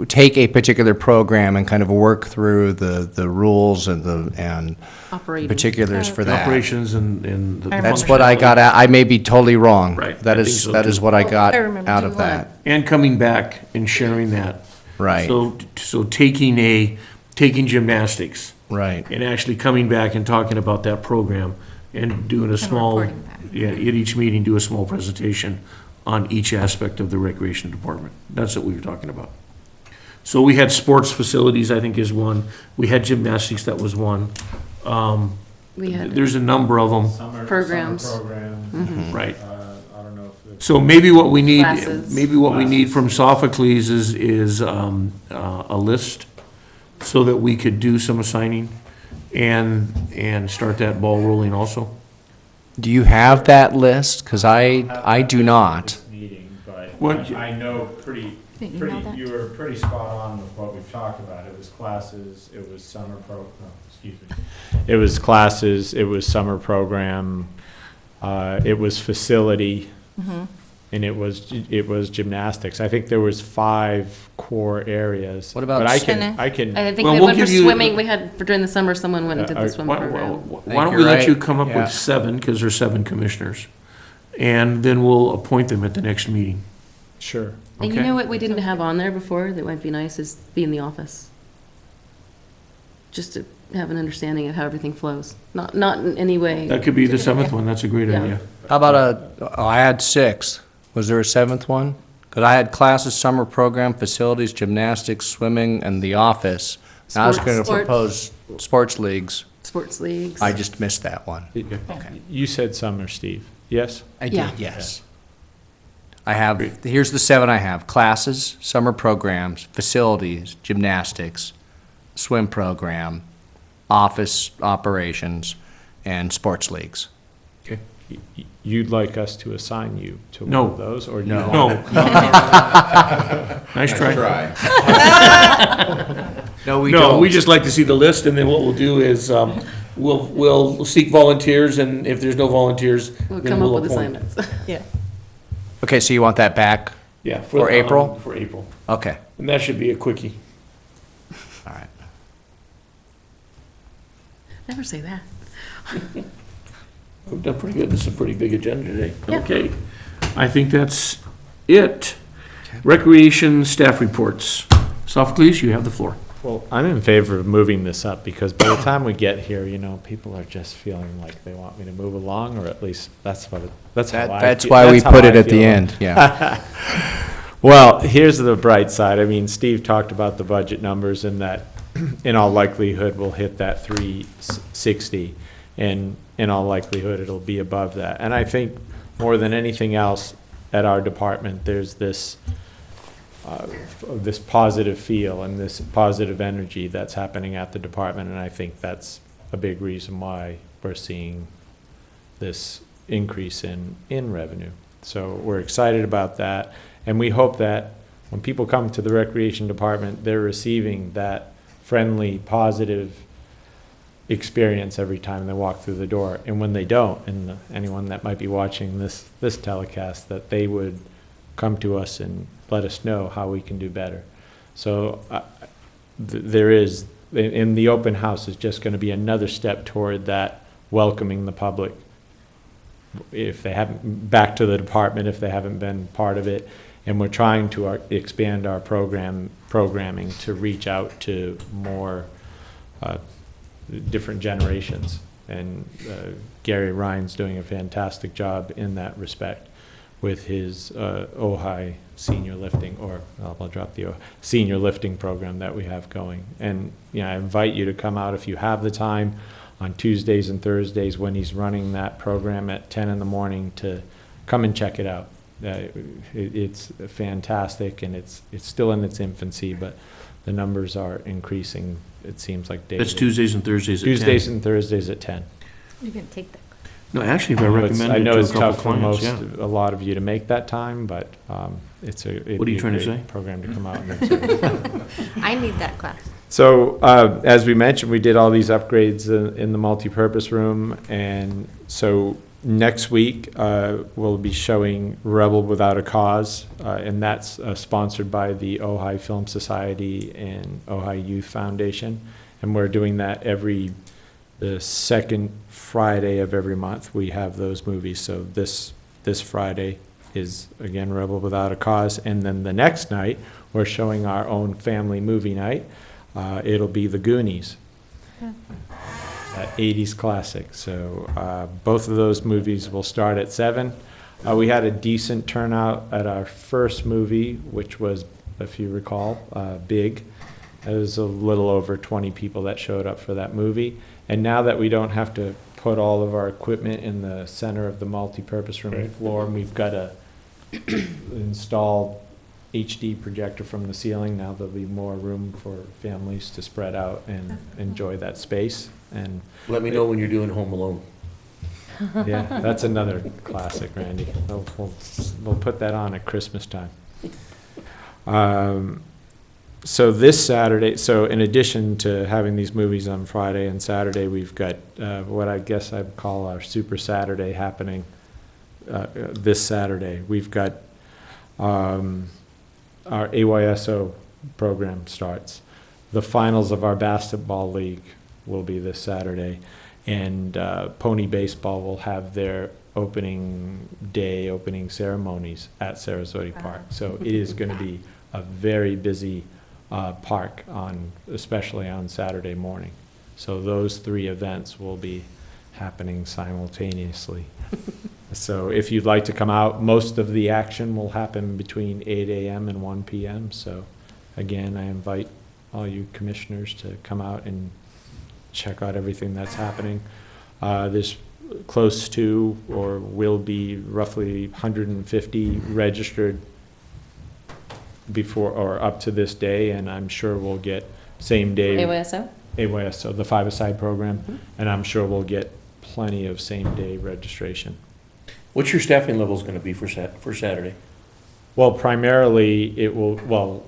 take a particular program and kind of work through the rules and Operating. particulars for that. Operations and the. I That's what I got out, I may be totally wrong. Right, That I is, think so, that is too. what I got I remember. out Do of you wanna- that. And coming back and sharing that. Right, So taking gymnastics right. and actually coming back and talking about that program and doing a small, reporting back. yeah, at each meeting, do a small presentation on each aspect of the recreation department. That's what we were talking about. So we had sports facilities, I think is one. We had gymnastics, that was one. We had There's a number of them, programs. right? I don't know if it's. So maybe what we need, Classes. maybe what we need from Sophocles is a list so that we could do some assigning and start that ball rolling also. Do you have that list? Because I do not. This meeting, but What- I know Didn't you know that? you were pretty spot on with what we've talked about. It was classes, it was excuse me. It was classes, it was summer program, it was facility, and it was gymnastics. I think there was 5 core areas. What about But I Tennis? can, I think Well, we we'll went for give you- swimming. We had, during the summer, someone went and did the swim Why program. why don't we you're let you right. come up Yeah. with 7, because there's 7 commissioners, and then we'll appoint them at the next meeting. sure. And you Okay. know what we didn't have on there before that might be nice is be in the office. Just to have an understanding of how everything flows. Not in any way. That could be the 7th one, that's a great Yeah. idea. How about I had 6. Was there a 7th one? Because I had classes, summer program, facilities, gymnastics, swimming, and the office. And I was going to Sports. propose sports leagues. Sports leagues. I just missed that one. You said summer, Steve, yes? I Yeah. did, yes. I have, here's the 7 I have. Classes, summer programs, facilities, gymnastics, swim program, office operations, and sports leagues. Okay. You'd like us to assign you to one No. of those, or do you No. want No. it? Nice try. No, we No, don't. we just like to see the list, and then what we'll do is, we'll seek volunteers, and if there's no volunteers, We'll then come we'll up with appoint. assignments. Yeah. Okay, so you want that back? Yeah. For April? For April. Okay, And that should be a quickie. all right. Never say that. We've done pretty good. This is a pretty big agenda today. Yeah. Okay. I think that's it. Recreation staff reports. Sophocles, you have the floor. Well, I'm in favor of moving this up, because by the time we get here, people are just feeling like they want me to move along, or at least that's how That's I why we that's how put it I at the feel. end, yeah. Well, here's the bright side. I mean, Steve talked about the budget numbers, and that in all likelihood we'll hit that 360, and in all likelihood it'll be above that. And I think more than anything else at our department, there's this positive feel and this positive energy that's happening at the department, and I think that's a big reason why we're seeing this increase in revenue. So we're excited about that, and we hope that when people come to the recreation department, they're receiving that friendly, positive experience every time they walk through the door. And when they don't, and anyone that might be watching this telecast, that they would come to us and let us know how we can do better. So there is, in the open house is just going to be another step toward that, welcoming the public, if they haven't, back to the department if they haven't been part of it. And we're trying to expand our programming to reach out to more different generations. And Gary Ryan's doing a fantastic job in that respect with his Ojai senior lifting, or I'll drop the senior lifting program that we have going. And I invite you to come out if you have the time on Tuesdays and Thursdays when he's running that program at 10 in the morning to come and check it out. It's fantastic, and it's still in its infancy, but the numbers are increasing, it seems like daily. That's Tuesdays and Thursdays at 10. Tuesdays and Thursdays at 10. You can take that. No, actually, if I recommend I it know to a it's couple tough for clients, most, yeah. a lot of you to make that time, but it'd What are you be a trying to great say? program to come out and I need that class. So, as we mentioned, we did all these upgrades in the multipurpose room, and so next week, we'll be showing Rebel Without a Cause, and that's sponsored by the Ojai Film Society and Ojai Youth Foundation, and we're doing that the second Friday of every month. We have those movies, so this Friday is, again, Rebel Without a Cause, and then the next night, we're showing our own family movie night. It'll be The Goonies, that 80s classic. So both of those movies will start at 7. We had a decent turnout at our first movie, which was, if you recall, Big. It was a little over 20 people that showed up for that movie. And now that we don't have to put all of our equipment in the center of the multipurpose room floor, and we've got a installed HD projector from the ceiling, now there'll be more room for families to spread out and enjoy that space. And Let me know when you're doing Home Alone. yeah, that's another classic, Randy. We'll put that on at Christmas time. So this Saturday, so in addition to having these movies on Friday and Saturday, we've got what I guess I'd call our Super Saturday happening this Saturday. We've got our AYSO program starts. The finals of our basketball league will be this Saturday, and Pony Baseball will have their opening ceremonies at Sarasota Park. So it is going to be a very busy park especially on Saturday morning. So those 3 events will be happening simultaneously. So if you'd like to come out, most of the action will happen between 8 a.m. and 1 p.m. So again, I invite all you commissioners to come out and check out everything that's happening. There's close to, or will be, roughly 150 registered before or up to this day, and I'm sure we'll get same day AYSO? AYSO, the 5-a-side program, and I'm sure we'll get plenty of same-day registration. What's your staffing levels gonna be for Saturday? Well, primarily, it will, well,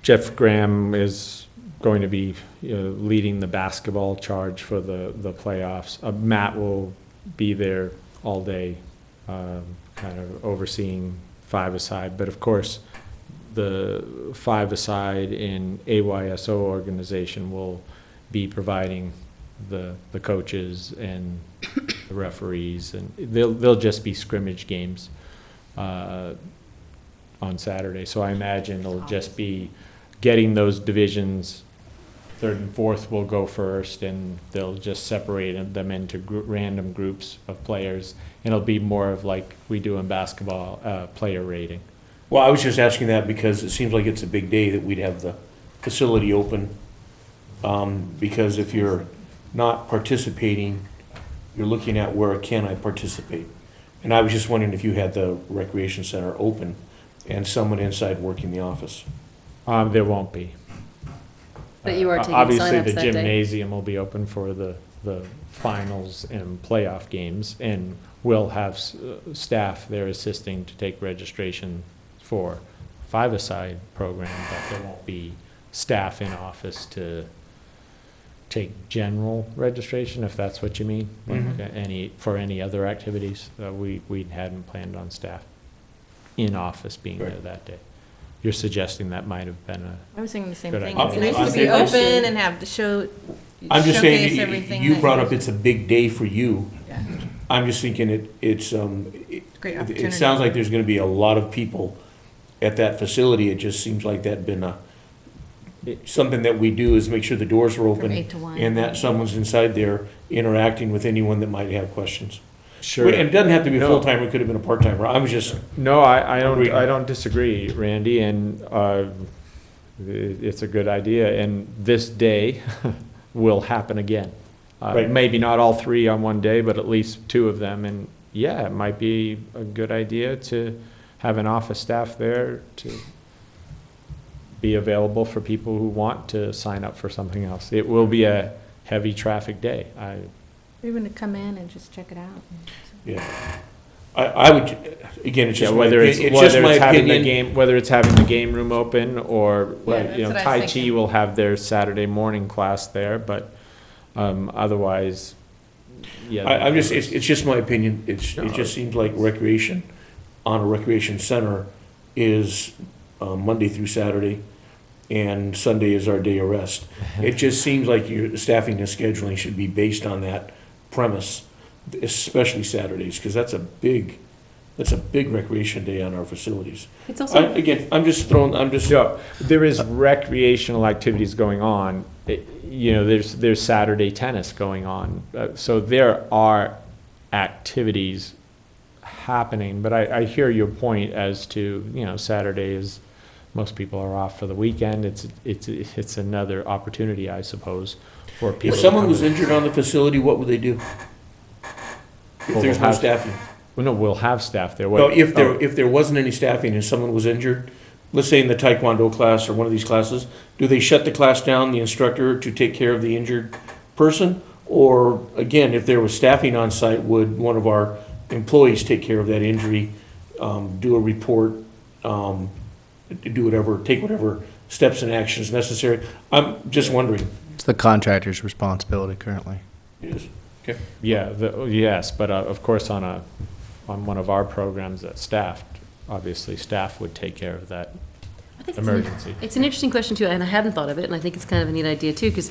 Jeff Graham is going to be leading the basketball charge for the playoffs. Matt will be there all day, kind of overseeing five-a-side. But of course, the five-a-side in AYSO organization will be providing the coaches and the referees, and they'll just be scrimmage games on Saturday. So I imagine it'll just be getting those divisions. Third and fourth will go first, and they'll just separate them into random groups of players. And it'll be more of like we do in basketball, player rating. Well, I was just asking that because it seems like it's a big day that we'd have the facility open. Because if you're not participating, you're looking at where can I participate? And I was just wondering if you had the recreation center open and someone inside working the office. There won't be. But you are taking Obviously, signups the that day. gymnasium will be open for the finals and playoff games, and we'll have staff there assisting to take registration for five-a-side program, but there won't be staff in office to take general registration, if that's what you mean. Mhm. For any other activities, we hadn't planned on staff in office being there Right. that day. You're suggesting that might have been I was thinking the same Good thing. idea. It'd be nice I'm to be thinking- open and have to show, I'm just showcase saying, everything. you that brought you- up it's a big day for you. Yeah. I'm just thinking Great it opportunity. sounds like there's gonna be a lot of people at that facility. It just seems like that'd been something that we do is make sure the doors are open. From 8 to 1. And that someone's inside there interacting with anyone that might have questions. sure. And it doesn't have to be a No. full-timer, it could have been a part-timer. I was just, No, I Agreed. don't disagree, Randy, and it's a good idea, and this day will happen again. Right. Maybe not all three on one day, but at least two of them, and yeah, it might be a good idea to have an office staff there to be available for people who want to sign up for something else. It will be a heavy traffic day. Even to come in and just check it out. yeah. I would, again, it's Yeah, just my whether it's, opinion. It's just whether my it's having the opinion. game, whether it's having the game room open or, Yeah, you that's know, what I was Tai Chi thinking. will have their Saturday morning class there, but, otherwise, yeah. I'm just, it's just my opinion. It just seems like recreation on a recreation center is Monday through Saturday, and Sunday is our day of rest. It just seems like your staffing and scheduling should be based on that premise, especially Saturdays, because that's a big recreation day on our facilities. It's also, Again, So, there is recreational activities going on. You know, there's Saturday tennis going on. So there are activities happening, but I hear your point as to, you know, Saturday is, most people are off for the weekend. It's another opportunity, I suppose, for people. if to someone come was in. injured on the facility, what would they do? If Well, there's we'll no have- staffing? Well, no, we'll have staff there. No, What- if there wasn't any staffing and someone was injured, let's say in the Taekwondo class or one of these classes, do they shut the class down, the instructor, to take care of the injured person? Or, again, if there was staffing on site, would one of our employees take care of that injury, do a report, take whatever steps and actions necessary? I'm just wondering. It's the contractor's responsibility currently. It is. Okay. Yeah, yes, but of course, on one of our programs that's staffed, obviously, staff would take care of that I think emergency. it's an interesting question too, and I hadn't thought of it, and I think it's kind of a neat idea too, because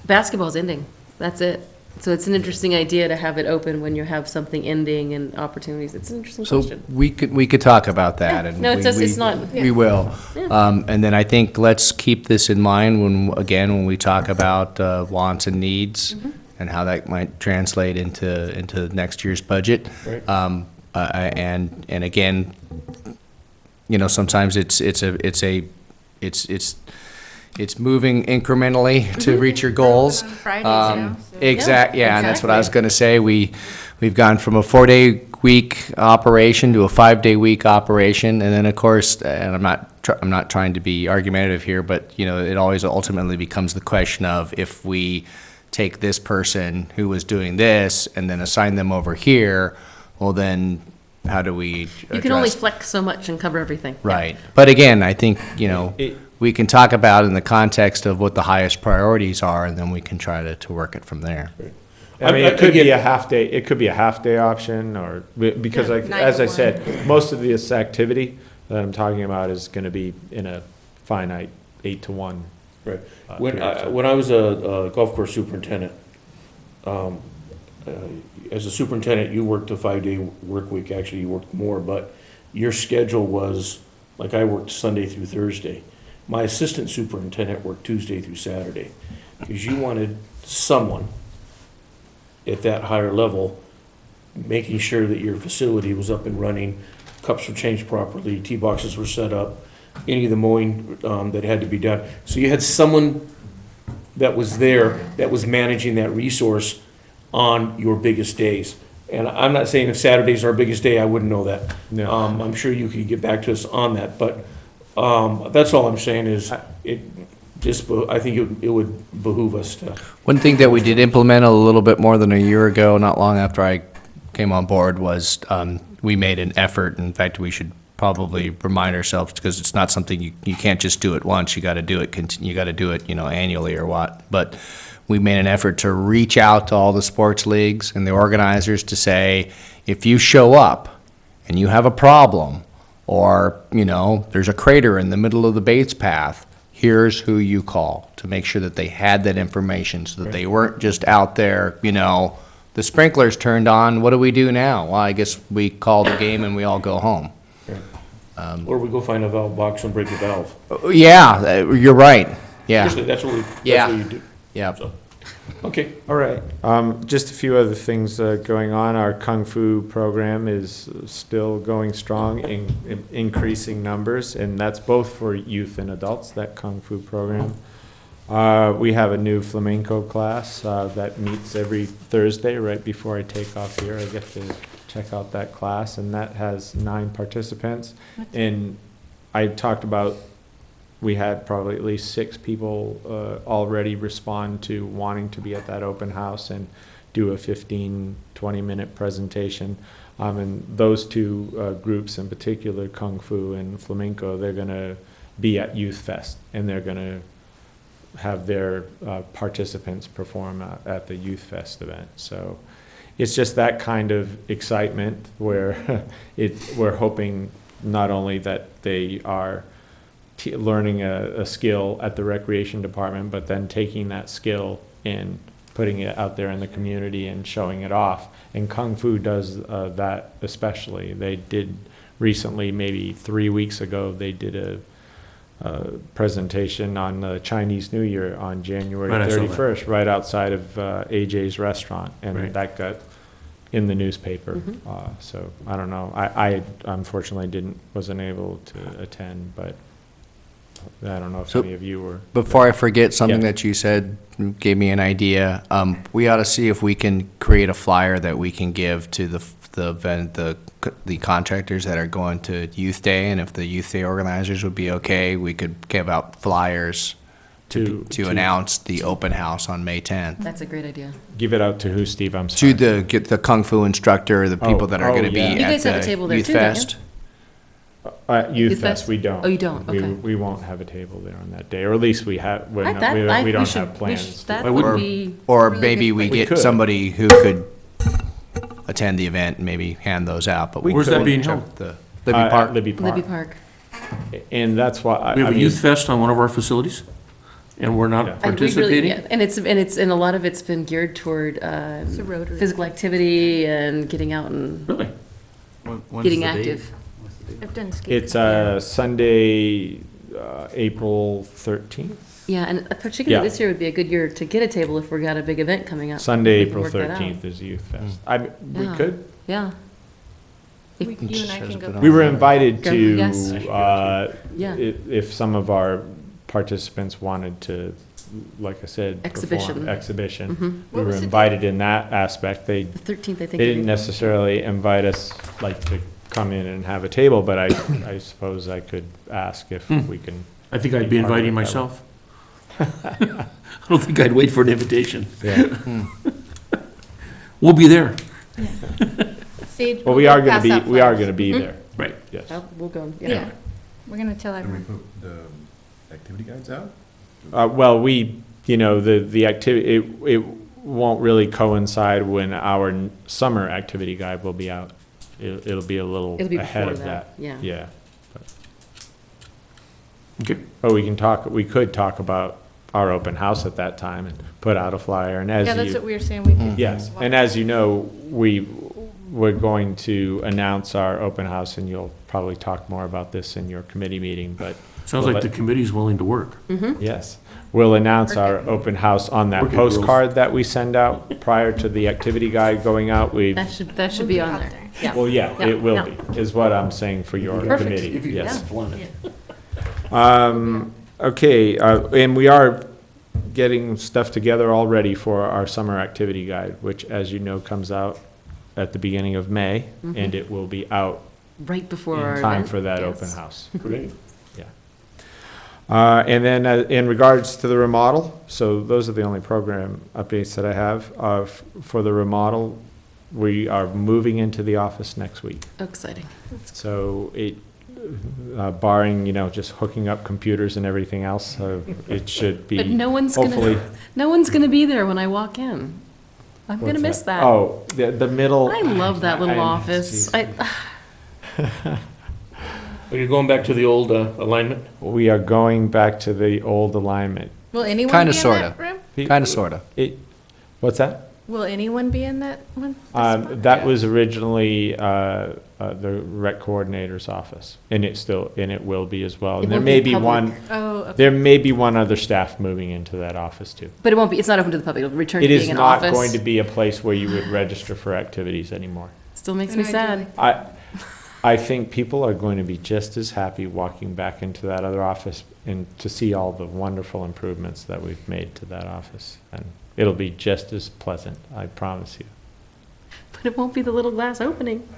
basketball's ending. That's it. So it's an interesting idea to have it open when you have something ending and opportunities. It's an interesting So question. we could talk about that. Yeah. and No, it's we- just- we- it's not- We will. Yeah. And then I think let's keep this in mind when we talk about wants and needs Mm-hmm. and how that might translate into next year's budget. Right. And again, you know, sometimes it's moving incrementally to reach your goals. On Fridays now, so- Yeah, and that's what I was gonna say. We've gone from a 4-day week operation to a 5-day week operation, and then, of course, and I'm not trying to be argumentative here, but, you know, it always ultimately becomes the question of if we take this person who was doing this and then assign them over here, well then, how do we You can only address- flex so much and cover everything. Right. But again, I think, we can talk about in the context of what the highest priorities are, and then we can try to work it from there. I mean, it I could be get- a half day, it could be a half day option, or, because like, 9 as to I 1. said, most of this activity that I'm talking about is gonna be in a finite 8 to 1. Right. period of time. When I was a golf course superintendent, as a superintendent, you worked a 5-day work week. Actually, you worked more, but your schedule was, like I worked Sunday through Thursday. My assistant superintendent worked Tuesday through Saturday, because you wanted someone at that higher level making sure that your facility was up and running, cups were changed properly, tee boxes were set up, any of the mowing that had to be done. So you had someone that was there, that was managing that resource on your biggest days. And I'm not saying if Saturday's our biggest day, I wouldn't know that. No. I'm sure you could get back to us on that, but that's all I'm saying is, I think it would behoove us to. One thing that we did implement a little bit more than a year ago, not long after I came on board, was we made an effort. In fact, we should probably remind ourselves, because it's not something you can't just do it once. You got to do it. You got to do it, annually or what. But we made an effort to reach out to all the sports leagues and the organizers to say, if you show up and you have a problem, or there's a crater in the middle of the Bates path, here's who you call, to make sure that they had that information, so that they weren't just out there, the sprinklers turned on, what do we do now? Well, I guess we call the game and we all go home. Or we go find a valve box and break a valve. Yeah, you're right, yeah, Seriously, that's what Yeah. you do. yeah. So, okay. All right, just a few other things going on. Our Kung Fu program is still going strong in increasing numbers, and that's both for youth and adults, that Kung Fu program. We have a new flamenco class that meets every Thursday right before I take off here. I get to check out that class, and that has 9 participants. And I talked about, we had probably at least 6 people already respond to wanting to be at that open house and do a 15, 20-minute presentation. And those 2 groups in particular, Kung Fu and Flamenco, they're going to be at Youth Fest, and they're going to have their participants perform at the Youth Fest event. So it's just that kind of excitement where we're hoping not only that they are learning a skill at the recreation department, but then taking that skill and putting it out there in the community and showing it off. And Kung Fu does that especially. They did recently, maybe 3 weeks ago, they did a presentation on the Chinese New Year on January Right, I saw that. 31st, right outside of AJ's restaurant, and Right. that got in the newspaper. So I don't know. I unfortunately wasn't able to attend, but I don't know if So- any of you were. Before I forget, something Yeah. that you said gave me an idea. We ought to see if we can create a flyer that we can give to the contractors that are going to Youth Day, and if the Youth Day organizers would be okay, we could give out flyers to announce the open house on May 10th. That's a great idea. Give it out to who, Steve? I'm sorry. Get the Kung Fu instructor, the people that are going to be yeah. You guys at have a table the there Youth too, don't you? Fest. Youth Youth Fest, Fest? we don't. Oh, you don't? Okay. We won't have a table there on that day, or at least we have, we I- that- I- we don't should- have plans. to. That Why would wouldn't- be. Or really maybe good we place. get could. somebody who could attend the event and maybe hand those out, but We Where's could. that being check held? the Libby At Park. Libby Park. Libby Park. And that's why, We have I a mean, youth fest on one of our facilities, and we're Yeah. not And we really- participating? yeah, And and a lot of it's been geared toward It's a Rotary. physical activity and getting out and Really? getting active. I've done skate. it's Sunday, April 13th? Yeah, and particularly Yeah. this year would be a good year to get a table if we got a big event coming up. Sunday, We can April work that out. 13th is Youth Fest. We Yeah. could. Yeah. If- You and I can go. We were invited Go, to, yes. Yeah. if some of our participants wanted to, like I said, perform Exhibition. exhibition. Mhm. We What were was the invited in that aspect. They The 13th, I think. They would didn't be- necessarily invite us, like, to come in and have a table, but I suppose I could ask if we can. I think I'd be Part of inviting it, that myself. I don't think I'd wait for an invitation. Yeah. We'll be there. Sage, Well, we'll we are pass gonna out be, we are flyers. gonna be there, Right. yes. We'll go, Yeah, we're gonna tell And we everyone. put the activity guides out? Well, the activity, it won't really coincide when our summer activity guide will be out. It'll be a little It'll be ahead before of that. that, yeah. Yeah. Okay. But we could talk about our open house at that time and put out a flyer, and as Yeah, that's what you, we were saying, we could. yes, and as you know, we're going to announce our open house, and you'll probably talk more about this in your committee meeting, but Sounds Well, like the committee's willing to work. yes, we'll announce our open house on that Work it, girls. postcard that we send out prior to the activity guide going out. That should be on there. Yeah. Well, yeah, Yeah, it will yeah. be, is what I'm saying for your Perfect. committee, If you yes. have fun. Okay, and we are getting stuff together already for our summer activity guide, which, as you know, comes out at the beginning of May, and it will be out Right before our in time event. for that Yes. open house. Great. And then in regards to the remodel, so those are the only program updates that I have. For the remodel, we are moving into the office next week. Oh, exciting. So barring, just hooking up computers and everything else, it should be But hopefully. no one's gonna be there when I walk in. I'm gonna What's miss that. Oh, the middle. I love that little I- office. Are you going back to the old alignment? We are going back to the old alignment. Will anyone Kinda, be in sorta. that room? Kind of, sort of. What's that? Will anyone be in that one? This one? That was originally the rec coordinator's office, and it will be as well. It And there won't may be be public. one, Oh, okay. there may be one other staff moving into that office too. But it won't be, it's not open to the public. It'll return to It is being an not office. going to be a place where you would register for activities anymore. Still makes And me sad. I think people are going to be just as happy walking back into that other office and to see all the wonderful improvements that we've made to that office. And it'll be just as pleasant, I promise you. But it won't be the little glass opening.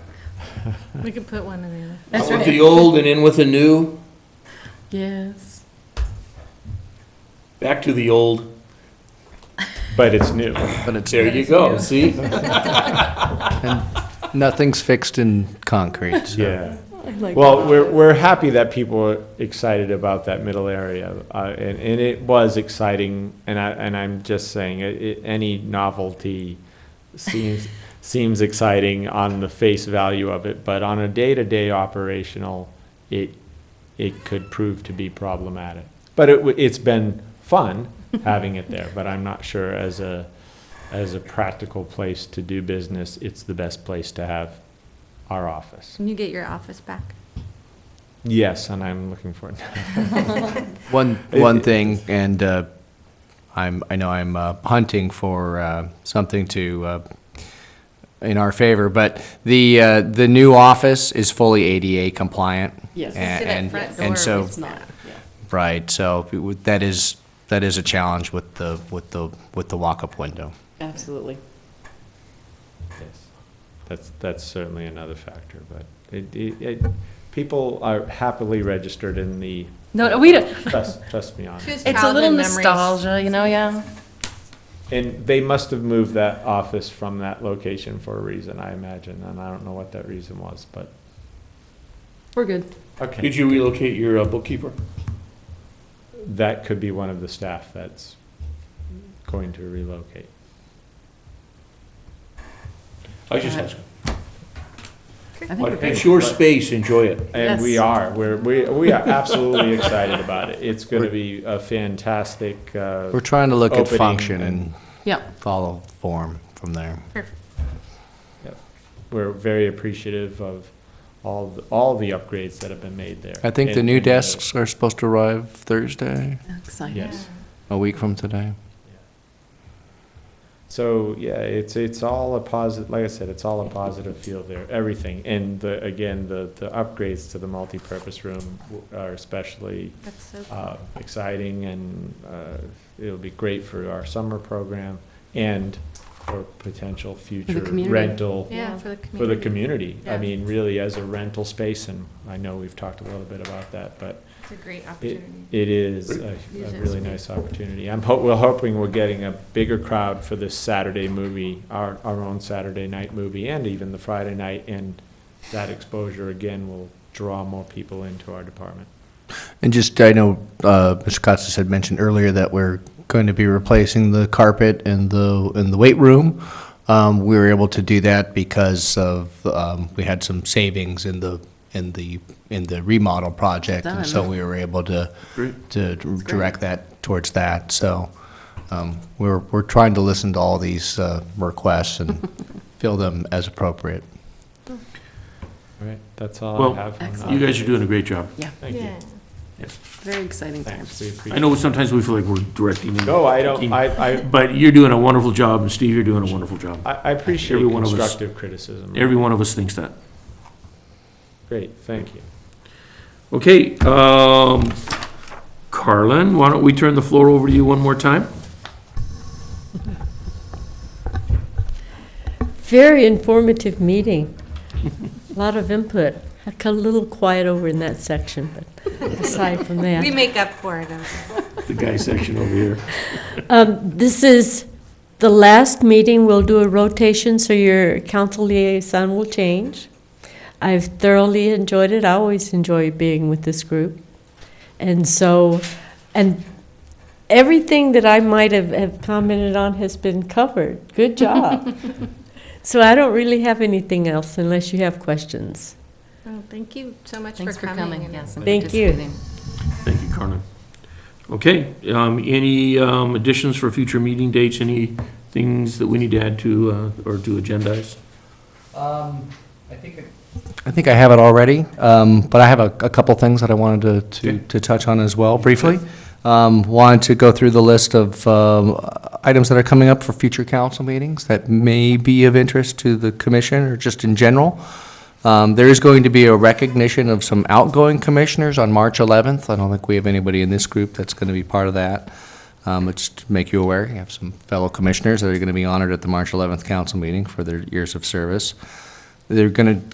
We could put one in there. That's Out with right. the old and in with the new, Yes. back to the old. But it's new. But it's, There you go, see? and nothing's fixed in concrete, so. Yeah. Well, we're happy that people are excited about that middle area, and it was exciting, and I'm just saying, any novelty seems exciting on the face value of it, but on a day-to-day operational, it could prove to be problematic. But it's been fun having it there, but I'm not sure as a practical place to do business, it's the best place to have our office. Can you get your office back? Yes, and I'm looking for it. One thing, and I know I'm hunting for something to in our favor, but the new office is fully ADA compliant. Yes. And- See that and- front and door so- with It's not, yeah. Right, so that is a challenge with the walk-up window. Absolutely. Yes, that's certainly another factor, but people are happily registered in the, No, we don't, trust me on it. it's a little nostalgia, yeah. And they must have moved that office from that location for a reason, I imagine, and I don't know what that reason was, but, We're good. okay. Did you relocate your bookkeeper? That could be one of the staff that's going to relocate. I was just asking. I think we're But good. it's your space, enjoy it. And we Yes. are, we are absolutely excited about it. It's gonna be a fantastic, We're trying to look at Opening function and- and Yeah. follow form from there. we're very appreciative of all the upgrades that have been made there. I think the And- new and desks are supposed to arrive Thursday, Exciting. Yes. a week from today. So, yeah, it's all a positive, like I said, it's all a positive feel there, everything. And again, the upgrades to the multipurpose room are especially That's so cool. exciting, and it'll be great for our summer program and for potential future community. rental Yeah, for the for the community. community. I Yeah. mean, really as a rental space, and I know we've talked a little bit about that, but It's a great It is a really nice opportunity. We're hoping we're getting a bigger crowd for this Saturday movie, our own Saturday night movie, and even the Friday night, and that exposure again will draw more people into our department. And just, I know Mr. Costas had mentioned earlier that we're going to be replacing the carpet in the weight room. We were able to do that because of we had some savings in the remodel project, and so we were able to direct that towards that. So we're trying to listen to all these requests and fill them as appropriate. All right, that's all Well, I have. Excellent. You guys are doing a great job. Yeah, Thank you. very exciting Thanks, times. we appreciate I know sometimes we feel like we're directing. and No, I don't, thinking, I But you're doing a wonderful job, and Steve, you're doing a wonderful job. appreciate Every one of us. constructive criticism. Every one of us thinks that. Great, thank you. Okay, Carlin, why don't we turn the floor over to you one more time? Very informative meeting. A lot of input. I got a little quiet over in that section, but aside from that. We make up for it. The guy section over here. This is the last meeting. We'll do a rotation, so your council liaison will change. I've thoroughly enjoyed it. I always enjoy being with this group. And so, and everything that I might have commented on has been covered. Good job. So I don't really have anything else unless you have questions. Oh, thank you so much Thanks for coming, and- yes, and Thank you. participating. Thank you, Carlin. Okay, any additions for future meeting dates, any things that we need to add to, or to agendize? I think I have it already, but I have a couple things that I wanted to touch on as well briefly. Wanted to go through the list of items that are coming up for future council meetings that may be of interest to the commission or just in general. There is going to be a recognition of some outgoing commissioners on March 11th. I don't think we have anybody in this group that's going to be part of that. But just to make you aware, you have some fellow commissioners that are going to be honored at the March 11th council meeting for their years of service.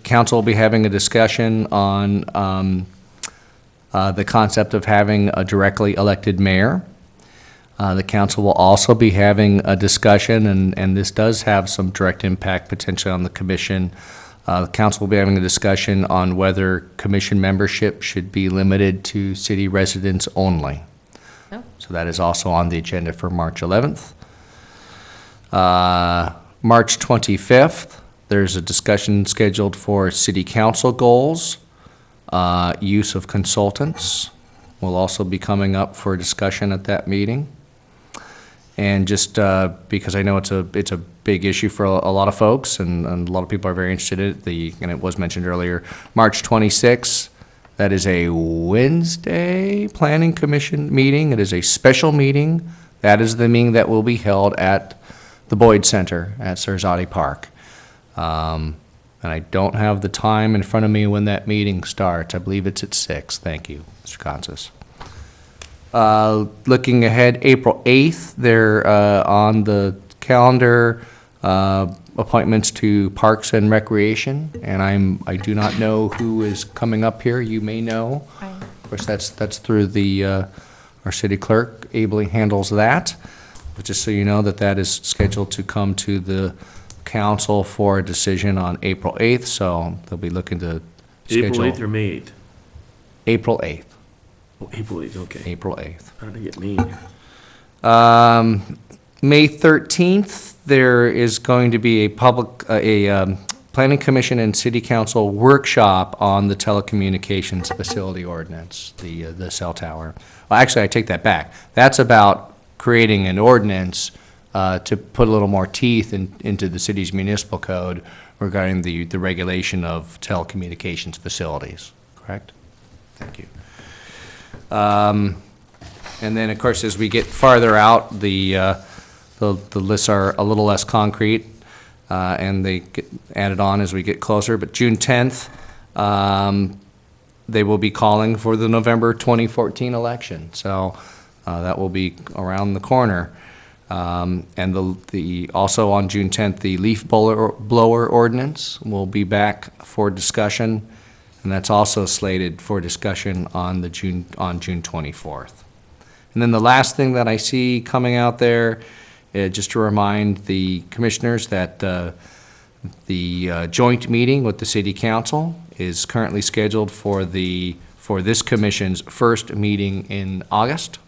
Council will be having a discussion on the concept of having a directly elected mayor. The council will also be having a discussion, and this does have some direct impact potentially on the commission. The council will be having a discussion on whether commission membership should be limited to city residents only. Oh. So that is also on the agenda for March 11th. March 25th, there's a discussion scheduled for city council goals. Use of consultants will also be coming up for discussion at that meeting. And just because I know it's a big issue for a lot of folks, and a lot of people are very interested in it, and it was mentioned earlier, March 26th, that is a Wednesday Planning Commission meeting. It is a special meeting. That is the meeting that will be held at the Boyd Center at Sarzati Park. And I don't have the time in front of me when that meeting starts. I believe it's at 6. Thank you, Mr. Consis. Looking ahead, April 8th, they're on the calendar, appointments to Parks and Recreation, and I do not know who is coming up here. You may know. Of course, that's through our city clerk ably handles that. But just so you know that is scheduled to come to the council for a decision on April 8th, so they'll be looking to schedule. April 8th or May 8th? April 8th. Oh, April 8th, okay. April 8th. How did I get me? May 13th, there is going to be a Planning Commission and City Council workshop on the telecommunications facility ordinance, the cell tower. Well, actually, I take that back. That's about creating an ordinance to put a little more teeth into the city's municipal code regarding the regulation of telecommunications facilities, correct? Thank you. And then, of course, as we get farther out, the lists are a little less concrete, and they get added on as we get closer. But June 10th, they will be calling for the November 2014 election. So that will be around the corner. And also on June 10th, the leaf blower ordinance will be back for discussion. and that's also slated for discussion on June 24th. And then the last thing that I see coming out there, just to remind the commissioners that the joint meeting with the city council is currently scheduled for this commission's first meeting in August.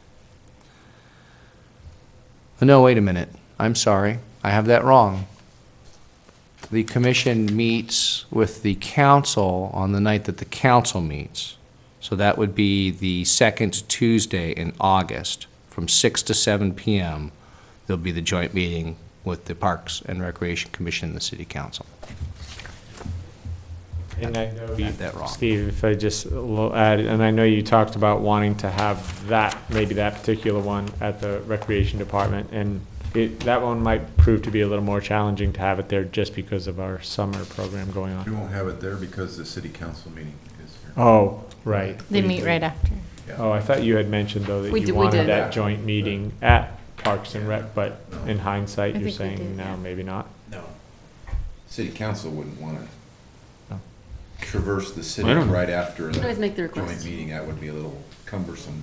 No, wait a minute. I'm sorry. I have that wrong. The commission meets with the council on the night that the council meets. So that would be the second Tuesday in August from 6 to 7 p.m. There'll be the joint meeting with the Parks and Recreation Commission and the City Council. And I know, Got that wrong. Steve, if I just add, and I know you talked about wanting to have that, maybe that particular one at the Recreation Department, and that one might prove to be a little more challenging to have it there just because of our summer program going We on. won't have it there because the city council meeting is here. Oh, right. They meet right after. Oh, I thought you had mentioned, though, that We you did- we wanted did. that joint meeting at Parks and Rec, but in hindsight, I you're think we saying did, no, yeah. maybe not? No. City council wouldn't want to No. traverse the city I don't know. right after can always make the the request. joint meeting. That would be a little cumbersome.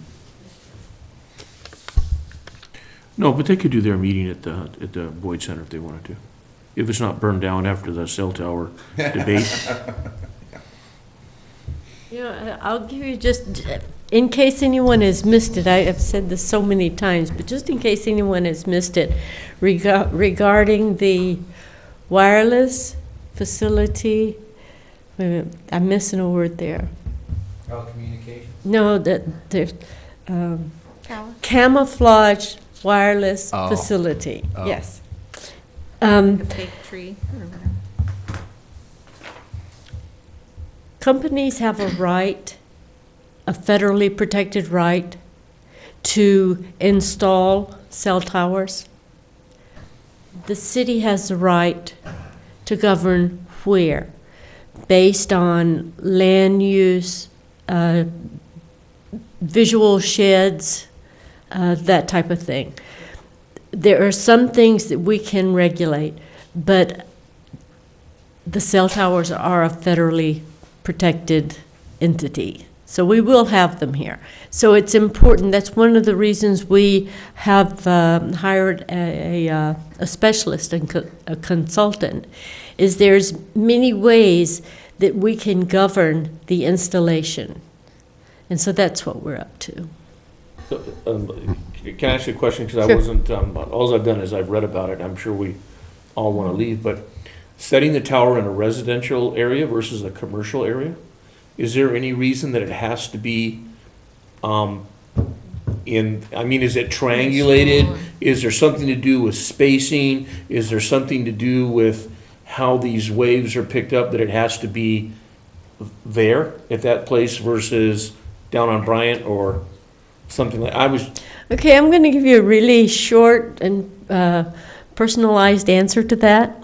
No, but they could do their meeting at the Boyd Center if they wanted to. If it's not burned down after the cell tower debate. You know, I'll give you just, in case anyone has missed it, I have said this so many times, but just in case anyone has missed it, regarding the wireless facility, wait a minute, I'm missing a word there. Telecommunications? No, there's camouflage wireless Oh. facility, Oh. yes. A fake tree or whatever. Companies have a right, a federally protected right, to install cell towers. The city has the right to govern where, based on land use, visual sheds, that type of thing. There are some things that we can regulate, but the cell towers are a federally protected entity. So we will have them here. So it's important. That's one of the reasons we have hired a specialist and a consultant, is there's many ways that we can govern the installation. And so that's what we're up to. Can I ask you a question? Because I Sure. wasn't, all I've done is I've read about it. I'm sure we all want to leave, but setting the tower in a residential area versus a commercial area, is there any reason that it has to be is it triangulated? Is there something to do with spacing? Is there something to do with how these waves are picked up, that it has to be there at that place versus down on Bryant or something like, Okay, I'm going to give you a really short and personalized answer to that.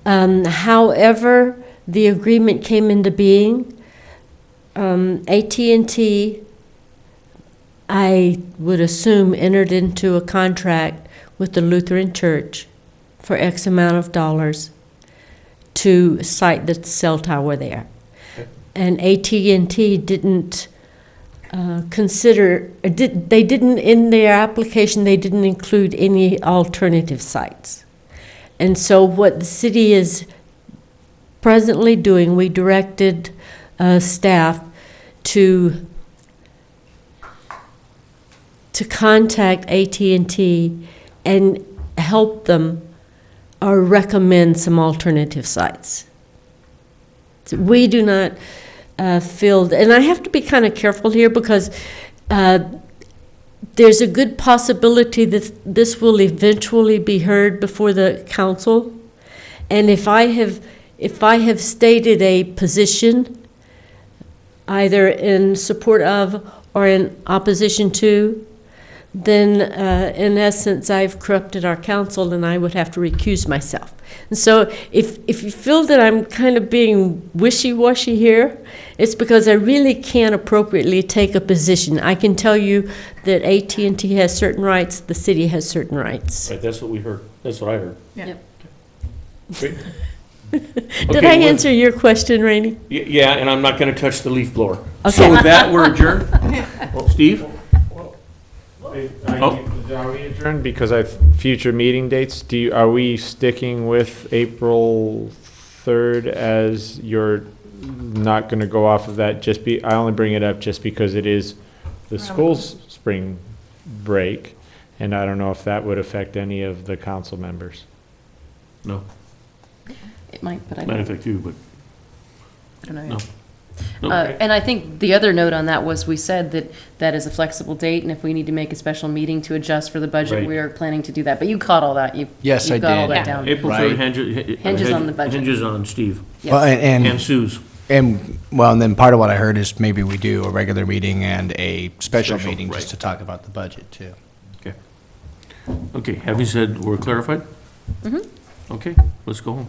However, the agreement came into being, AT&T, I would assume, entered into a contract with the Lutheran Church for X amount of dollars to site the cell tower there. And AT&T didn't they didn't, in their application, they didn't include any alternative sites. And so what the city is presently doing, we directed staff to contact AT&T and help them or recommend some alternative sites. So we do not feel, and I have to be kind of careful here because there's a good possibility that this will eventually be heard before the council. And if I have stated a position, either in support of or in opposition to, then in essence I've corrupted our council and I would have to recuse myself. And so if you feel that I'm kind of being wishy-washy here, it's because I really can't appropriately take a position. I can tell you that AT&T has certain rights, the city has certain rights. right, that's what we heard. That's what I heard. Yep. Great. Did I answer your question, Rainey? Yeah, and I'm not gonna touch the leaf blower. Okay. So with that, we're adjourned. Steve? Oh. Are we adjourned because future meeting dates, are we sticking with April 3rd as you're not gonna go off of that? I only bring it up just because it is the school's spring break, and I don't know if that would affect any of the council members. No, It might, but I might don't, affect you, but I don't know. no. yet. No. And I think the other note on that was, we said that that is a flexible date, and if we need to make a special meeting to adjust for the budget, Right. we are planning to do that. But you caught all that. Yes, I You've got all did. that down. April Right. 3rd Hinges on the budget. Hinges on Steve Yes. Well, and Sue's. and, well, and then part of what I heard is maybe we do a regular meeting and a special Special, meeting just right. to talk about the budget, too. Okay. Okay, having said we're clarified? Mm-hmm. Okay, let's go home.